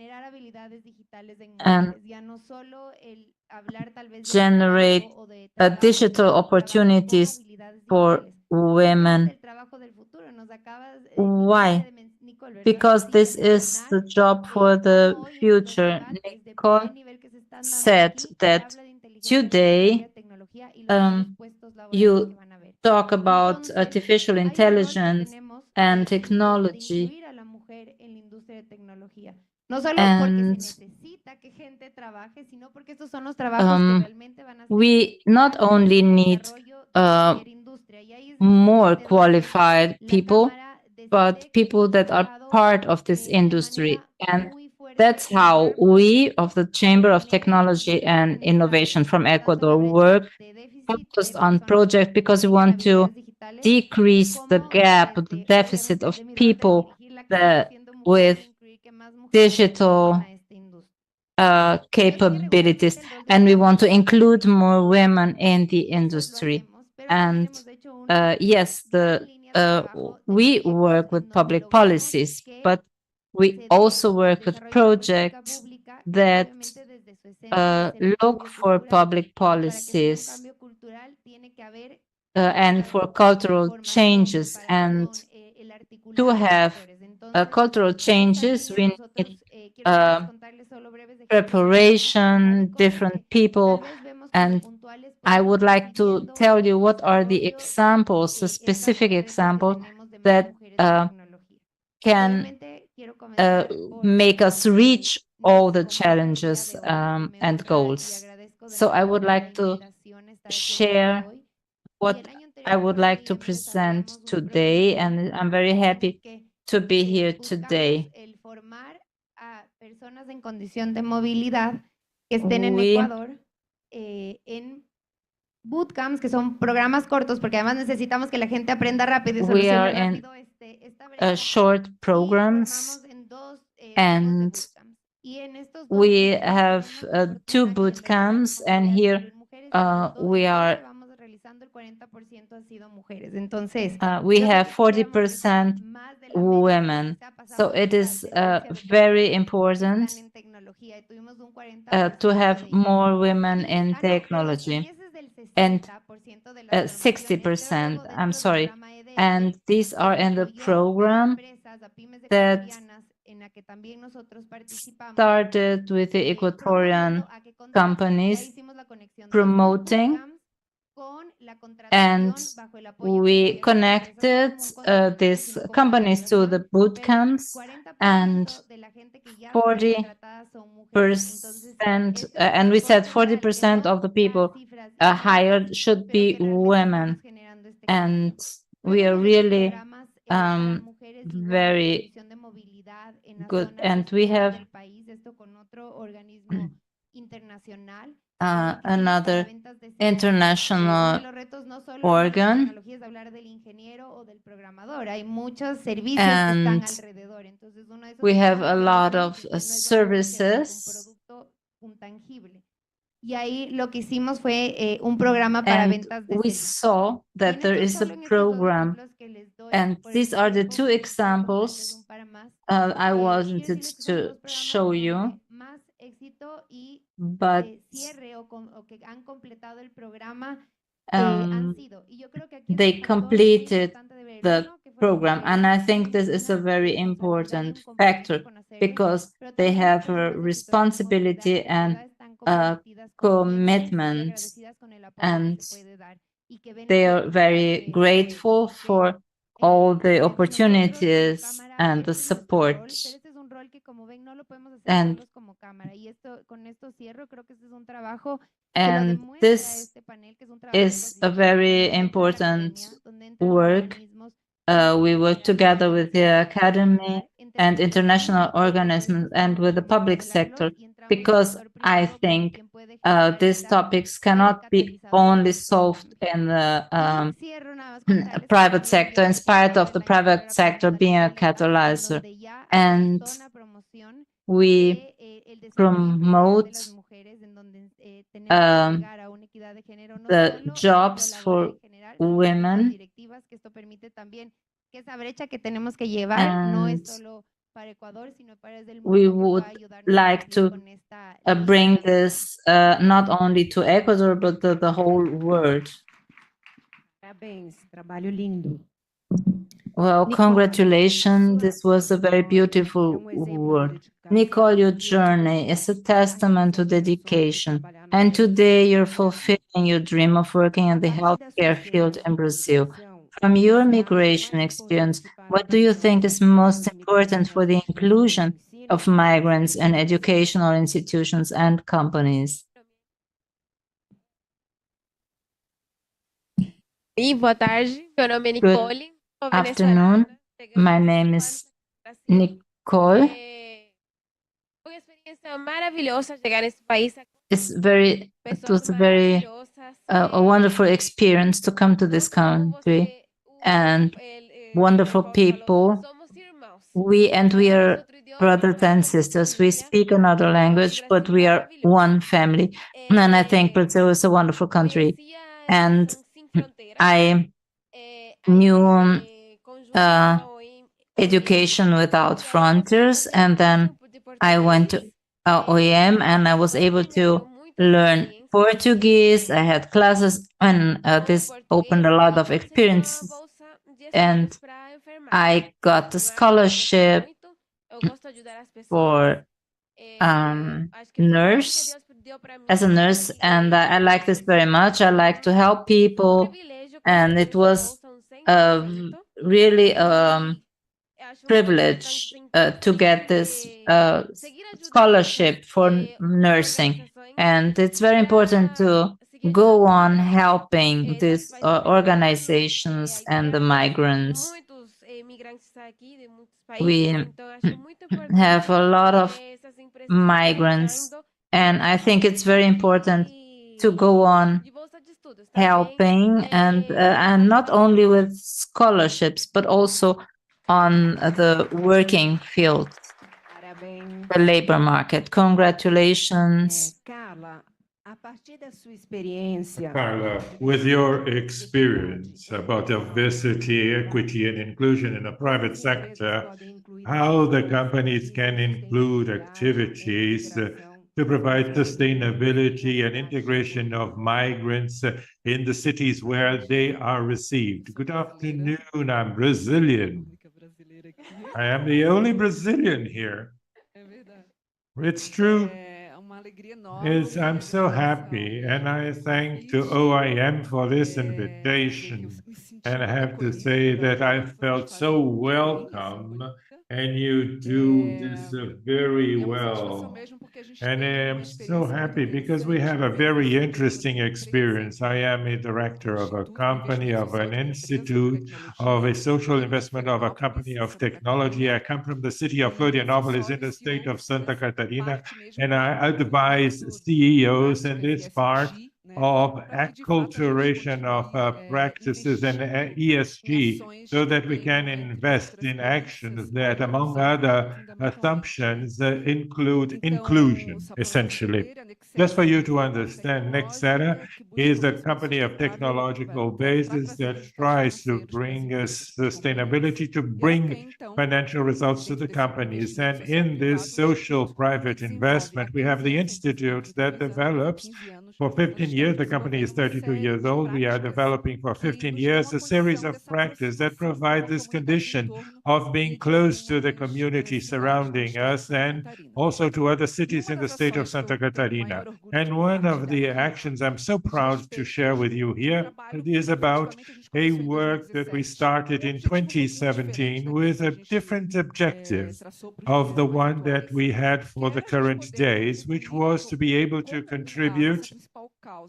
and generate digital opportunities for women. Why? Because this is the job for the future. Nicole said that today you talk about artificial intelligence and technology. And we not only need more qualified people, but people that are part of this industry. And that's how we of the Chamber of Technology and Innovation from Ecuador work focused on project because we want to decrease the gap, the deficit of people that with digital capabilities, and we want to include more women in the industry. And yes, we work with public policies, but we also work with projects that look for public policies and for cultural changes. And to have cultural changes, we need preparation, different people. And I would like to tell you what are the examples, a specific example that can make us reach all the challenges and goals. So I would like to share what I would like to present today, and I'm very happy to be here today. Personas en condición de movilidad que estén en Ecuador en bootcamps, que son programas cortos, porque además necesitamos que la gente aprenda rápido y solucione rápido esta brecha. Short programs, and we have 2 boot camps, and here we have 40% women. So it is very important to have more women in technology, and 60%, I'm sorry. And these are in the program that started with the Ecuadorian companies promoting, and we connected these companies to the boot camps, and 40%, and we said 40% of the people hired should be women. And we are really very good. And we have another international organ, and we have a lot of services. And we saw that there is a program, and these are the 2 examples I wanted to show you, but they completed the program, and I think this is a very important factor because they have a responsibility and a commitment, and they are very grateful for all the opportunities and the support. And this is a very important work. We work together with the academy and international organisms and with the public sector, because I think these topics cannot be only solved in the private sector, in spite of the private sector being a catalyzer. And we promote the jobs for women, and we would like to bring this not only to Ecuador, but to the whole world. Well, congratulations. This was a very beautiful work. Nicole, your journey is a testament to dedication. And today you're fulfilling your dream of working in the healthcare field in Brazil. From your migration experience, what do you think is most important for the inclusion of migrants in educational institutions and companies? Good afternoon. My name is Nicole. It was a wonderful experience to come to this country and wonderful people. We are brothers and sisters. We speak another language, but we are one family. And I think Brazil is a wonderful country. And I knew education without frontiers, and then I went to OEM and I was able to learn Portuguese. I had classes, and this opened a lot of experiences. And I got a scholarship for nurse as a nurse, and I like this very much. I like to help people, and it was really privilege to get this scholarship for nursing. And it's very important to go on helping these organizations and the migrants. We have a lot of migrants, and I think it's very important to go on helping, and not only with scholarships, but also on the working field, the labor market. Congratulations. Carla, with your experience about diversity, equity, and inclusion in the private sector, how the companies can include activities to provide sustainability and integration of migrants in the cities where they are received. Good afternoon, I'm Brazilian. I am the only Brazilian here. It's true. I'm so happy, and I thank to OIM for this invitation. And I have to say that I felt so welcome, and you do this very well. And I'm so happy because we have a very interesting experience. I am a director of a company, of an institute, of a social investment, of a company of technology. I come from the city of Florianópolis in the state of Santa Catarina, and I advise CEOs in this part of acculturation of practices and ESG, so that we can invest in actions that, among other assumptions, include inclusion, essentially. Just for you to understand, Nexera is a company of technological basis that tries to bring sustainability, to bring financial results to the companies. And in this social private investment, we have the institute that develops for 15 years. The company is 32 years old. We are developing for 15 years a series of practices that provide this condition of being close to the community surrounding us, and also to other cities in the state of Santa Catarina. And one of the actions I'm so proud to share with you here is about a work that we started in 2017 with a different objective of the one that we had for the current days, which was to be able to contribute,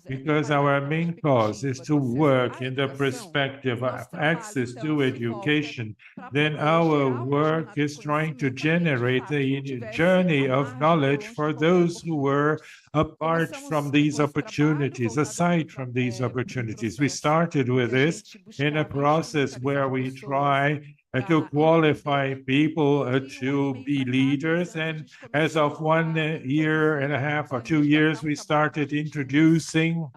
because our main cause is to work in the perspective of access to education. Then our work is trying to generate a journey of knowledge for those who were apart from these opportunities, aside from these opportunities. We started with this in a process where we try to qualify people to be leaders. And as of 1 year and a half or 2 years, we started introducing,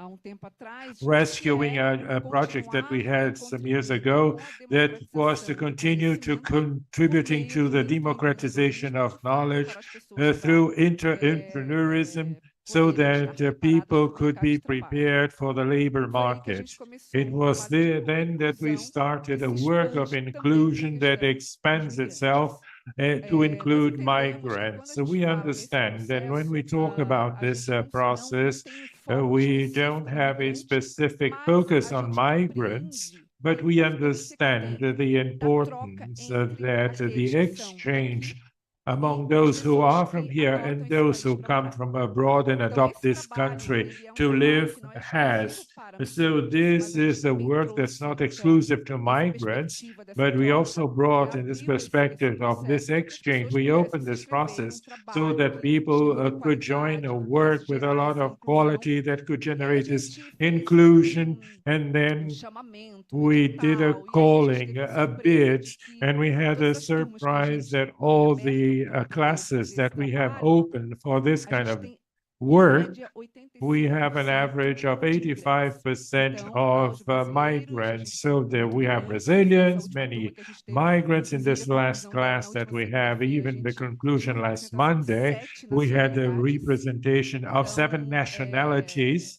rescuing a project that we had some years ago that was to continue to contributing to the democratization of knowledge through entrepreneurism, so that people could be prepared for the labor market. It was then that we started a work of inclusion that expands itself to include migrants. So we understand that when we talk about this process, We don't have a specific focus on migrants, but we understand the importance that the exchange among those who are from here and those who come from abroad and adopt this country to live has. So this is a work that's not exclusive to migrants, but we also brought in this perspective of this exchange, we opened this process so that people could join a work with a lot of quality that could generate this inclusion. And then we did a calling, a bid, and we had a surprise that all the classes that we have opened for this kind of work, we have an average of 85% of migrants. So there we have Brazilians, many migrants in this last class that we have. Even the conclusion last Monday, we had a representation of 7 nationalities.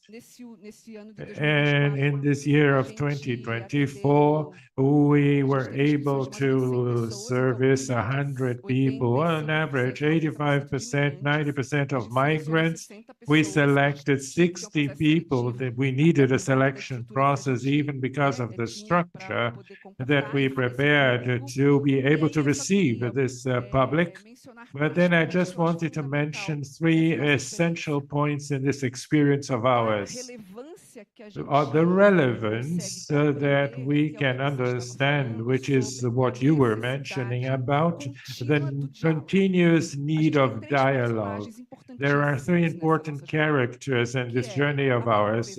And in this year of 2024, we were able to service 100 people, on average 85%, 90% of migrants. We selected 60 people that we needed a selection process, even because of the structure that we prepared to be able to receive this public. But then I just wanted to mention 3 essential points in this experience of ours. The relevance that we can understand, which is what you were mentioning about the continuous need of dialogue. There are 3 important characters in this journey of ours.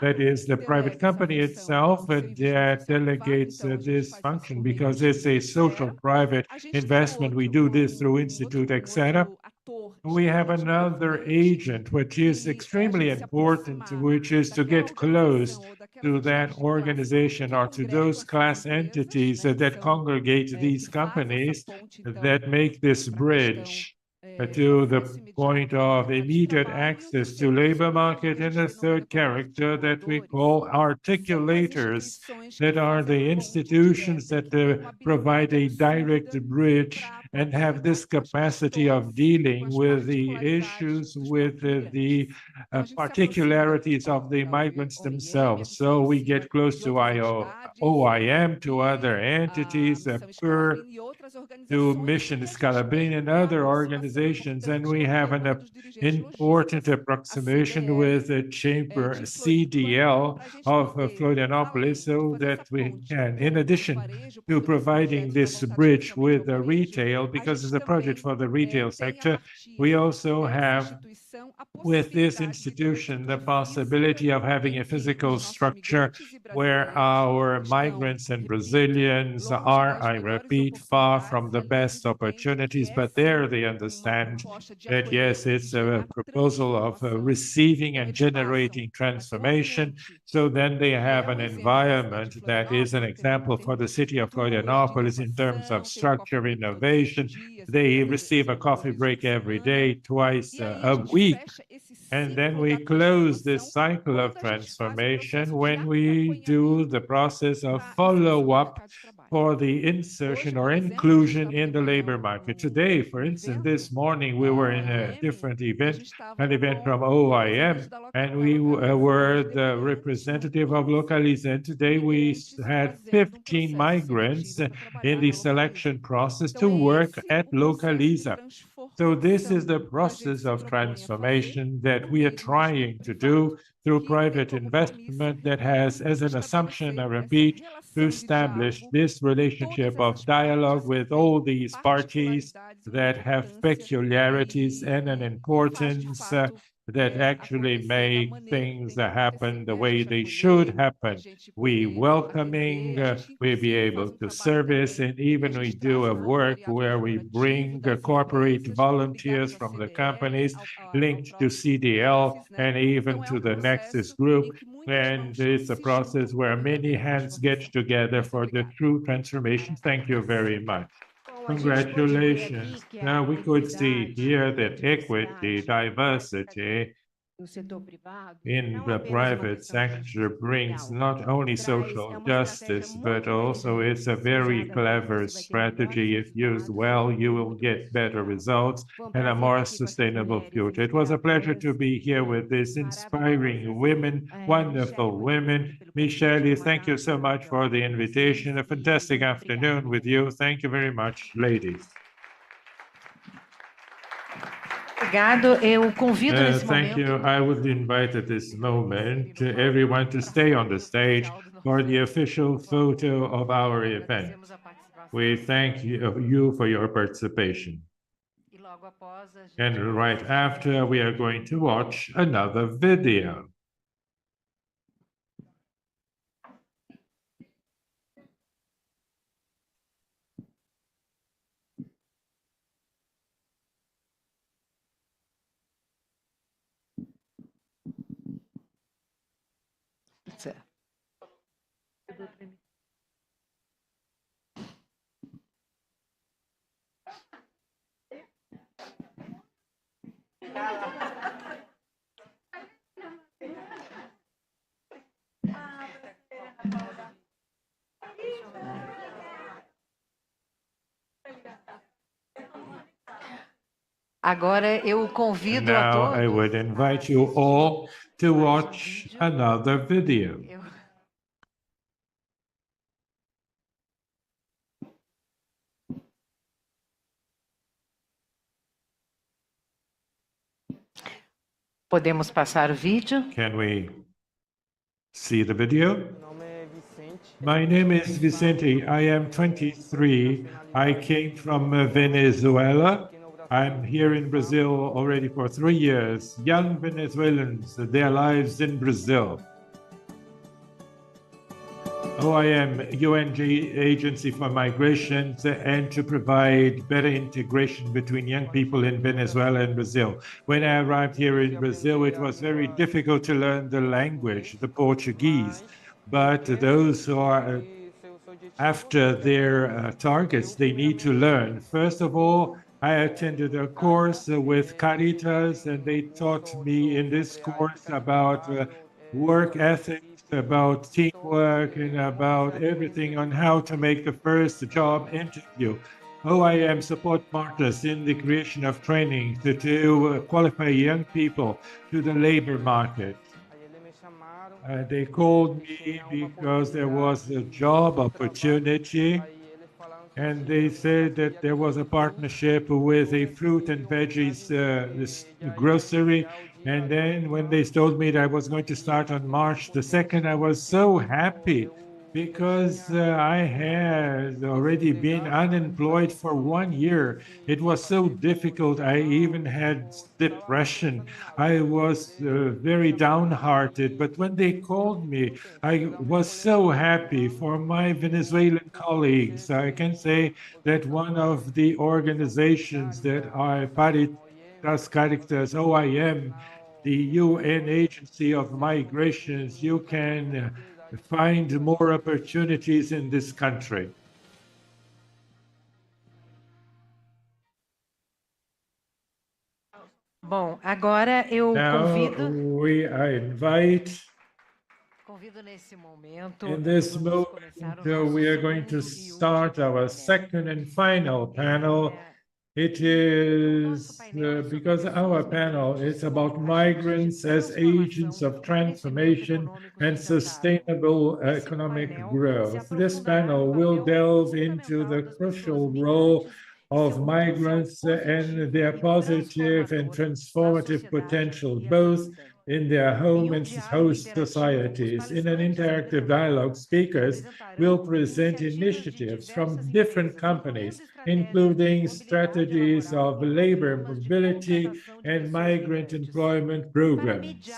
That is the private company itself that delegates this function because it's a social private investment. We do this through Institute, etc. We have another agent, which is extremely important, which is to get close to that organization or to those class entities that congregate these companies that make this bridge to the point of immediate access to labor market. And a third character that we call articulators, that are the institutions that provide a direct bridge and have this capacity of dealing with the issues, with the particularities of the migrants themselves. So we get close to OIM, to other entities, PER, to Mission Scalabrini and other organizations, and we have an important approximation with the chamber CDL of Florianopolis, so that we can, in addition to providing this bridge with the retail, because it's a project for the retail sector, we also have with this institution the possibility of having a physical structure where our migrants and Brazilians are, I repeat, far from the best opportunities, but there they understand that yes, it's a proposal of receiving and generating transformation. So then they have an environment that is an example for the city of Florianopolis in terms of structure, innovation. They receive a coffee break every day, twice a week. And then we close this cycle of transformation when we do the process of follow-up for the insertion or inclusion in the labor market. Today, for instance, this morning, we were in a different event, an event from OIM, and we were the representative of Localiza. And today we had 15 migrants in the selection process to work at Localiza. So this is the process of transformation that we are trying to do through private investment that has as an assumption, I repeat, to establish this relationship of dialogue with all these parties that have peculiarities and an importance that actually make things happen the way they should happen. We welcoming, we be able to service, and even we do a work where we bring corporate volunteers from the companies linked to CDL and even to the Nexus group. And it's a process where many hands get together for the true transformation. Thank you very much. Congratulations. Now we could see here that equity, diversity in the private sector brings not only social justice, but also it's a very clever strategy. If used well, you will get better results and a more sustainable future. It was a pleasure to be here with these inspiring women, wonderful women. Michele, thank you so much for the invitation. A fantastic afternoon with you. Thank you very much, ladies. Thank you. I would invite at this moment everyone to stay on the stage for the official photo of our event. We thank you for your participation. And right after, we are going to watch another video. Agora eu convido a Now todos. I would invite you all to watch another video. Podemos passar o vídeo? Can we see the video? My name is Vicente. I am 23. I came from Venezuela. I'm here in Brazil already for 3 years. Young Venezuelans, their lives in Brazil. OIM, UNG Agency for Migration, and to provide better integration between young people in Venezuela and Brazil. When I arrived here in Brazil, it was very difficult to learn the language, the Portuguese. But those who are after their targets, they need to learn. First of all, I attended a course with Caritas, and they taught me in this course about work ethics, about teamwork, and about everything on how to make the first job interview. OIM support partners in the creation of training to qualify young people to the labor market. They called me because there was a job opportunity, and they said that there was a partnership with a fruit and veggies grocery. And then when they told me that I was going to start on March the 2nd, I was so happy because I had already been unemployed for 1 year. It was so difficult. I even had depression. I was very downhearted. But when they called me, I was so happy for my Venezuelan colleagues. I can say that one of the organizations that are Paritas Caritas OIM, the UN Agency of Migrations, you can find more opportunities in this country. Bom, agora eu I invite. Nesse momento. In this moment, we are going to start our second and final panel. It is because our panel is about migrants as agents of transformation and sustainable economic growth. This panel will delve into the crucial role of migrants and their positive and transformative potential, both in their home and host societies. In an interactive dialogue, speakers will present initiatives from different companies, including strategies of labor mobility and migrant employment programs.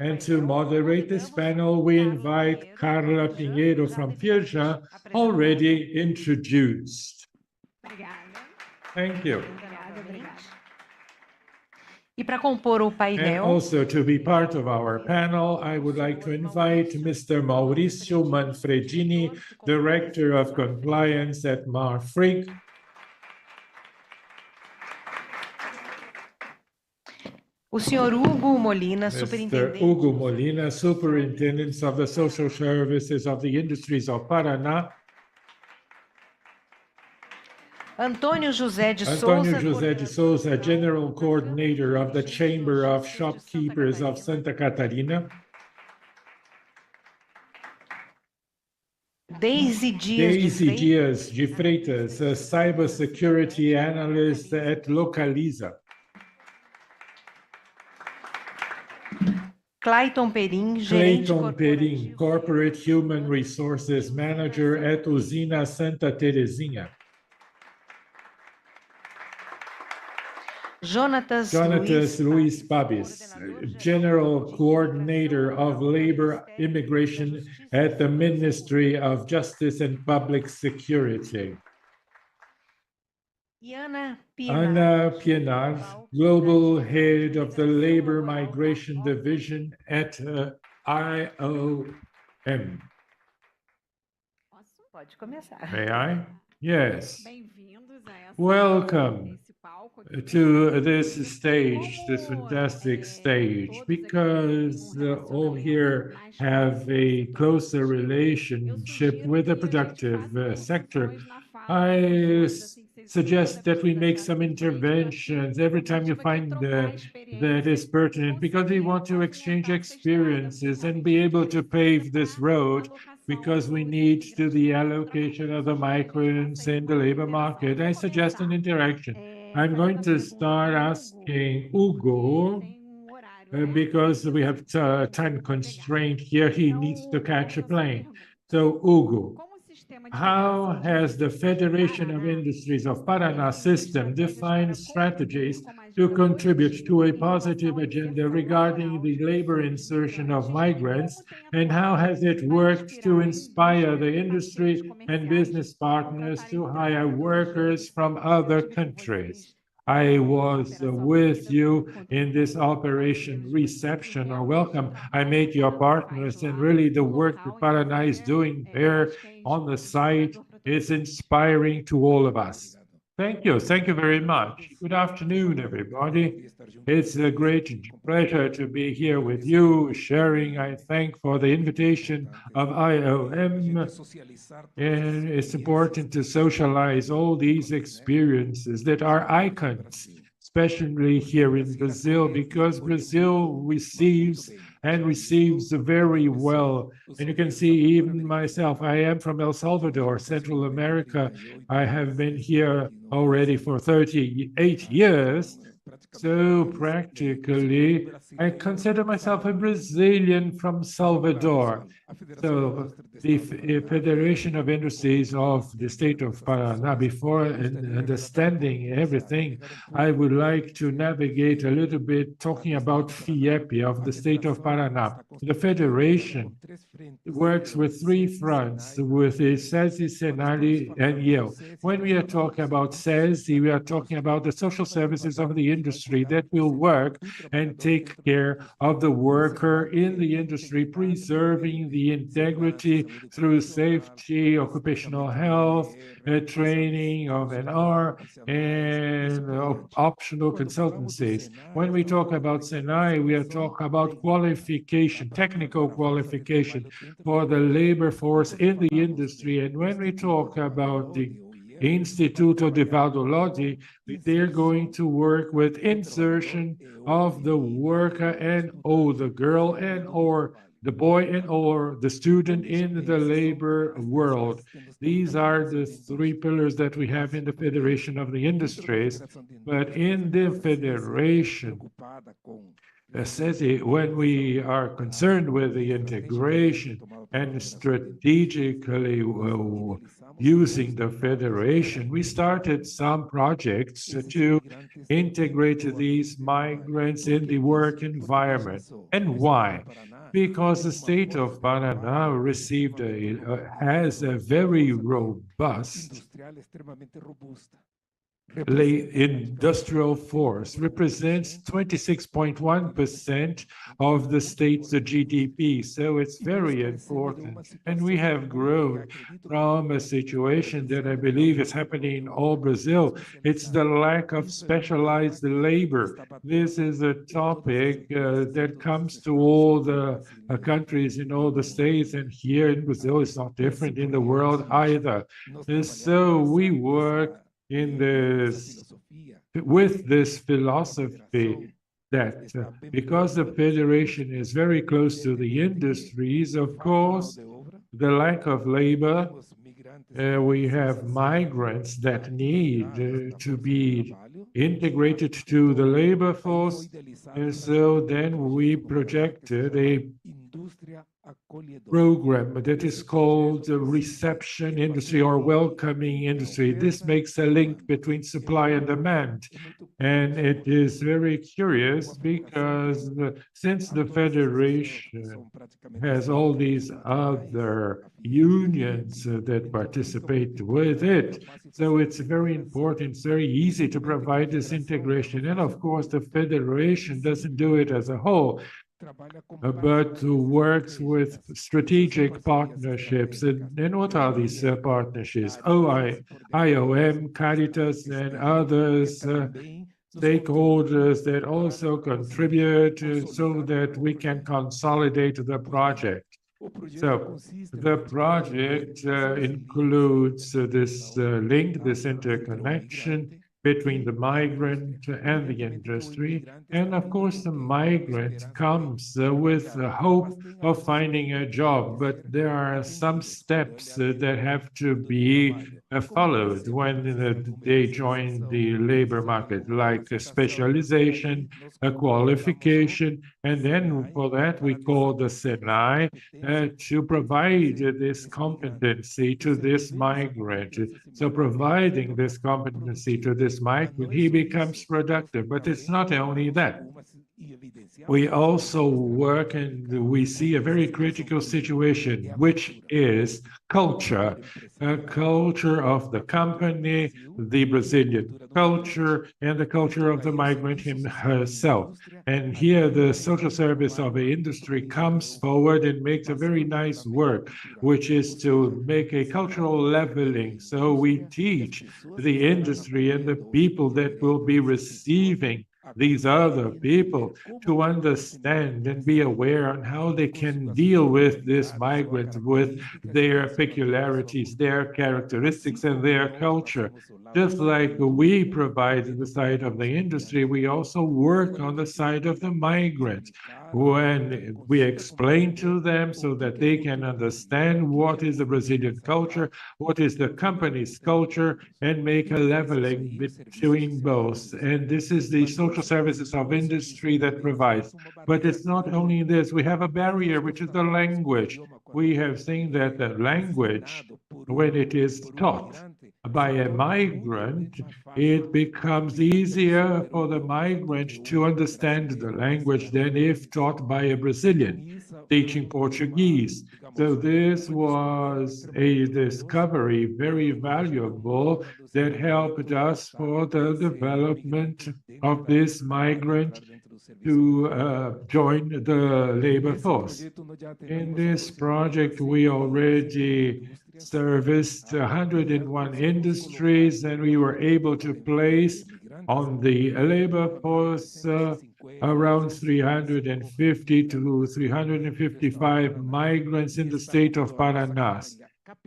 And to moderate this panel, we invite Carla Pinheiro from Firjan, already introduced. Thank you. E para compor o And painel, also to be part of our panel, I would like to invite Mr. Mauricio Manfredini, Director of Compliance at Marfrig. O senhor Hugo Molina, Mr. superintendente. Hugo Molina, Superintendent of the Social Services of the Industries of Paraná. Antônio José de Antônio Souza, José de Souza, General Coordinator of the Chamber of Shopkeepers of Santa Catarina. Daisy Dias de Freitas, a Cybersecurity Analyst at Localiza. Clayton Perim, Clayton Perim, Corporate Human Resources Manager at Usina Santa Terezinha. Jonatas Luiz Pabis, General Coordinator of Labor Immigration at the Ministry of Justice and Public Security. Ana Pienar, Global Head of the Labor Migration Division at IOM. Pode começar. May I? Yes. Welcome to this stage, this fantastic stage, because all here have a closer relationship with the productive sector. I suggest that we make some interventions every time you find that is pertinent, because we want to exchange experiences and be able to pave this road, because we need to the allocation of the migrants in the labor market. I suggest an interaction. I'm going to start asking Hugo, because we have time constraint here. He needs to catch a plane. So, Hugo, how has the Federation of Industries of Paraná system defined strategies to contribute to a positive agenda regarding the labor insertion of migrants, and how has it worked to inspire the industry and business partners to hire workers from other countries? I was with you in this operation reception or welcome. I met your partners, and really the work that Paraná is doing there on the site is inspiring to all of us. Thank you. Thank you very much. Good afternoon, everybody. It's a great pleasure to be here with you, sharing. I thank for the invitation of IOM. And it's important to socialize all these experiences that are icons, especially here in Brazil, because Brazil receives very well. And you can see even myself, I am from El Salvador, Central America. I have been here already for 38 years. So practically, I consider myself a Brazilian from Salvador. So the Federation of Industries of the state of Paraná, before understanding everything, I would like to navigate a little bit talking about FIEP of the state of Paraná. The Federation works with three fronts, with SESI, SENALI, and Yale. When we are talking about SESI, we are talking about the social services of the industry that will work and take care of the worker in the industry, preserving the integrity through safety, occupational health, training of NR, and optional consultancies. When we talk about SENAI, we are talking about qualification, technical qualification for the labor force in the industry. And when we talk about the Instituto de Valdolodi, they're going to work with insertion of the worker and the girl and or the boy and or the student in the labor world. These are the three pillars that we have in the Federation of the Industries. But in the Federation, when we are concerned with the integration and strategically using the Federation, we started some projects to integrate these migrants in the work environment. And why? Because the state of Paraná has a very robust industrial force represents 26.1% of the state's GDP. So it's very important. And we have grown from a situation that I believe is happening in all Brazil. It's the lack of specialized labor. This is a topic that comes to all the countries in all the states, and here in Brazil it's not different in the world either. And so we work in this with this philosophy that because the federation is very close to the industries, of course, the lack of labor, we have migrants that need to be integrated to the labor force, and so then we projected a program that is called the reception industry or welcoming industry. This makes a link between supply and demand. And it is very curious because since the Federation has all these other unions that participate with it, so it's very important, it's very easy to provide this integration. And of course, the Federation doesn't do it as a whole, but works with strategic partnerships. And what are these partnerships? IOM, Caritas, and others, stakeholders that also contribute so that we can consolidate the project. So the project includes this link, this interconnection between the migrant and the industry. And of course, the migrant comes with the hope of finding a job, but there are some steps that have to be followed when they join the labor market, like a specialization, a qualification, and then for that we call the Senai to provide this competency to this migrant. So providing this competency to this migrant, he becomes productive. But it's not only that. We also work and we see a very critical situation, which is culture, a culture of the company, the Brazilian culture, and the culture of the migrant himself. And here the social service of the industry comes forward and makes a very nice work, which is to make a cultural leveling. So we teach the industry and the people that will be receiving these other people to understand and be aware on how they can deal with this migrant, with their peculiarities, their characteristics, and their culture. Just like we provide on the side of the industry, we also work on the side of the migrant. When we explain to them so that they can understand what is the Brazilian culture, what is the company's culture, and make a leveling between both. And this is the social services of industry that provides. But it's not only this, we have a barrier, which is the language. We have seen that the language, when it is taught by a migrant, it becomes easier for the migrant to understand the language than if taught by a Brazilian teaching Portuguese. So this was a discovery, very valuable, that helped us for the development of this migrant to join the labor force. In this project, we already serviced 101 industries, and we were able to place on the labor force around 350 to 355 migrants in the state of Paraná.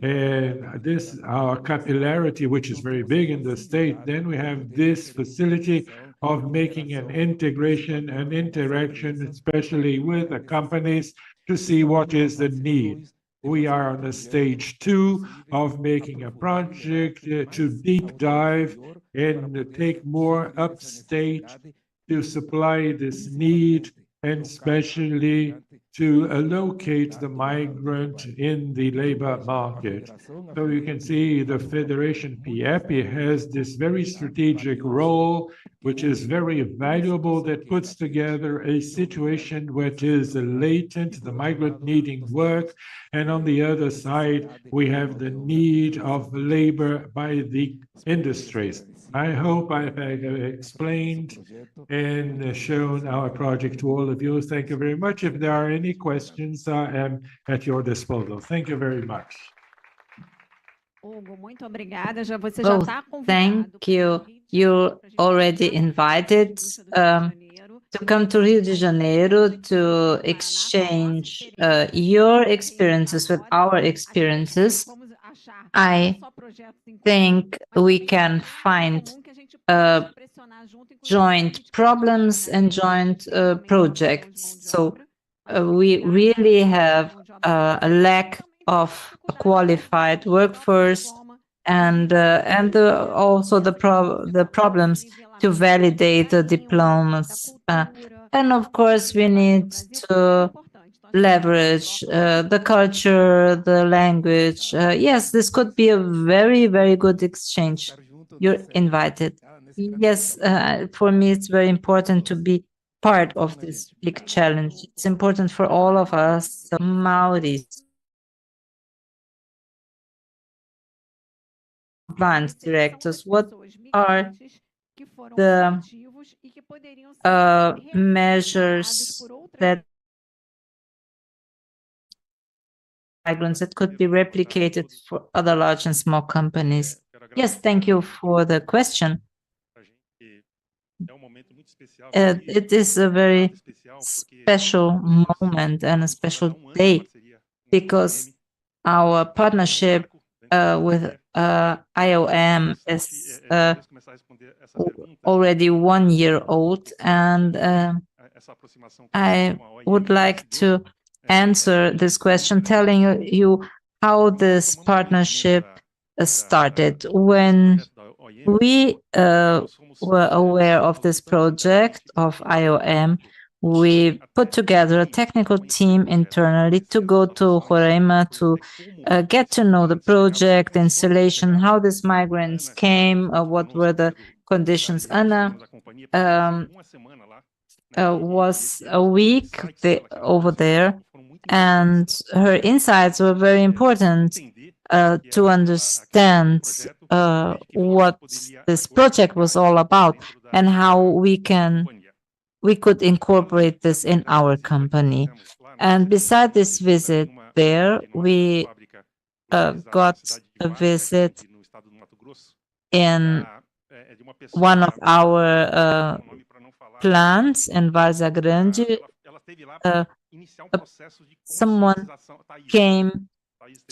And this, our capillarity, which is very big in the state, then we have this facility of making an integration, an interaction, especially with the companies, to see what is the need. We are on the stage 2 of making a project to deep dive and take more upstate to supply this need, and especially to locate the migrant in the labor market. So you can see the Federation PEP has this very strategic role, which is very valuable, that puts together a situation which is latent, the migrant needing work, and on the other side, we have the need of labor by the industries. I hope I've explained and shown our project to all of you. Thank you very much. If there are any questions, I am at your disposal. Thank you very much. Hugo, muito obrigada. Você Oh, já está convidado thank you. You're already invited to come to Rio de Janeiro to exchange your experiences with our experiences. I think we can find joint problems and joint projects. So we really have a lack of qualified workforce and also the problems to validate the diplomas. And of course, we need to leverage the culture, the language. Yes, this could be a very, very good exchange. You're invited. Yes, for me, it's very important to be part of this big challenge. It's important for all of us, Maoris, compliance directors. What are the measures that migrants that could be replicated for other large and small companies? Yes, thank you for the question. It is a very special moment and a special day because our partnership with IOM is already 1 year old, and I would like to answer this question telling you how this partnership started. When we were aware of this project of IOM, we put together a technical team internally to go to Roraima to get to know the project, installation, how these migrants came, what were the conditions. Anna was a week over there, and her insights were very important to understand what this project was all about and how we could incorporate this in our company. And beside this visit there, we got a visit in one of our plants in Várzea Grande. Someone came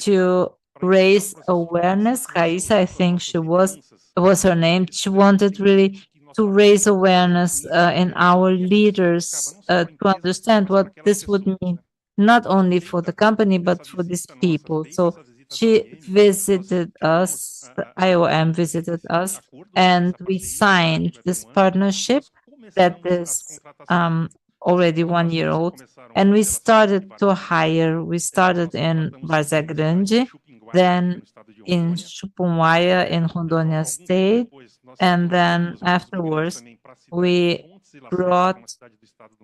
to raise awareness. Raisa, I think was her name. She wanted really to raise awareness in our leaders to understand what this would mean, not only for the company, but for these people. So she visited us, the IOM visited us, and we signed this partnership that is already 1 year old. And we started to hire. We started in Várzea Grande, then in Chupunguaya in Rondônia State, and then afterwards we brought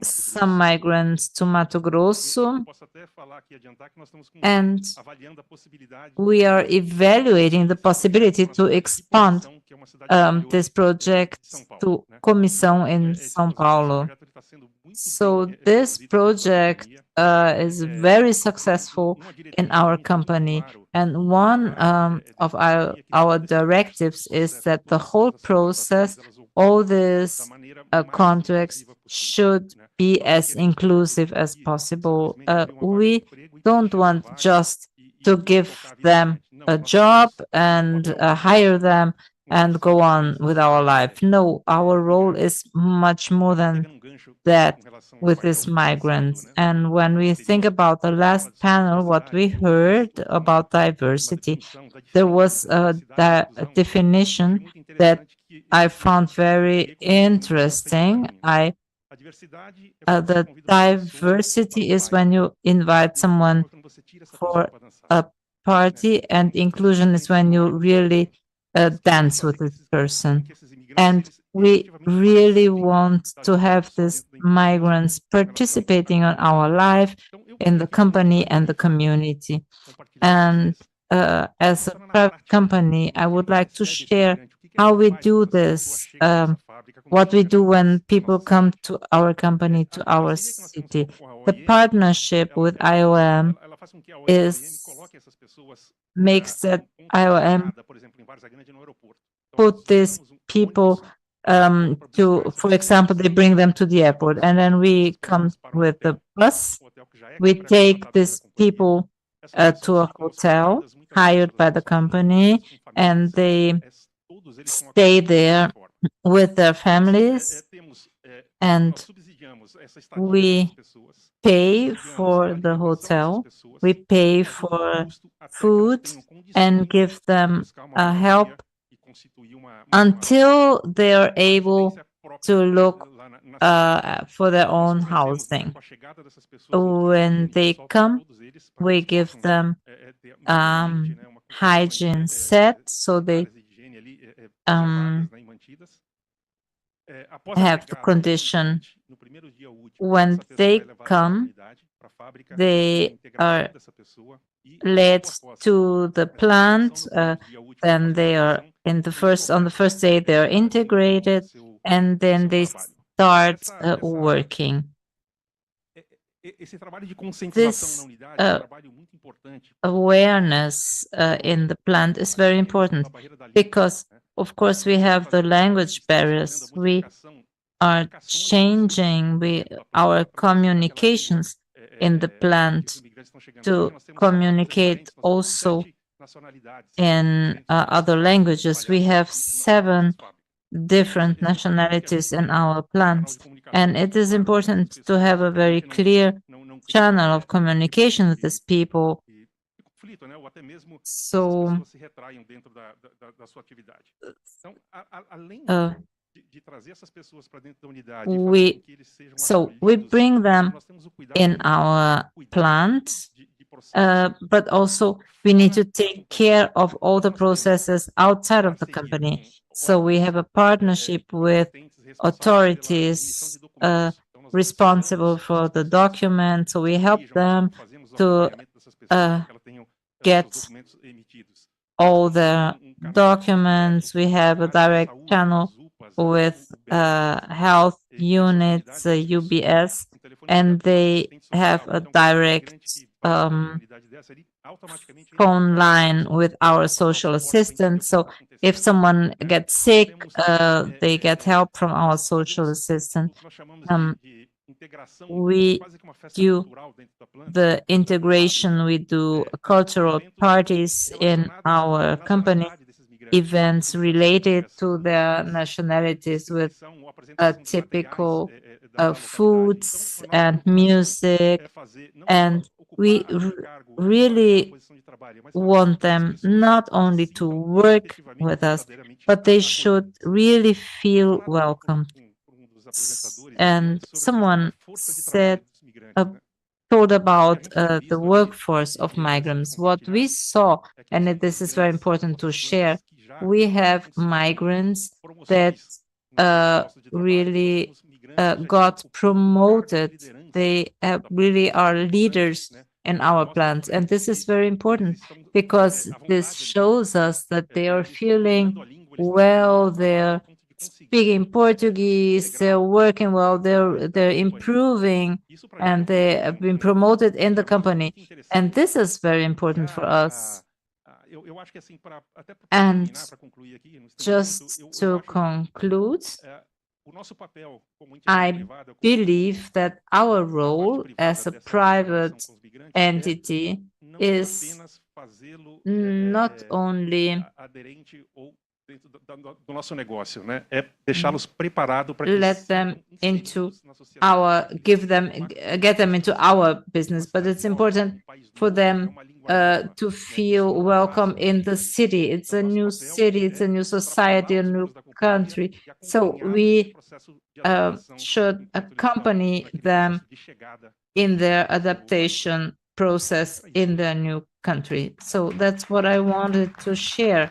some migrants to Mato Grosso, and we are evaluating the possibility to expand this project to Comissão in São Paulo. So this project is very successful in our company, and one of our directives is that the whole process, all these contracts should be as inclusive as possible. We don't want just to give them a job and hire them and go on with our life. No, our role is much more than that with these migrants. And when we think about the last panel, what we heard about diversity, there was a definition that I found very interesting. I The diversity is when you invite someone for a party, and inclusion is when you really dance with this person. And we really want to have these migrants participating on our life in the company and the community. And as a private company, I would like to share how we do this, what we do when people come to our company, to our city. The partnership with IOM makes that IOM put these people for example, they bring them to the airport, and then we come with the bus. We take these people to a hotel hired by the company, and they stay there with their families, and we pay for the hotel, we pay for food, and give them help until they are able to look for their own housing. When they come, we give them hygiene set, so they have the condition. When they come, they are led to the plant, then they are on the first day they are integrated, and then they start working. This awareness in the plant is very important because, of course, we have the language barriers. We are changing our communications in the plant to communicate also in other languages. We have 7 different nationalities in our plants, and it is important to have a very clear channel of communication with these people. So we bring them in our plant, but also we need to take care of all the processes outside of the company. So we have a partnership with authorities responsible for the documents. So we help them to get all the documents. We have a direct channel with health units, UBS, and they have a direct phone line with our social assistant. So if someone gets sick, they get help from our social assistant. We do the integration, we do cultural parties in our company, events related to their nationalities with typical foods and music, and we really want them not only to work with us, but they should really feel welcome. And someone told about the workforce of migrants. What we saw, and this is very important to share, we have migrants that really got promoted. They really are leaders in our plants. And this is very important because this shows us that they are feeling well, they're speaking Portuguese, they're working well, they're improving, and they have been promoted in the company. And this is very important for us. And just to conclude, I believe that our role as a private entity is not only let them into get them into our business, but it's important for them to feel welcome in the city. It's a new city, it's a new society, a new country. So we should accompany them in their adaptation process in their new country. So that's what I wanted to share.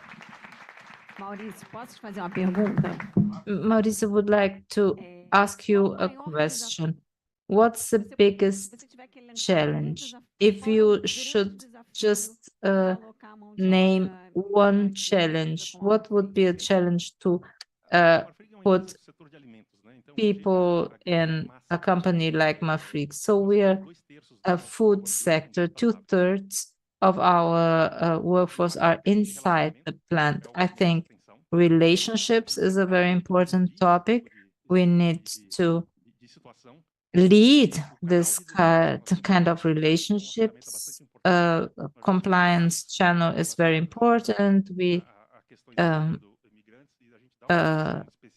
Maurício, posso te fazer uma pergunta? Mauricio would like to ask you a question. What's the biggest challenge? If you should just name one challenge, what would be a challenge to put people in a company like Mafrig? So we are a food sector. 2/3 of our workforce are inside the plant. I think relationships is a very important topic. We need to lead this kind of relationships. Compliance channel is very important. We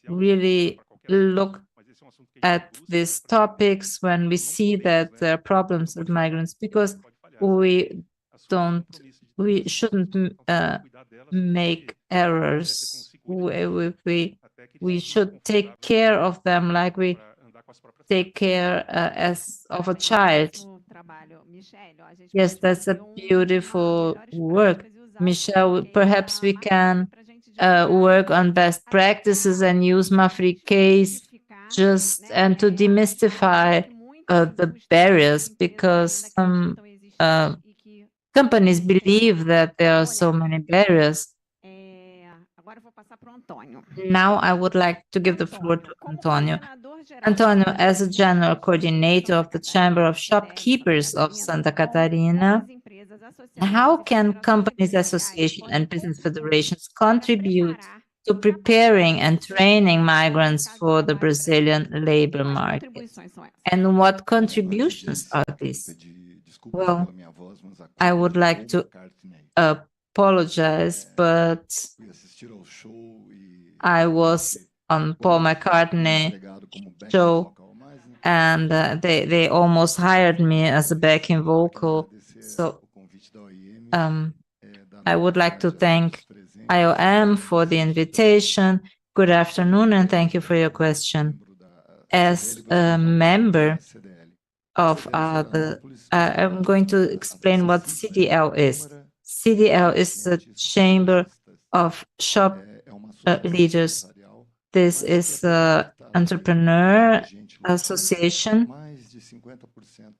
really look at these topics when we see that there are problems with migrants, because we shouldn't make errors. We should take care of them like we take care as of a child. Yes, that's a beautiful work. Michelle, perhaps we can work on best practices and use Mafri case and to demystify the barriers, because some companies believe that there are so many barriers. Now I would like to give the floor to Antonio. Antonio, as a general coordinator of the Chamber of Shopkeepers of Santa Catarina, how can companies association and business federations contribute to preparing and training migrants for the Brazilian labor market? And what contributions are these? Well, I would like to apologize, but I was on Paul McCartney show, and they almost hired me as a backing vocal. So I would like to thank IOM for the invitation. Good afternoon, and thank you for your question. As a member of I'm going to explain what CDL is. CDL is the Chamber of Shop Leaders. This is an entrepreneur association,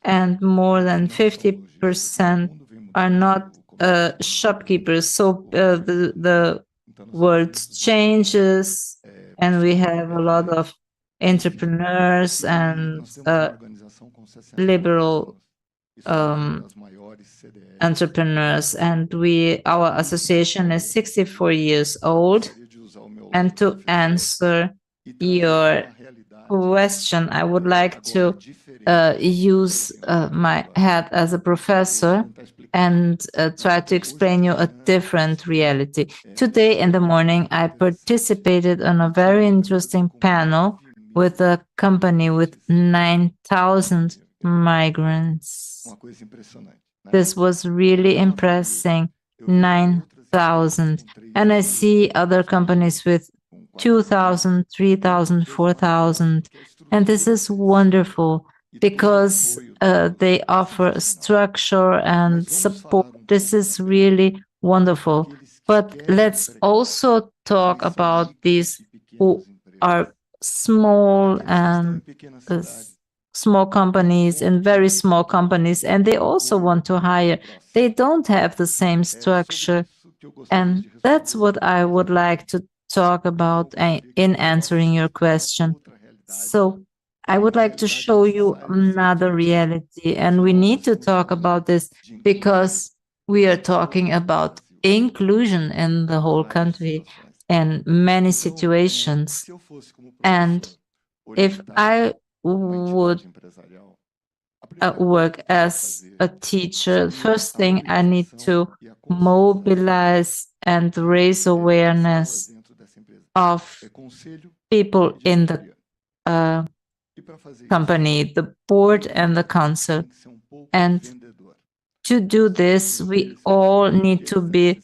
and more than 50% are not shopkeepers. So the world changes, and we have a lot of entrepreneurs and liberal entrepreneurs, and our association is 64 years old. And to answer your question, I would like to use my hat as a professor and try to explain you a different reality. Today in the morning, I participated on a very interesting panel with a company with 9,000 migrants. This was really impressive, 9,000. And I see other companies with 2,000, 3,000, 4,000. And this is wonderful because they offer structure and support. This is really wonderful. But let's also talk about these who are small and small companies and very small companies, and they also want to hire. They don't have the same structure. And that's what I would like to talk about in answering your question. So I would like to show you another reality, and we need to talk about this because we are talking about inclusion in the whole country and many situations. And if I would work as a teacher, first thing I need to mobilize and raise awareness of people in the company, the board and the council. And to do this, we all need to be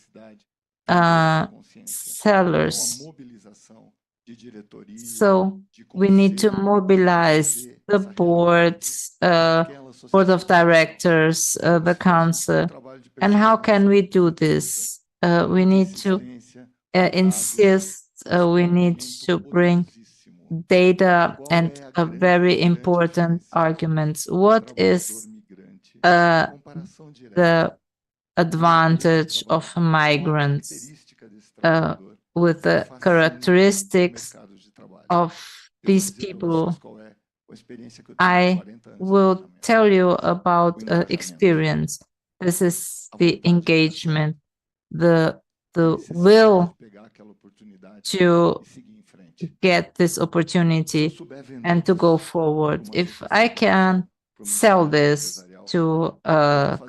sellers. So we need to mobilize the boards, board of directors, the council. And how can we do this? We need to insist, we need to bring data and very important arguments. What is the advantage of migrants with the characteristics of these people? I will tell you about experience. This is the engagement, the will to get this opportunity and to go forward. If I can sell this to a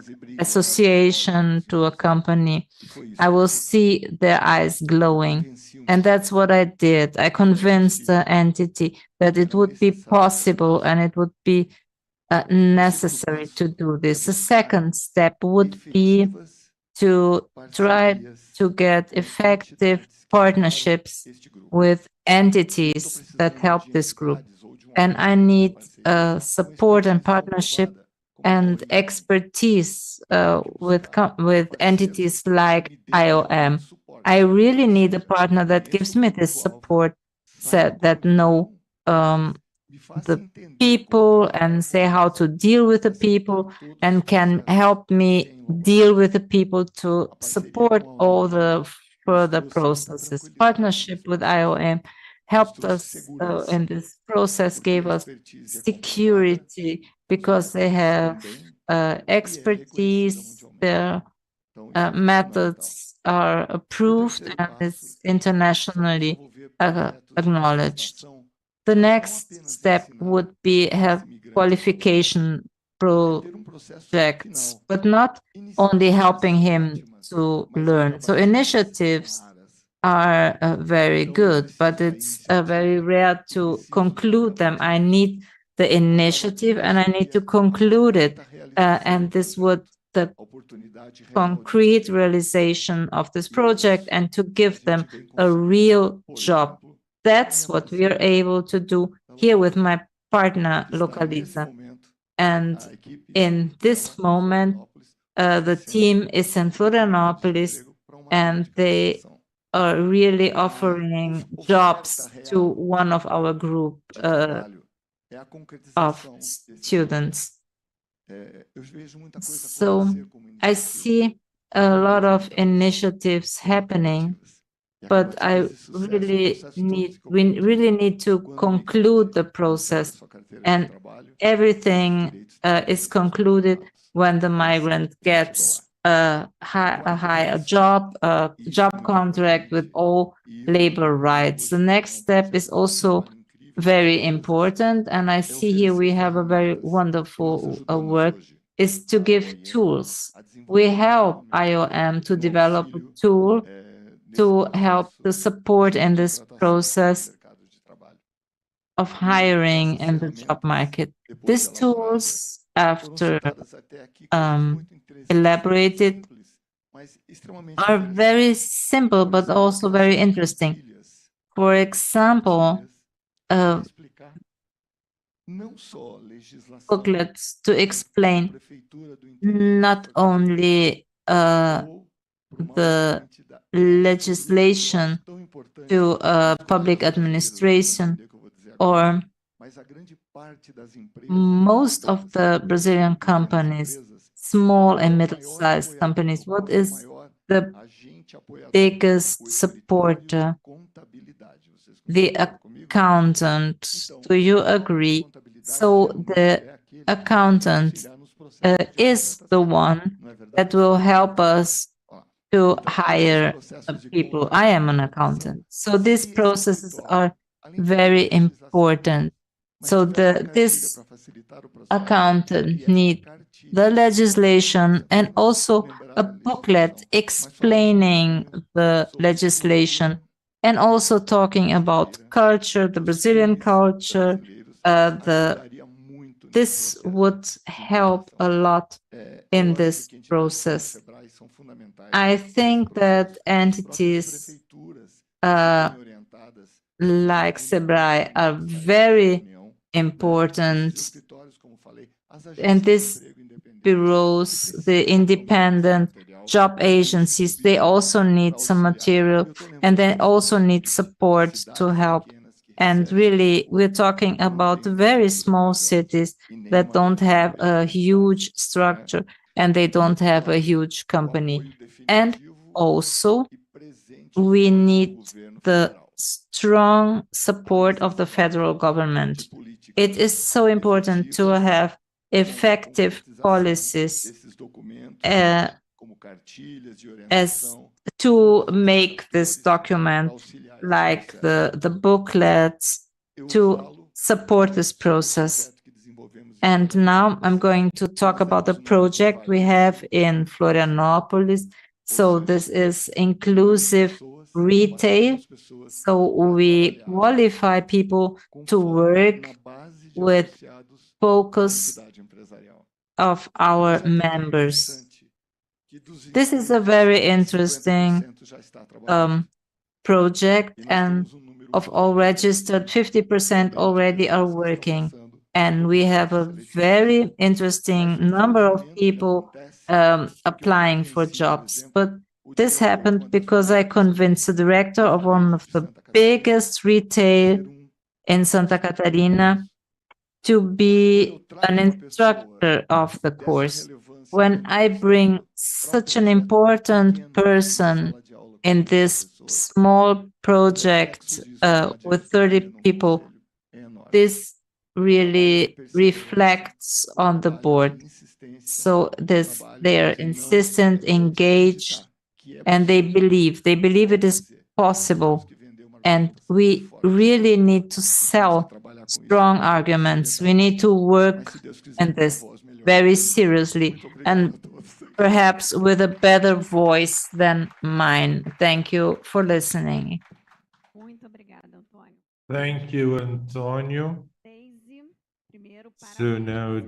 association, to a company, I will see their eyes glowing. And that's what I did. I convinced the entity that it would be possible and it would be necessary to do this. The second step would be to try to get effective partnerships with entities that help this group. And I need support and partnership and expertise with entities like IOM. I really need a partner that gives me this support, that know the people and say how to deal with the people and can help me deal with the people to support all the further processes. Partnership with IOM helped us in this process, gave us security because they have expertise, their methods are approved and is internationally acknowledged. The next step would be have qualification projects, but not only helping him to learn. So initiatives are very good, but it's very rare to conclude them. I need the initiative and I need to conclude it. And this would the concrete realization of this project and to give them a real job. That's what we are able to do here with my partner, Localiza. And in this moment, the team is in Florianópolis and they are really offering jobs to one of our group of students. So I see a lot of initiatives happening, but we really need to conclude the process, and everything is concluded when the migrant gets a job contract with all labor rights. The next step is also very important, and I see here we have a very wonderful work, is to give tools. We help IOM to develop a tool to help the support in this process of hiring in the job market. These tools, after elaborated, are very simple but also very interesting. For example, booklets to explain not only the legislation to public administration, or most of the Brazilian companies, small and middle-sized companies, what is the biggest supporter? The accountant. Do you agree? So the accountant is the one that will help us to hire people. I am an accountant. So these processes are very important. So this accountant need the legislation and also a booklet explaining the legislation and also talking about culture, the Brazilian culture, the this would help a lot in this process. I think that entities like SEBRAE are very important, and this bureaus, the independent job agencies, they also need some material, and they also need support to help. And really, we're talking about very small cities that don't have a huge structure and they don't have a huge company. And also, we need the strong support of the federal government. It is so important to have effective policies as to make this document, like the booklets, to support this process. And now I'm going to talk about the project we have in Florianopolis. So this is inclusive retail. So we qualify people to work with focus of our members. This is a very interesting project, and of all registered, 50% already are working. And we have a very interesting number of people applying for jobs. But this happened because I convinced the director of one of the biggest retail in Santa Catarina to be an instructor of the course. When I bring such an important person in this small project with 30 people, this really reflects on the board. So they are insistent, engaged, and they believe it is possible. And we really need to sell strong arguments. We need to work on this very seriously and perhaps with a better voice than mine. Thank you for listening. Thank you, Antonio. So now,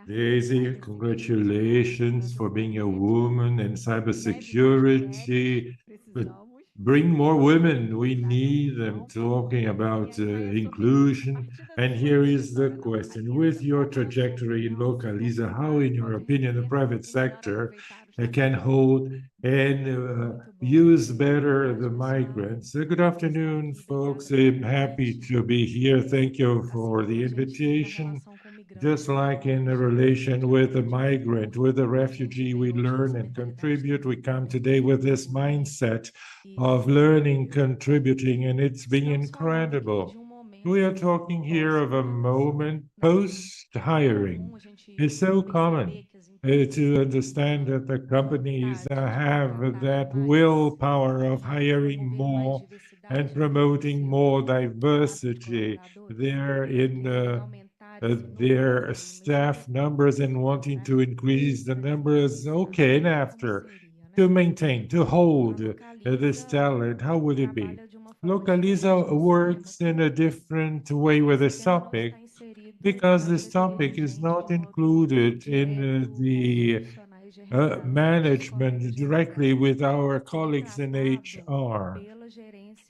Daisy, congratulations for being a woman in cybersecurity. But bring more women. We need them talking about inclusion. And here is the question. With your trajectory in Localiza, how, in your opinion, the private sector can hold and use better the migrants? Good afternoon, folks. I'm happy to be here. Thank you for the invitation. Just like in a relation with a migrant, with a refugee, we learn and contribute. We come today with this mindset of learning, contributing, and it's been incredible. We are talking here of a moment post-hiring. It's so common to understand that the companies have that willpower of hiring more and promoting more diversity there in their staff numbers and wanting to increase the numbers. Okay, and after, to maintain, to hold this talent, how would it be? Localiza works in a different way with this topic because this topic is not included in the management directly with our colleagues in HR.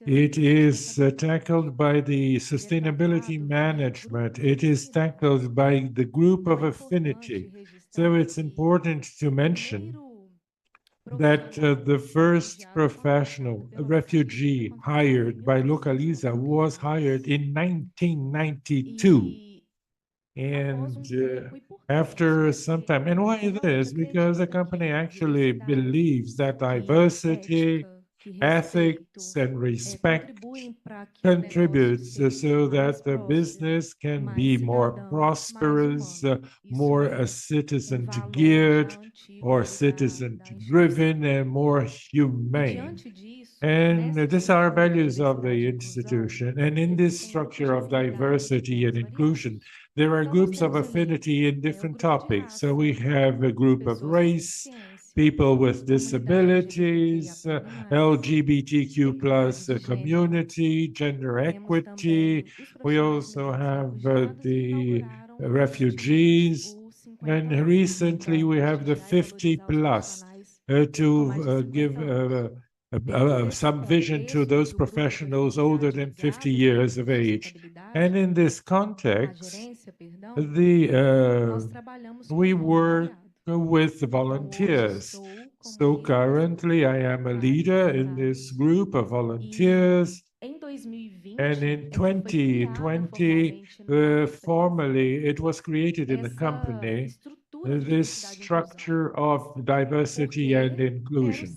It is tackled by the sustainability management. It is tackled by the group of affinity. So it's important to mention that the first professional refugee hired by Localiza was hired in 1992. And after some time, and why this? Because the company actually believes that diversity, ethics, and respect contributes so that the business can be more prosperous, more citizen-geared or citizen-driven, and more humane. And these are values of the institution. And in this structure of diversity and inclusion, there are groups of affinity in different topics. So we have a group of race, people with disabilities, LGBTQ plus community, gender equity. We also have the refugees, and recently we have the 50 plus to give some vision to those professionals older than 50 years of age. And in this context, we work with volunteers. So currently I am a leader in this group of volunteers. And in 2020, formally, it was created in the company, this structure of diversity and inclusion,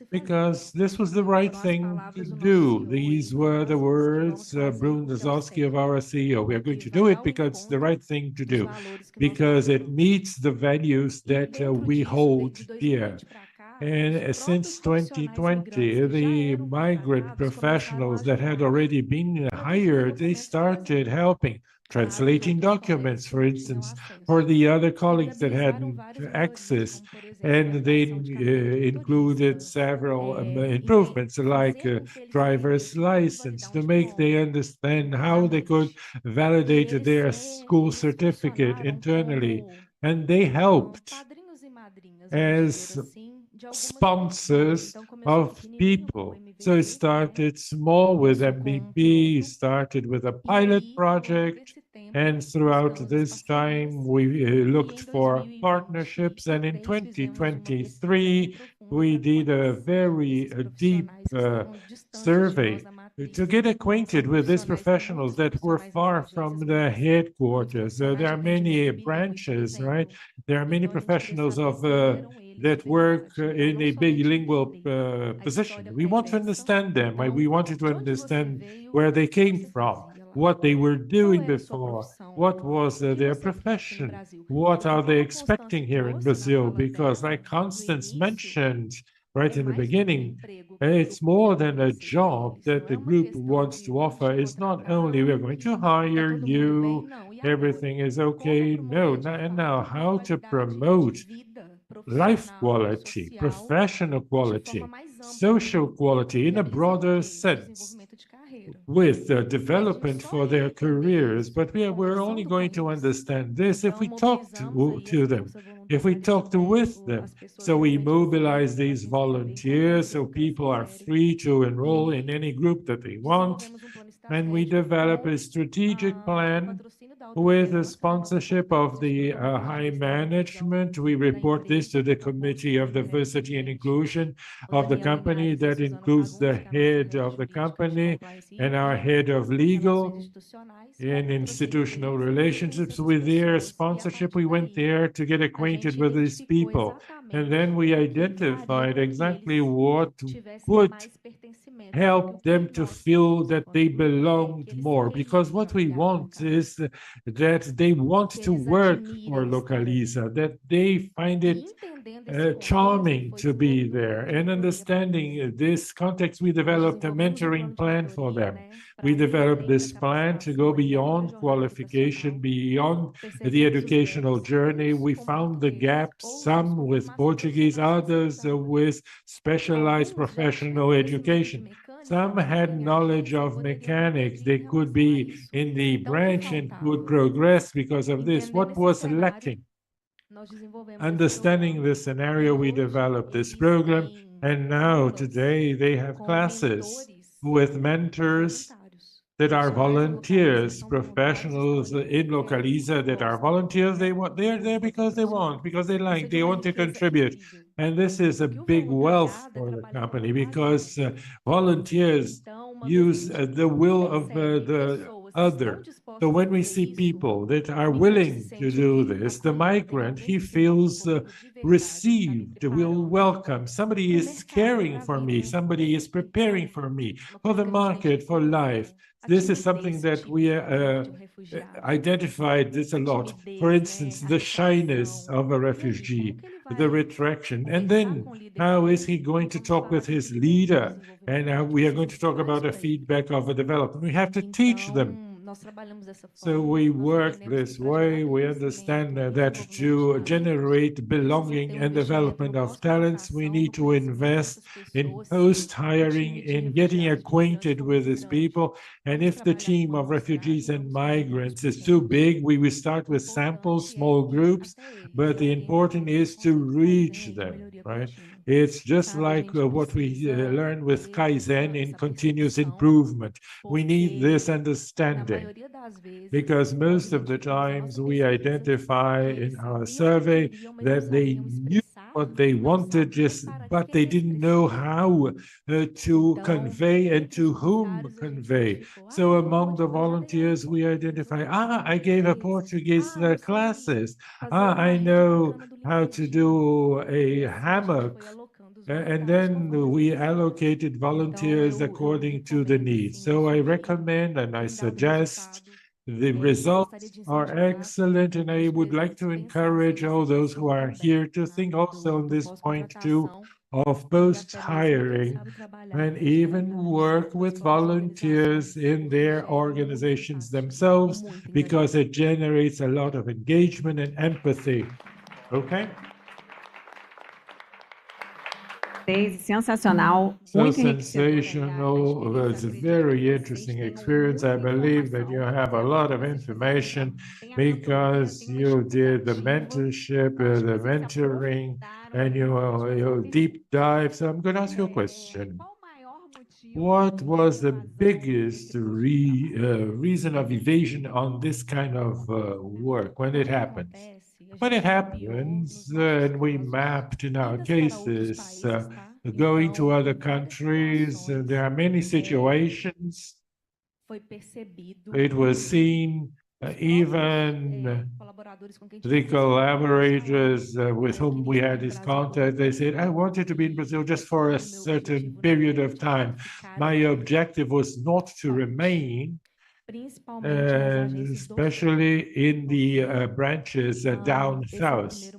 because this was the right thing to do. These were the words, Bruno Lazowski of our CEO. We are going to do it because it's the right thing to do, because it meets the values that we hold dear. And since 2020, the migrant professionals that had already been hired, they started helping, translating documents, for instance, for the other colleagues that hadn't access. And they included several improvements like driver's license to make they understand how they could validate their school certificate internally. And they helped as sponsors of people. So it started small with MVP, started with a pilot project, and throughout this time we looked for partnerships. And in 2023, we did a very deep survey to get acquainted with these professionals that were far from the headquarters. There are many branches, right? There are many professionals of that work in a bilingual position. We want to understand them. We wanted to understand where they came from, what they were doing before, what was their profession, what are they expecting here in Brazil? Because like Constance mentioned right in the beginning, it's more than a job that the group wants to offer. It's not only we're going to hire you, everything is okay. No, and now how to promote life quality, professional quality, social quality in a broader sense, with development for their careers. But we're only going to understand this if we talk to them, if we talk with them. So we mobilize these volunteers so people are free to enroll in any group that they want. And we develop a strategic plan with the sponsorship of the high management. We report this to the Committee of Diversity and Inclusion of the company. That includes the head of the company and our head of legal and institutional relationships. With their sponsorship, we went there to get acquainted with these people. And then we identified exactly what would help them to feel that they belonged more. Because what we want is that they want to work for Localiza, that they find it charming to be there. And understanding this context, we developed a mentoring plan for them. We developed this plan to go beyond qualification, beyond the educational journey. We found the gaps, some with Portuguese, others with specialized professional education. Some had knowledge of mechanics. They could be in the branch and could progress because of this. What was lacking? Understanding the scenario, we developed this program, and now today they have classes with mentors that are volunteers, professionals in Localiza that are volunteers. They're there because they want, because they like, they want to contribute. And this is a big wealth for the company because volunteers use the will of the other. So when we see people that are willing to do this, the migrant, he feels received, will welcome. Somebody is caring for me. Somebody is preparing for me, for the market, for life. This is something that we identified this a lot. For instance, the shyness of a refugee, the retraction. And then how is he going to talk with his leader? And we are going to talk about a feedback of a development. We have to teach them So we work this way. We understand that to generate belonging and development of talents, we need to invest in post-hiring, in getting acquainted with these people. And if the team of refugees and migrants is too big, we will start with samples, small groups, but the important is to reach them, right? It's just like what we learn with Kaizen in continuous improvement. We need this understanding because most of the times we identify in our survey that they knew what they wanted, just but they didn't know how to convey and to whom convey. So among the volunteers, we identify, I gave a Portuguese classes. I know how to do a hammock. And then we allocated volunteers according to the needs. So I recommend and I suggest the results are excellent, and I would like to encourage all those who are here to think also on this point too of post-hiring and even work with volunteers in their organizations themselves because it generates a lot of engagement and empathy. Okay? Sensacional, So muito enriquecedor. sensational. It was a very interesting experience. I believe that you have a lot of information because you did the mentorship, the mentoring, and you deep dive. So I'm going to ask you a question. What was the biggest reason of evasion on this kind of work when it happens? When it happens, and we mapped in our cases, going to other countries, there are many situations. It was seen even the collaborators with whom we had this contact, they said, I wanted to be in Brazil just for a certain period of time. My objective was not to remain, especially in the branches down south.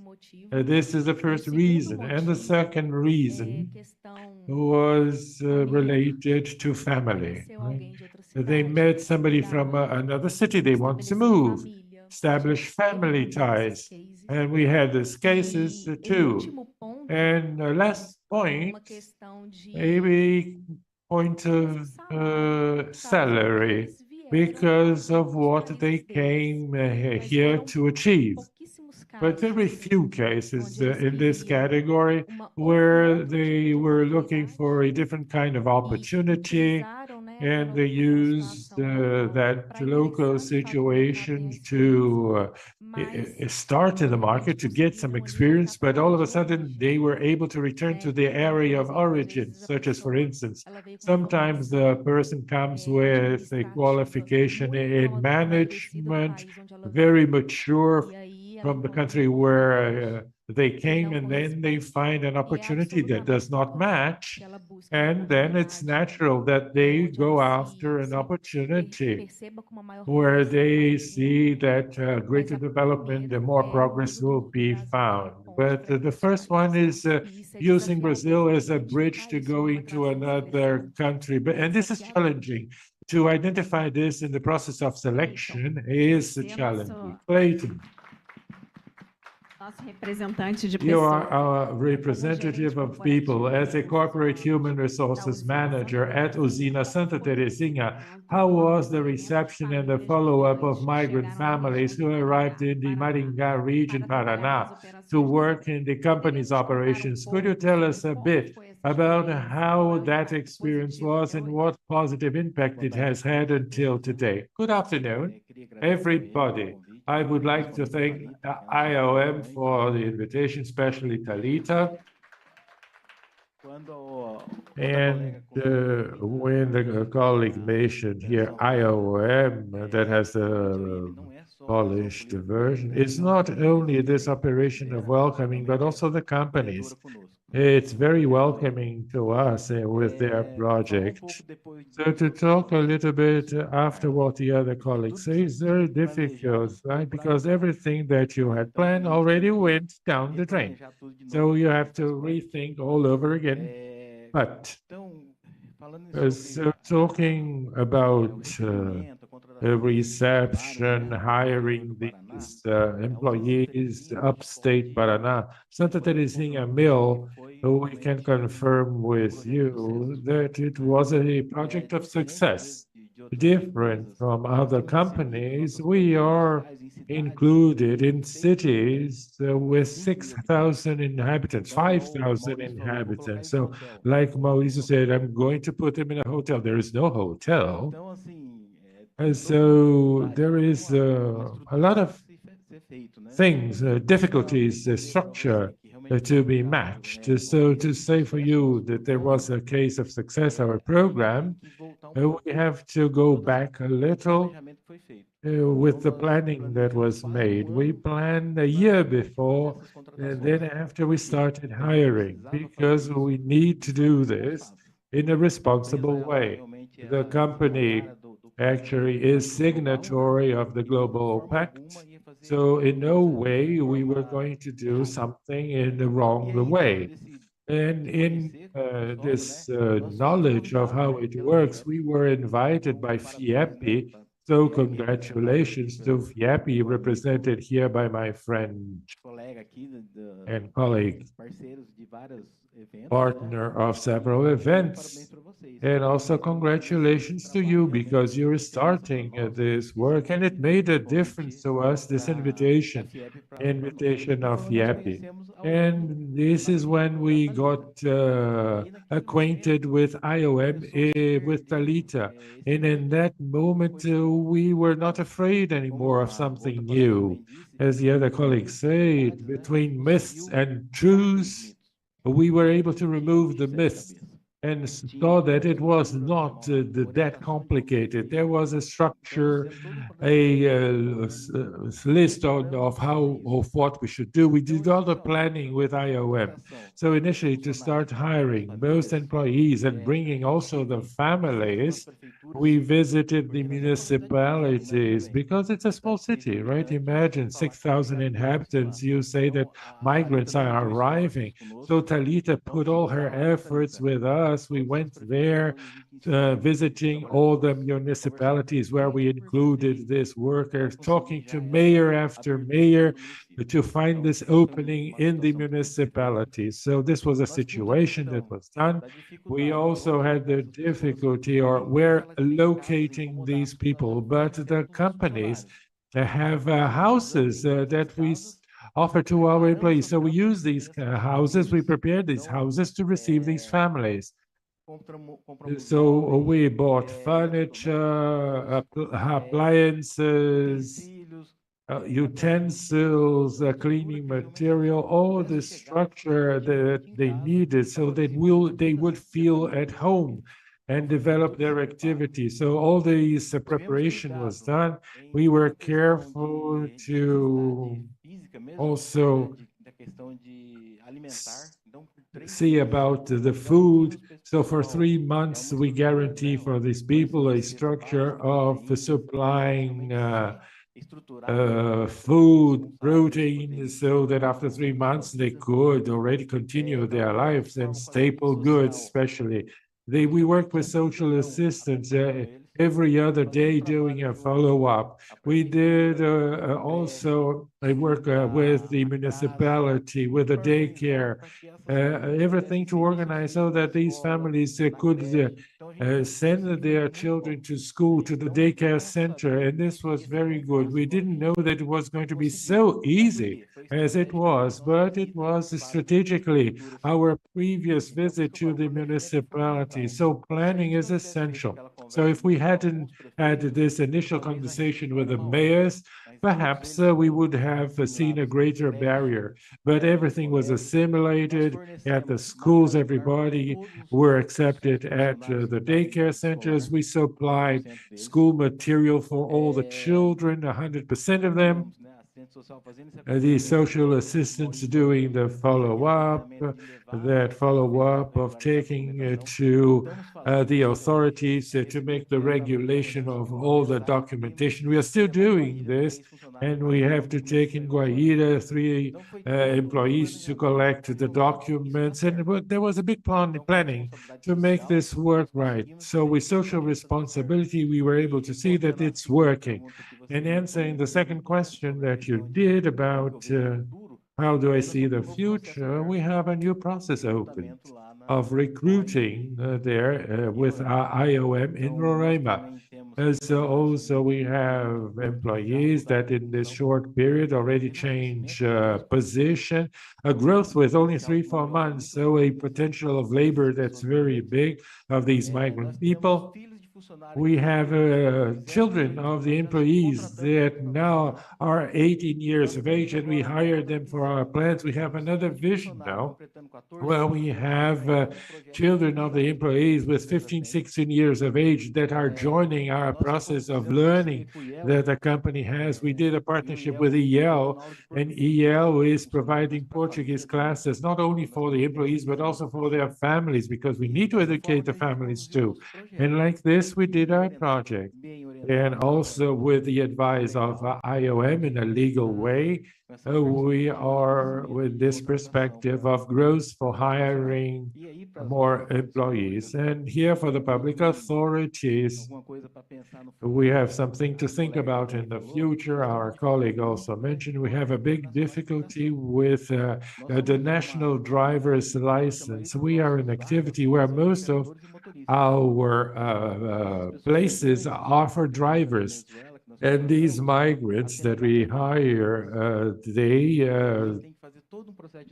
This is the first reason. And the second reason was related to family. Right? They met somebody from another city, they want to move, establish family ties. And we had these cases too. And last point, maybe point of salary, because of what they came here to achieve. But very few cases in this category where they were looking for a different kind of opportunity, and they used that local situation to start in the market to get some experience, but all of a sudden they were able to return to their area of origin, such as, for instance, sometimes the person comes with a qualification in management, very mature from the country where they came, and then they find an opportunity that does not match. And then it's natural that they go after an opportunity where they see that greater development and more progress will be found. But the first one is using Brazil as a bridge to go into another country. And this is challenging. To identify this in the process of selection is challenging. Clayton. You are our representative of people. As a corporate human resources manager at Usina Santa Terezinha, how was the reception and the follow-up of migrant families who arrived in the Maringá region, Paraná, to work in the company's operations? Could you tell us a bit about how that experience was and what positive impact it has had until today? Good afternoon, everybody. I would like to thank IOM for the invitation, especially Talita. And when the colleague mentioned here IOM, that has the polished version, it's not only this operation of welcoming, but also the companies. It's very welcoming to us with their project. So to talk a little bit after what the other colleagues say is very difficult, right? Because everything that you had planned already went down the drain. So you have to rethink all over again. But so talking about reception, hiring these employees upstate Paraná. Santa Teresinha Mill, we can confirm with you that it was a project of success. Different from other companies, we are included in cities with 6,000 inhabitants, 5,000 inhabitants. So, like Mauricio said, I'm going to put them in a hotel. There is no hotel. And so there is a lot of things, difficulties, structure to be matched. So to say for you that there was a case of success, our program, we have to go back a little with the planning that was made. We planned a year before, and then after we started hiring, because we need to do this in a responsible way. The company actually is signatory of the Global Pact, so in no way we were going to do something in the wrong way. And in this knowledge of how it works, we were invited by FIEP. So congratulations to FIEP, represented here by my friend and colleague, partner of several events. And also congratulations to you because you're starting this work and it made a difference to us, this invitation of FIEP. And this is when we got acquainted with IOM, with Talita. And in that moment, we were not afraid anymore of something new. As the other colleagues said, between myths and truths, we were able to remove the myths and saw that it was not that complicated. There was a structure, a list of what we should do. We did all the planning with IOM. So initially, to start hiring most employees and bringing also the families, we visited the municipalities because it's a small city, right? Imagine 6,000 inhabitants. You say that migrants are arriving. So Talita put all her efforts with us. We went there, visiting all the municipalities where we included these workers, talking to mayor after mayor to find this opening in the municipalities. So this was a situation that was done. We also had the difficulty, or we're locating these people, but the companies have houses that we offer to our employees. So we use these houses, we prepare these houses to receive these families. So we bought furniture, appliances, utensils, cleaning material, all the structure that they needed so that they would feel at home and develop their activity. So all this preparation was done. We were careful to also see about the food. So for 3 months, we guarantee for these people a structure of supplying food, protein, so that after 3 months they could already continue their lives, and staple goods especially. We work with social assistants every other day doing a follow-up. We did also work with the municipality, with the daycare, everything to organize so that these families could send their children to school, to the daycare center, and this was very good. We didn't know that it was going to be so easy as it was, but it was strategically our previous visit to the municipality. So planning is essential. So if we hadn't had this initial conversation with the mayors, perhaps we would have seen a greater barrier. But everything was assimilated at the schools. Everybody were accepted at the daycare centers. We supplied school material for all the children, 100% of them. The social assistants doing the follow-up, that follow-up of taking to the authorities to make the regulation of all the documentation. We are still doing this, and we have to take in Guaíra 3 employees to collect the documents, and there was a big planning to make this work right. So with social responsibility, we were able to see that it's working. And answering the second question that you did about how do I see the future, we have a new process open of recruiting there with our IOM in Roraima. So also we have employees that in this short period already change position, a growth with only 3-4 months, so a potential of labor that's very big of these migrant people. We have children of the employees that now are 18 years of age, and we hire them for our plants. We have another vision now, where we have children of the employees with 15, 16 years of age that are joining our process of learning that the company has. We did a partnership with EL, and EL is providing Portuguese classes, not only for the employees, but also for their families, because we need to educate the families too. And like this, we did our project. And also with the advice of IOM in a legal way, we are with this perspective of growth for hiring more employees. And here for the public authorities, we have something to think about in the future. Our colleague also mentioned we have a big difficulty with the national driver's license. We are an activity where most of our places offer drivers. And these migrants that we hire, they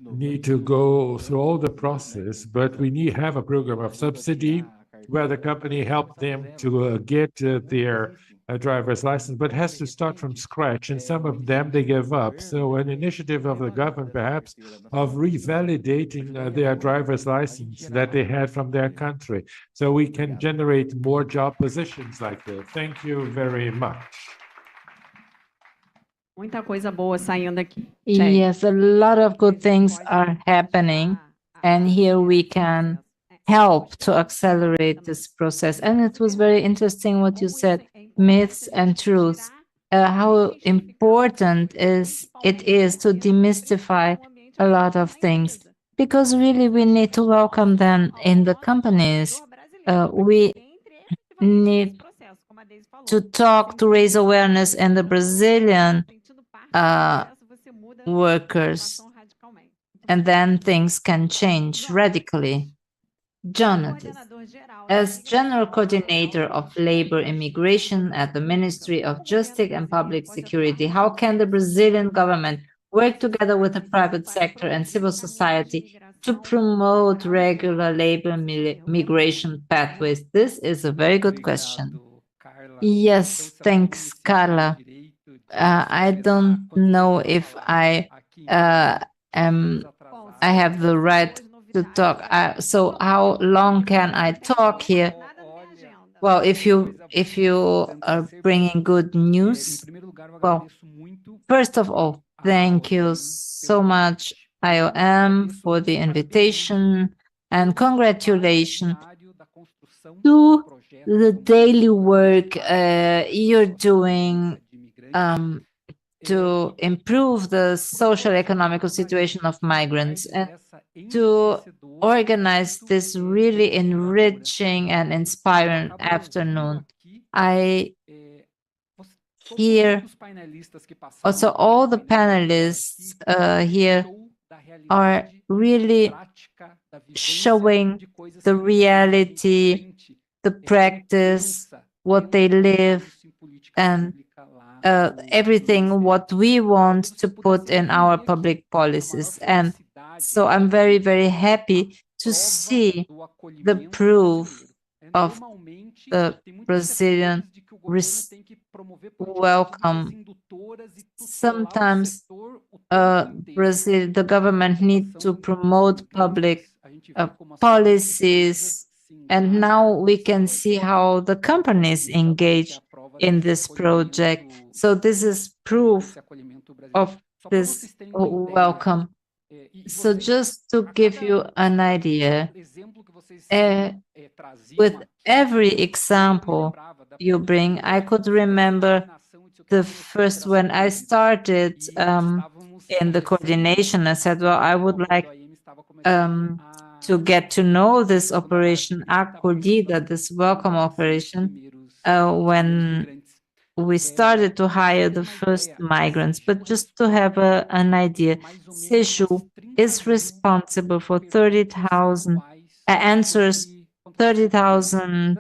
need to go through all the process, but we have a program of subsidy where the company helped them to get their driver's license, but has to start from scratch, and some of them they give up. So an initiative of the government, perhaps, of revalidating their driver's license that they had from their country, so we can generate more job positions like that. Thank you very much. Muita coisa boa saindo aqui. Yes, a lot of good things are happening, and here we can help to accelerate this process. And it was very interesting what you said, myths and truths, how important it is to demystify a lot of things, because really we need to welcome them in the companies. We need to talk to raise awareness in the Brazilian workers, and then things can change radically. Jonathan, as General Coordinator of Labor Immigration at the Ministry of Justice and Public Security, how can the Brazilian government work together with the private sector and civil society to promote regular labor migration pathways? This is a very good question. Yes, thanks, Carla. I don't know if I have the right to talk. So how long can I talk here? Well, if you are bringing good news, well, first of all, thank you so much, IOM, for the invitation, and congratulations to the daily work you're doing to improve the social economical situation of migrants and to organize this really enriching and inspiring afternoon. I hear also all the panelists here are really showing the reality, the practice, what they live, and everything what we want to put in our public policies. And so I'm very, very happy to see the proof of the Brazilian welcome. Sometimes Brazil, the government needs to promote public policies, and now we can see how the companies engage in this project. So this is proof of this welcome. So just to give you an idea, with every example you bring, I could remember the first when I started in the coordination. I said, well, I would like to get to know this operation Acordida, this welcome operation, when we started to hire the first migrants. But just to have an idea, Seju is responsible for 30,000 answers, 30,000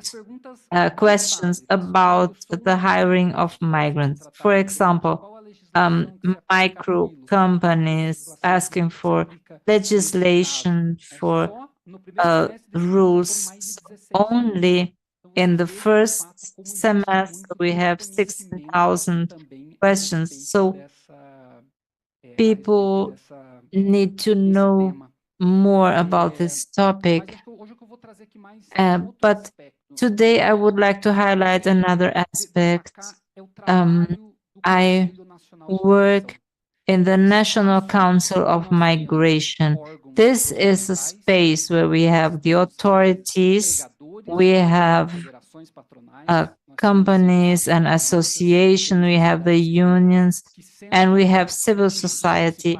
questions about the hiring of migrants. For example, micro companies asking for legislation for rules. Only in the first semester we have 16,000 questions. So people need to know more about this topic. But today I would like to highlight another aspect. I work in the National Council of Migration. This is a space where we have the authorities, we have companies and associations, we have the unions, and we have civil society.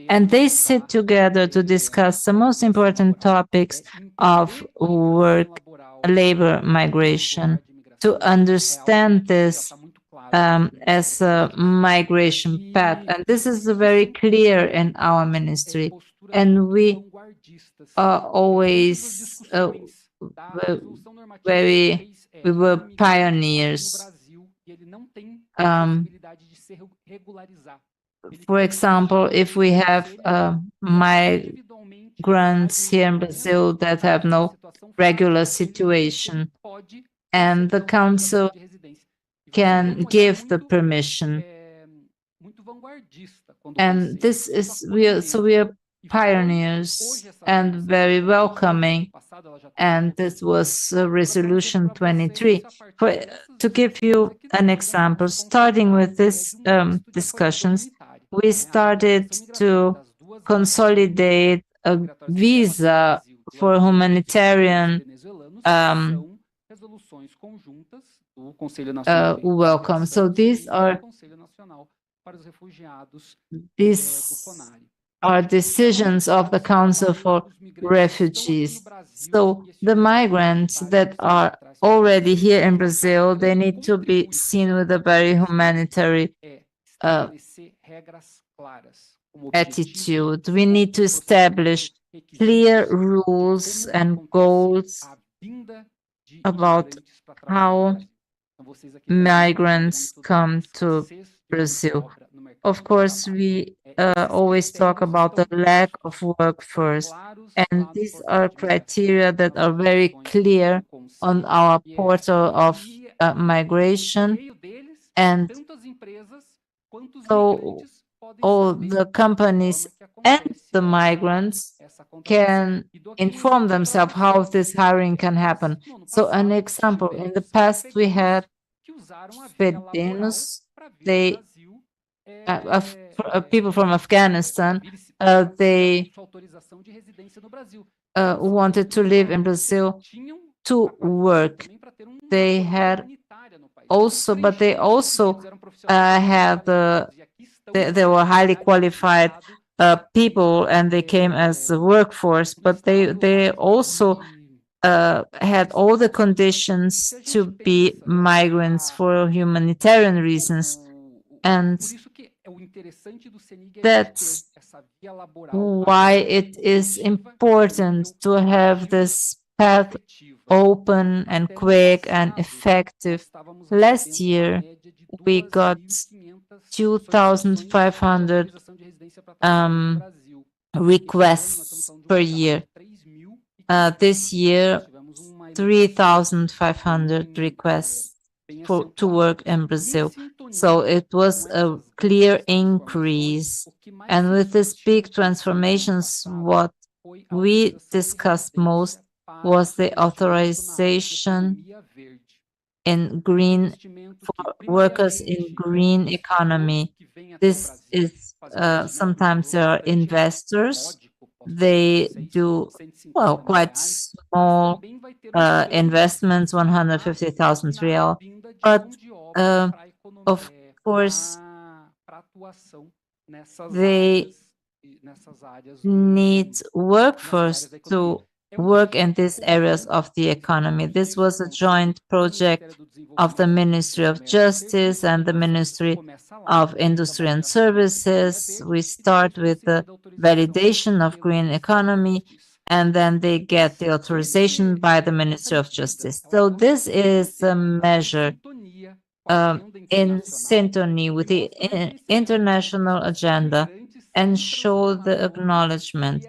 And they sit together to discuss the most important topics of work, labor migration, to understand this as a migration path. And this is very clear in our ministry. And we are always we were pioneers. For example, if we have migrants here in Brazil that have no regular situation, and the council can give the permission. And this is we are pioneers and very welcoming. And this was resolution 23. To give you an example, starting with this discussions, we started to consolidate a visa for humanitarian welcome. So these are decisions of the Council for Refugees. So the migrants that are already here in Brazil, they need to be seen with a very humanitarian attitude. We need to establish clear rules and goals about how migrants come to Brazil. Of course, we always talk about the lack of workforce, and these are criteria that are very clear on our portal of migration. And so all the companies and the migrants can inform themselves how this hiring can happen. So an example, in the past we had Filipinos, they people from Afghanistan, they wanted to live in Brazil to work. They had also, but they also had they were highly qualified people, and they came as a workforce, but they also had all the conditions to be migrants for humanitarian reasons. And that's why it is important to have this path open and quick and effective. Last year, we got 2,500 requests per year. This year, 3,500 requests to work in Brazil. So it was a clear increase. And with this big transformations, what we discussed most was the authorization in green for workers in green economy. This is sometimes there are investors. They do well quite small investments, 150,000 real, but of course they need workforce to work in these areas of the economy. This was a joint project of the Ministry of Justice and the Ministry of Industry and Services. We start with the validation of green economy, and then they get the authorization by the Ministry of Justice. So this is a measure in synchrony with the international agenda and show the acknowledgement.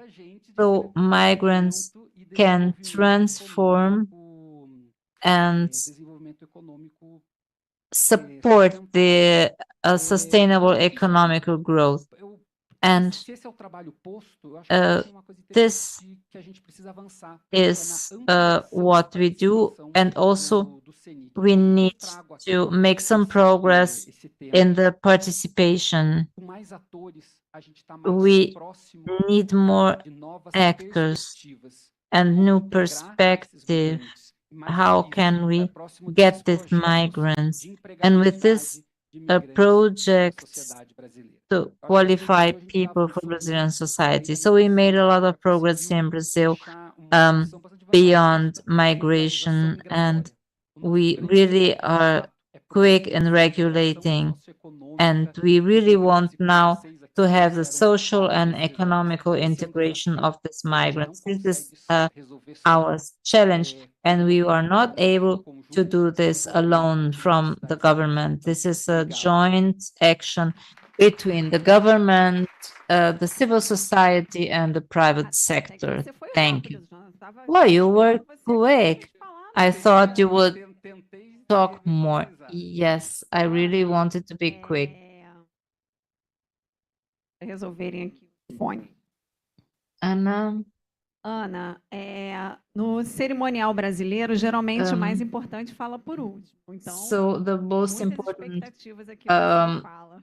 So migrants can transform and support the sustainable economical growth. And this is what we do. And also we need to make some progress in the participation. We need more actors and new perspective. How can we get these migrants? And with this project to qualify people for Brazilian society. So we made a lot of progress in Brazil beyond migration, and we really are quick in regulating, and we really want now to have the social and economical integration of these migrants. This is our challenge, and we are not able to do this alone from the government. This is a joint action between the government, the civil society, and the private sector. Thank you. Well, you were quick. I thought you would talk more. Yes, I really wanted to be quick. Resolverem aqui o fone. Ana, No cerimonial brasileiro, geralmente o mais importante fala por último. Então, so the most important expectativas aqui para sua fala.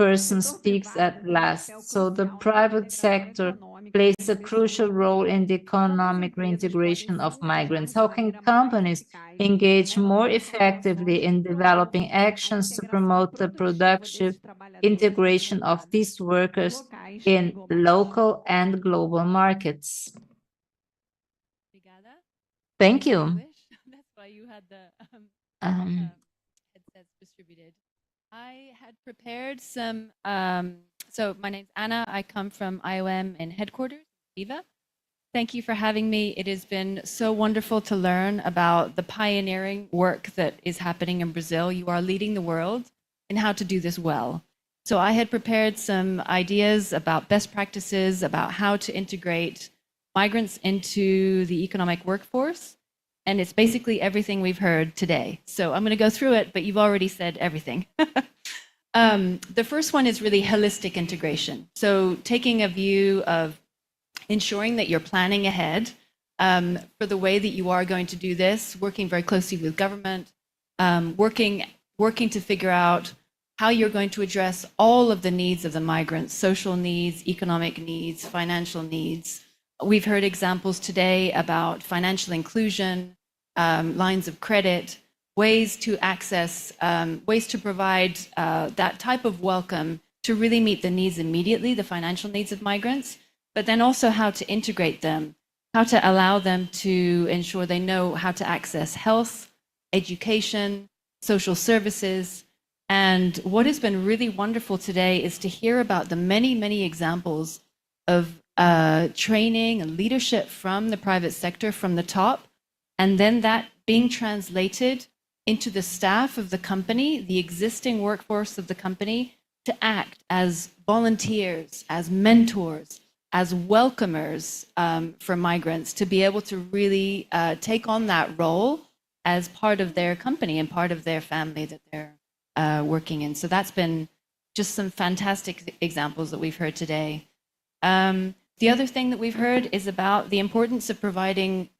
person speaks at last. So the private sector plays a crucial role in the economic reintegration of migrants. How can companies engage more effectively in developing actions to promote the productive integration of these workers in local and global markets? Thank you. That's why you had the headsets distributed. I had prepared some, so my name's Anna. I come from IOM in headquarters, Viva. Thank you for having me. It has been so wonderful to learn about the pioneering work that is happening in Brazil. You are leading the world in how to do this well. So I had prepared some ideas about best practices, about how to integrate migrants into the economic workforce. And it's basically everything we've heard today. So I'm going to go through it, but you've already said everything. The first one is really holistic integration. So taking a view of ensuring that you're planning ahead for the way that you are going to do this, working very closely with government, working to figure out how you're going to address all of the needs of the migrants, social needs, economic needs, financial needs. We've heard examples today about financial inclusion, lines of credit, ways to access, ways to provide that type of welcome to really meet the needs immediately, the financial needs of migrants, but then also how to integrate them, how to allow them to ensure they know how to access health, education, social services. And what has been really wonderful today is to hear about the many, many examples of training and leadership from the private sector, from the top, and then that being translated into the staff of the company, the existing workforce of the company, to act as volunteers, as mentors, as welcomers for migrants, to be able to really take on that role as part of their company and part of their family that they're working in. So that's been just some fantastic examples that we've heard today. The other thing that we've heard is about the importance of providing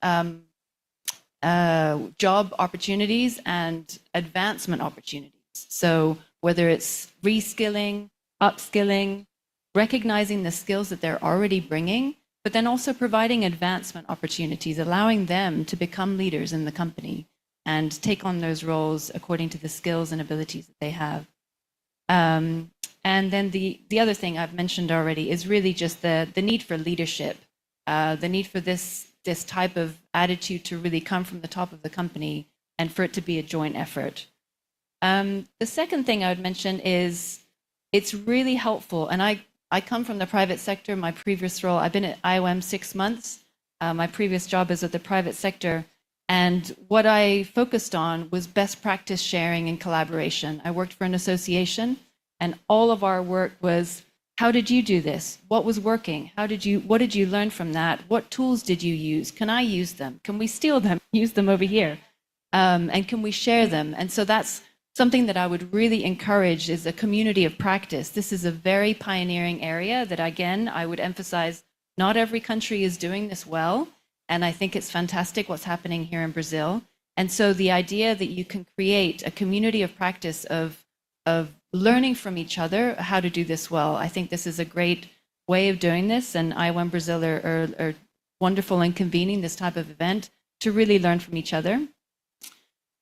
job opportunities and advancement opportunities. So whether it's reskilling, upskilling, recognizing the skills that they're already bringing, but then also providing advancement opportunities, allowing them to become leaders in the company and take on those roles according to the skills and abilities that they have. And then the other thing I've mentioned already is really just the need for leadership, the need for this type of attitude to really come from the top of the company and for it to be a joint effort. The second thing I would mention is it's really helpful, and I come from the private sector. My previous role, I've been at IOM 6 months. My previous job is at the private sector. And what I focused on was best practice sharing and collaboration. I worked for an association, and all of our work was, how did you do this? What was working? What did you learn from that? What tools did you use? Can I use them? Can we steal them? Use them over here? And can we share them? And so that's something that I would really encourage, is a community of practice. This is a very pioneering area that, again, I would emphasize, not every country is doing this well. And I think it's fantastic what's happening here in Brazil. And so the idea that you can create a community of practice of learning from each other how to do this well, I think this is a great way of doing this. And IOM Brazil are wonderful in convening this type of event to really learn from each other.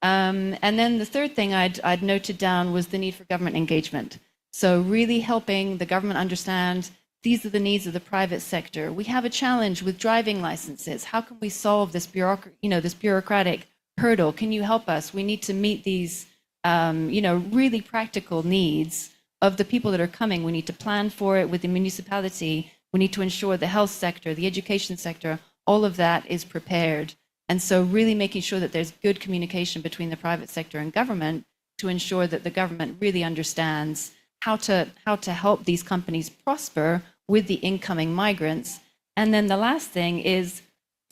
And then the third thing I'd noted down was the need for government engagement. So really helping the government understand these are the needs of the private sector. We have a challenge with driving licenses. How can we solve this bureaucratic hurdle? Can you help us? We need to meet these, really practical needs of the people that are coming. We need to plan for it with the municipality. We need to ensure the health sector, the education sector, all of that is prepared. And so really making sure that there's good communication between the private sector and government to ensure that the government really understands how to help these companies prosper with the incoming migrants. And then the last thing is,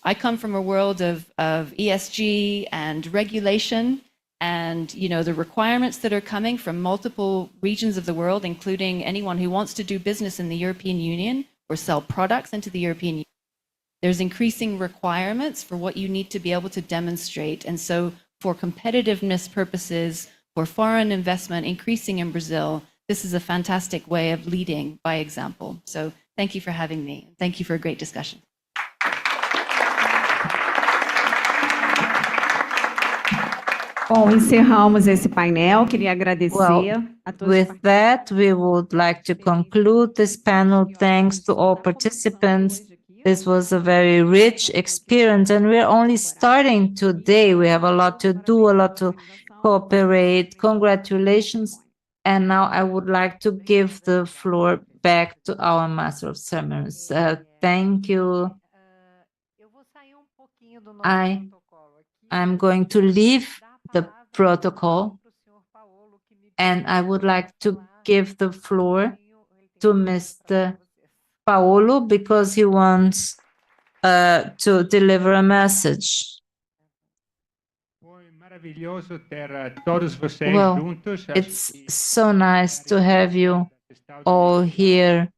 I come from a world of ESG and regulation, and the requirements that are coming from multiple regions of the world, including anyone who wants to do business in the European Union or sell products into the European Union. There's increasing requirements for what you need to be able to demonstrate. And so for competitiveness purposes, for foreign investment increasing in Brazil, this is a fantastic way of leading by example. So thank you for having me. Thank you for a great discussion. Bom, encerramos esse painel. Queria agradecer a todos. With that, we would like to conclude this panel. Thanks to all participants. This was a very rich experience, and we're only starting today. We have a lot to do, a lot to cooperate. Congratulations. And now I would like to give the floor back to our Master of Ceremonies. Thank you. I'm going to leave the protocol, and I would like to give the floor to Mr. Paolo because he wants to deliver a message. Well, it's so nice to have you all here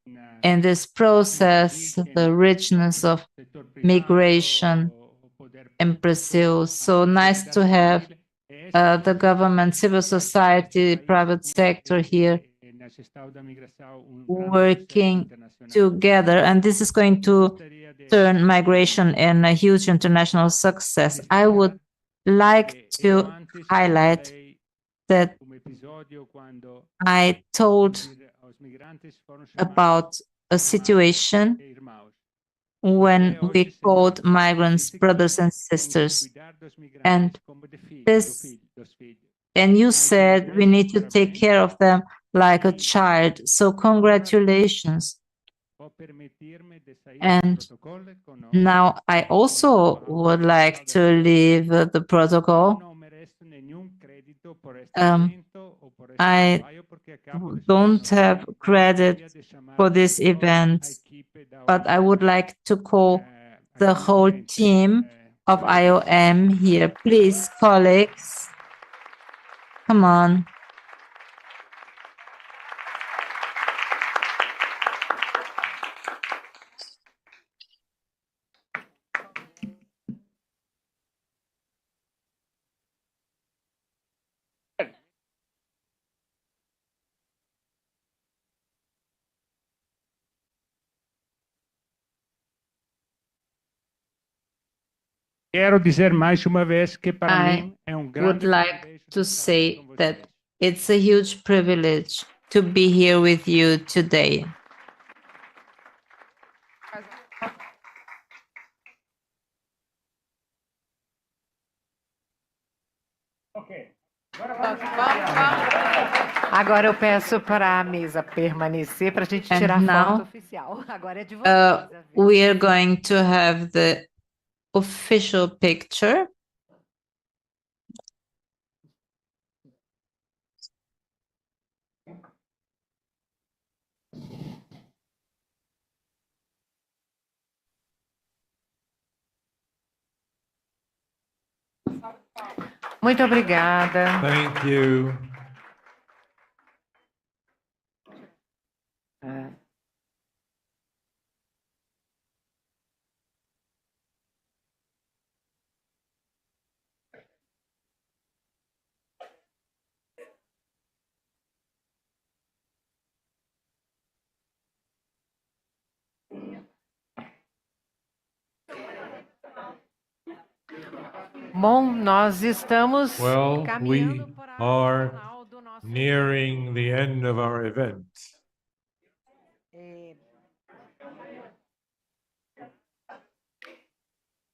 in this process, the richness of migration in Brazil. So nice to have the government, civil society, private sector here working together. And this is going to turn migration in a huge international success. I would like to highlight that I told about a situation when we called migrants brothers and sisters, and you said we need to take care of them like a child. So congratulations. And now I also would like to leave the protocol. I don't have credit for this event, but I would like to call the whole team of IOM here. Please, colleagues, come on. Quero dizer mais uma vez que para I mim é would like to say that it's a huge privilege to be here with you today. Agora eu peço para a mesa permanecer para a gente tirar a And foto now oficial. Agora é de vocês. a vez. we are going to have the official picture. Muito obrigada. Thank you. Bom, nós estamos Well, we caminhando para o are final do nosso nearing the end of our event.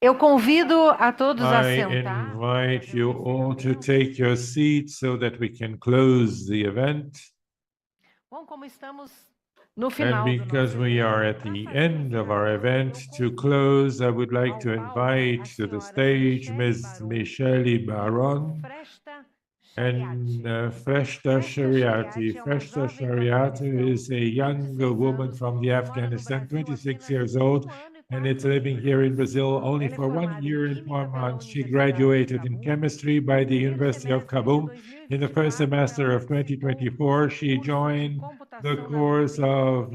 Eu convido a todos a I sentar. invite you all to take your seats so that we can close the event. Bom, como estamos no And final do because nosso we evento, are at para the fazer o end of our encerramento, event, to close, I would like to invite to the stage Ms. Michele Baron Fresta and Shariati. Freshta Shariati. é uma Freshta jovem Shariati is a young woman from the Afghanistan, 26 years old, and it's living here in Brazil only for 1 year and 4 months. She graduated in chemistry by the University of Kabul. In the first semester of 2024, she joined the course of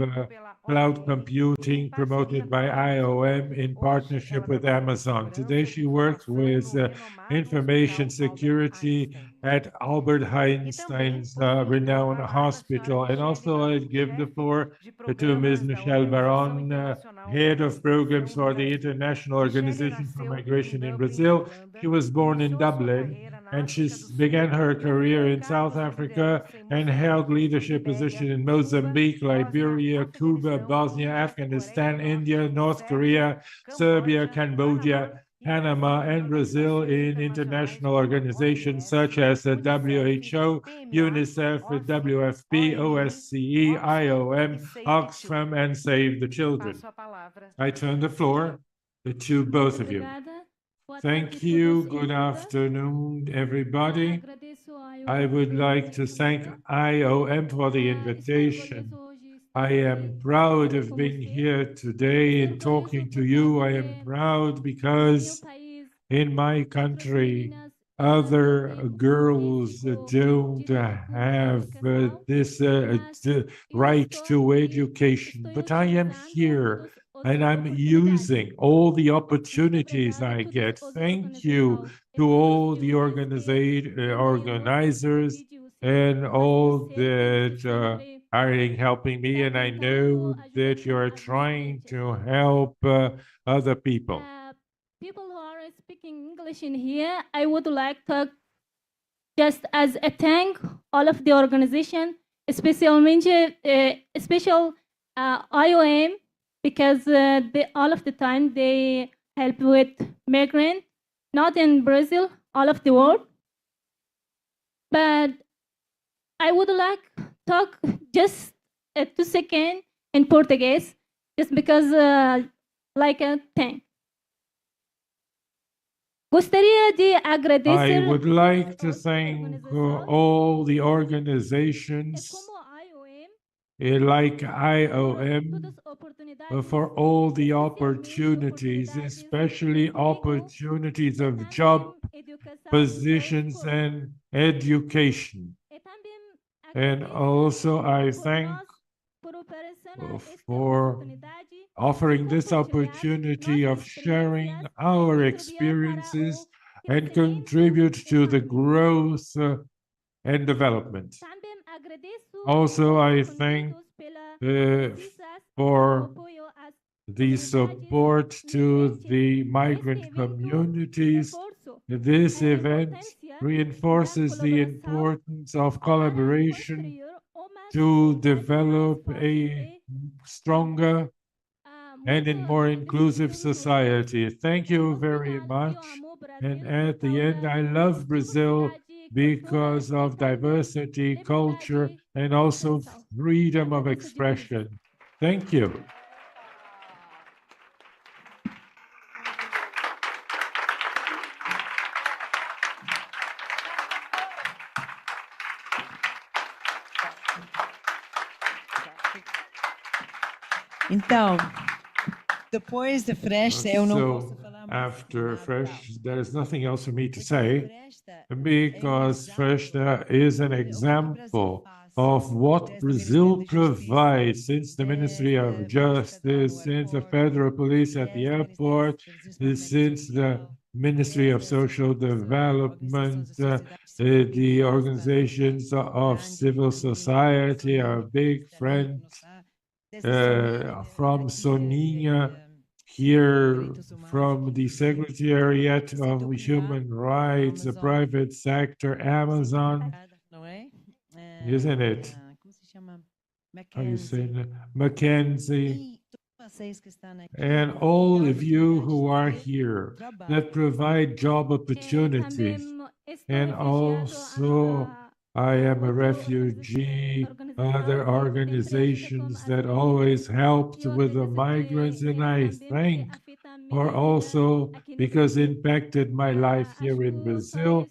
cloud computing promoted by IOM in partnership with Amazon. Today, she works with information security at Albert Einstein's renowned hospital. And also, I give the floor to Ms. Michelle Baron, head of programs for the International Organization for Migration in Brazil. She was born in Dublin, and she began her career in South Africa and held leadership positions in Mozambique, Liberia, Cuba, Bosnia, Afghanistan, India, North Korea, Serbia, Cambodia, Panama, and Brazil in international organizations such as the WHO, UNICEF, WFP, OSCE, IOM, Oxfam, and Save the Children. I turn the floor to both of you. Thank you. Good afternoon, everybody. I would like to thank IOM for the invitation. I am proud of being here today and talking to you. I am proud because in my country, other girls don't have this right to education. But I am here and I'm using all the opportunities I get. Thank you to all the organizers and all that are helping me. And I know that you are trying to help other people. People who are speaking English in here, I would like to just as a thank all of the organization, especially special IOM, because all of the time they help with migrants, not in Brazil, all of the world. But I would like talk just 2 seconds in Portuguese, just because like a thank. Gostaria de agradecer. I would like to thank all the organizations like IOM for all the opportunities, especially opportunities of job positions and education. And also I thank for offering this opportunity of sharing our experiences and contribute to the growth and development. Also, I thank for the support to the migrant communities. This event reinforces the importance of collaboration to develop a stronger and a more inclusive society. Thank you very much. And at the end, I love Brazil because of diversity, culture, and also freedom of expression. Thank you. Então, depois de Fresta, eu não posso So, falar mais after nada. Fresh, there is nothing else for me to say because Fresh is an example of what Brazil provides since the Ministry of Justice, since the Federal Police at the airport, since the Ministry of Social Development, the organizations of civil society are big friends from Soninha, here from the Secretariat of Human Rights, the private sector, Amazon, isn't it? Como se chama? How you say Mackenzie. that? Mackenzie, E todos vocês que estão aqui, and all of you who are here that provide job opportunities. And also, I am a refugee, other organizations that always helped with the migrants, and I thank, or also because impacted my life here in Brazil.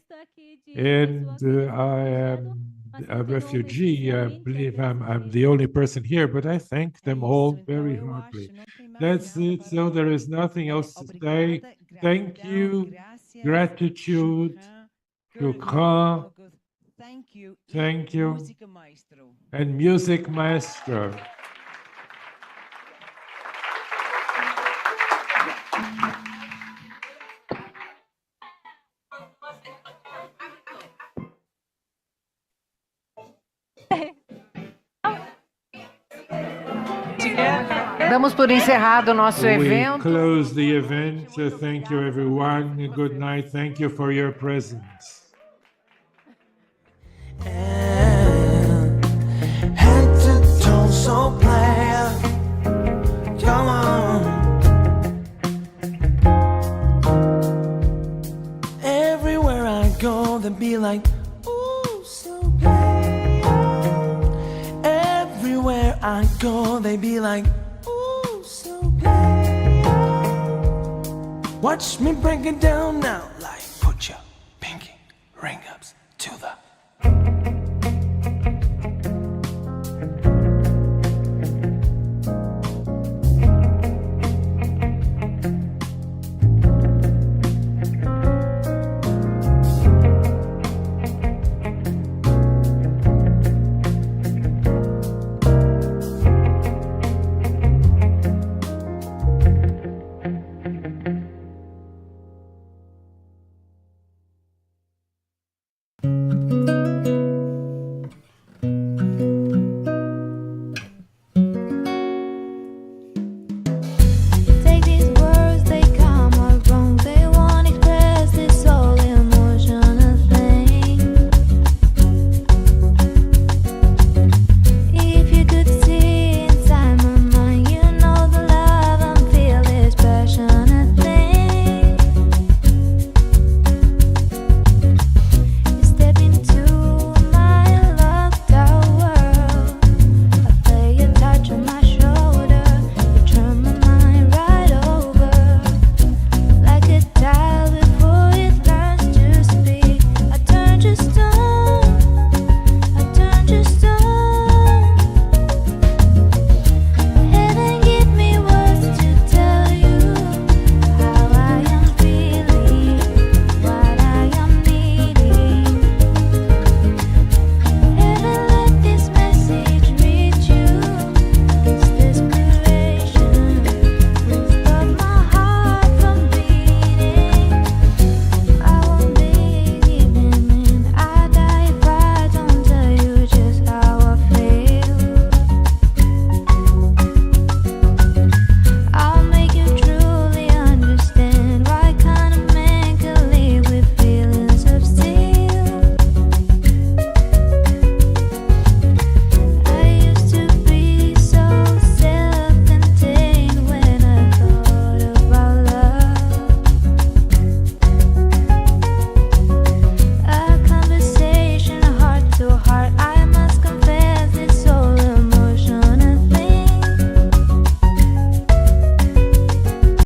And I am a refugee. I believe I'm the only person here, but I thank them all very heartily. That's it. So there is nothing else to say. Thank you, gratitude, shukran, thank you, and music maestro. Damos por encerrado o nosso We evento. close the event. Thank you, everyone. Good night. Thank you for your presence. Head to toe, so player. Come on. Everywhere I go, they be like, ooh, so player. Everywhere I go, they be like, ooh, so player. Watch me break it down now.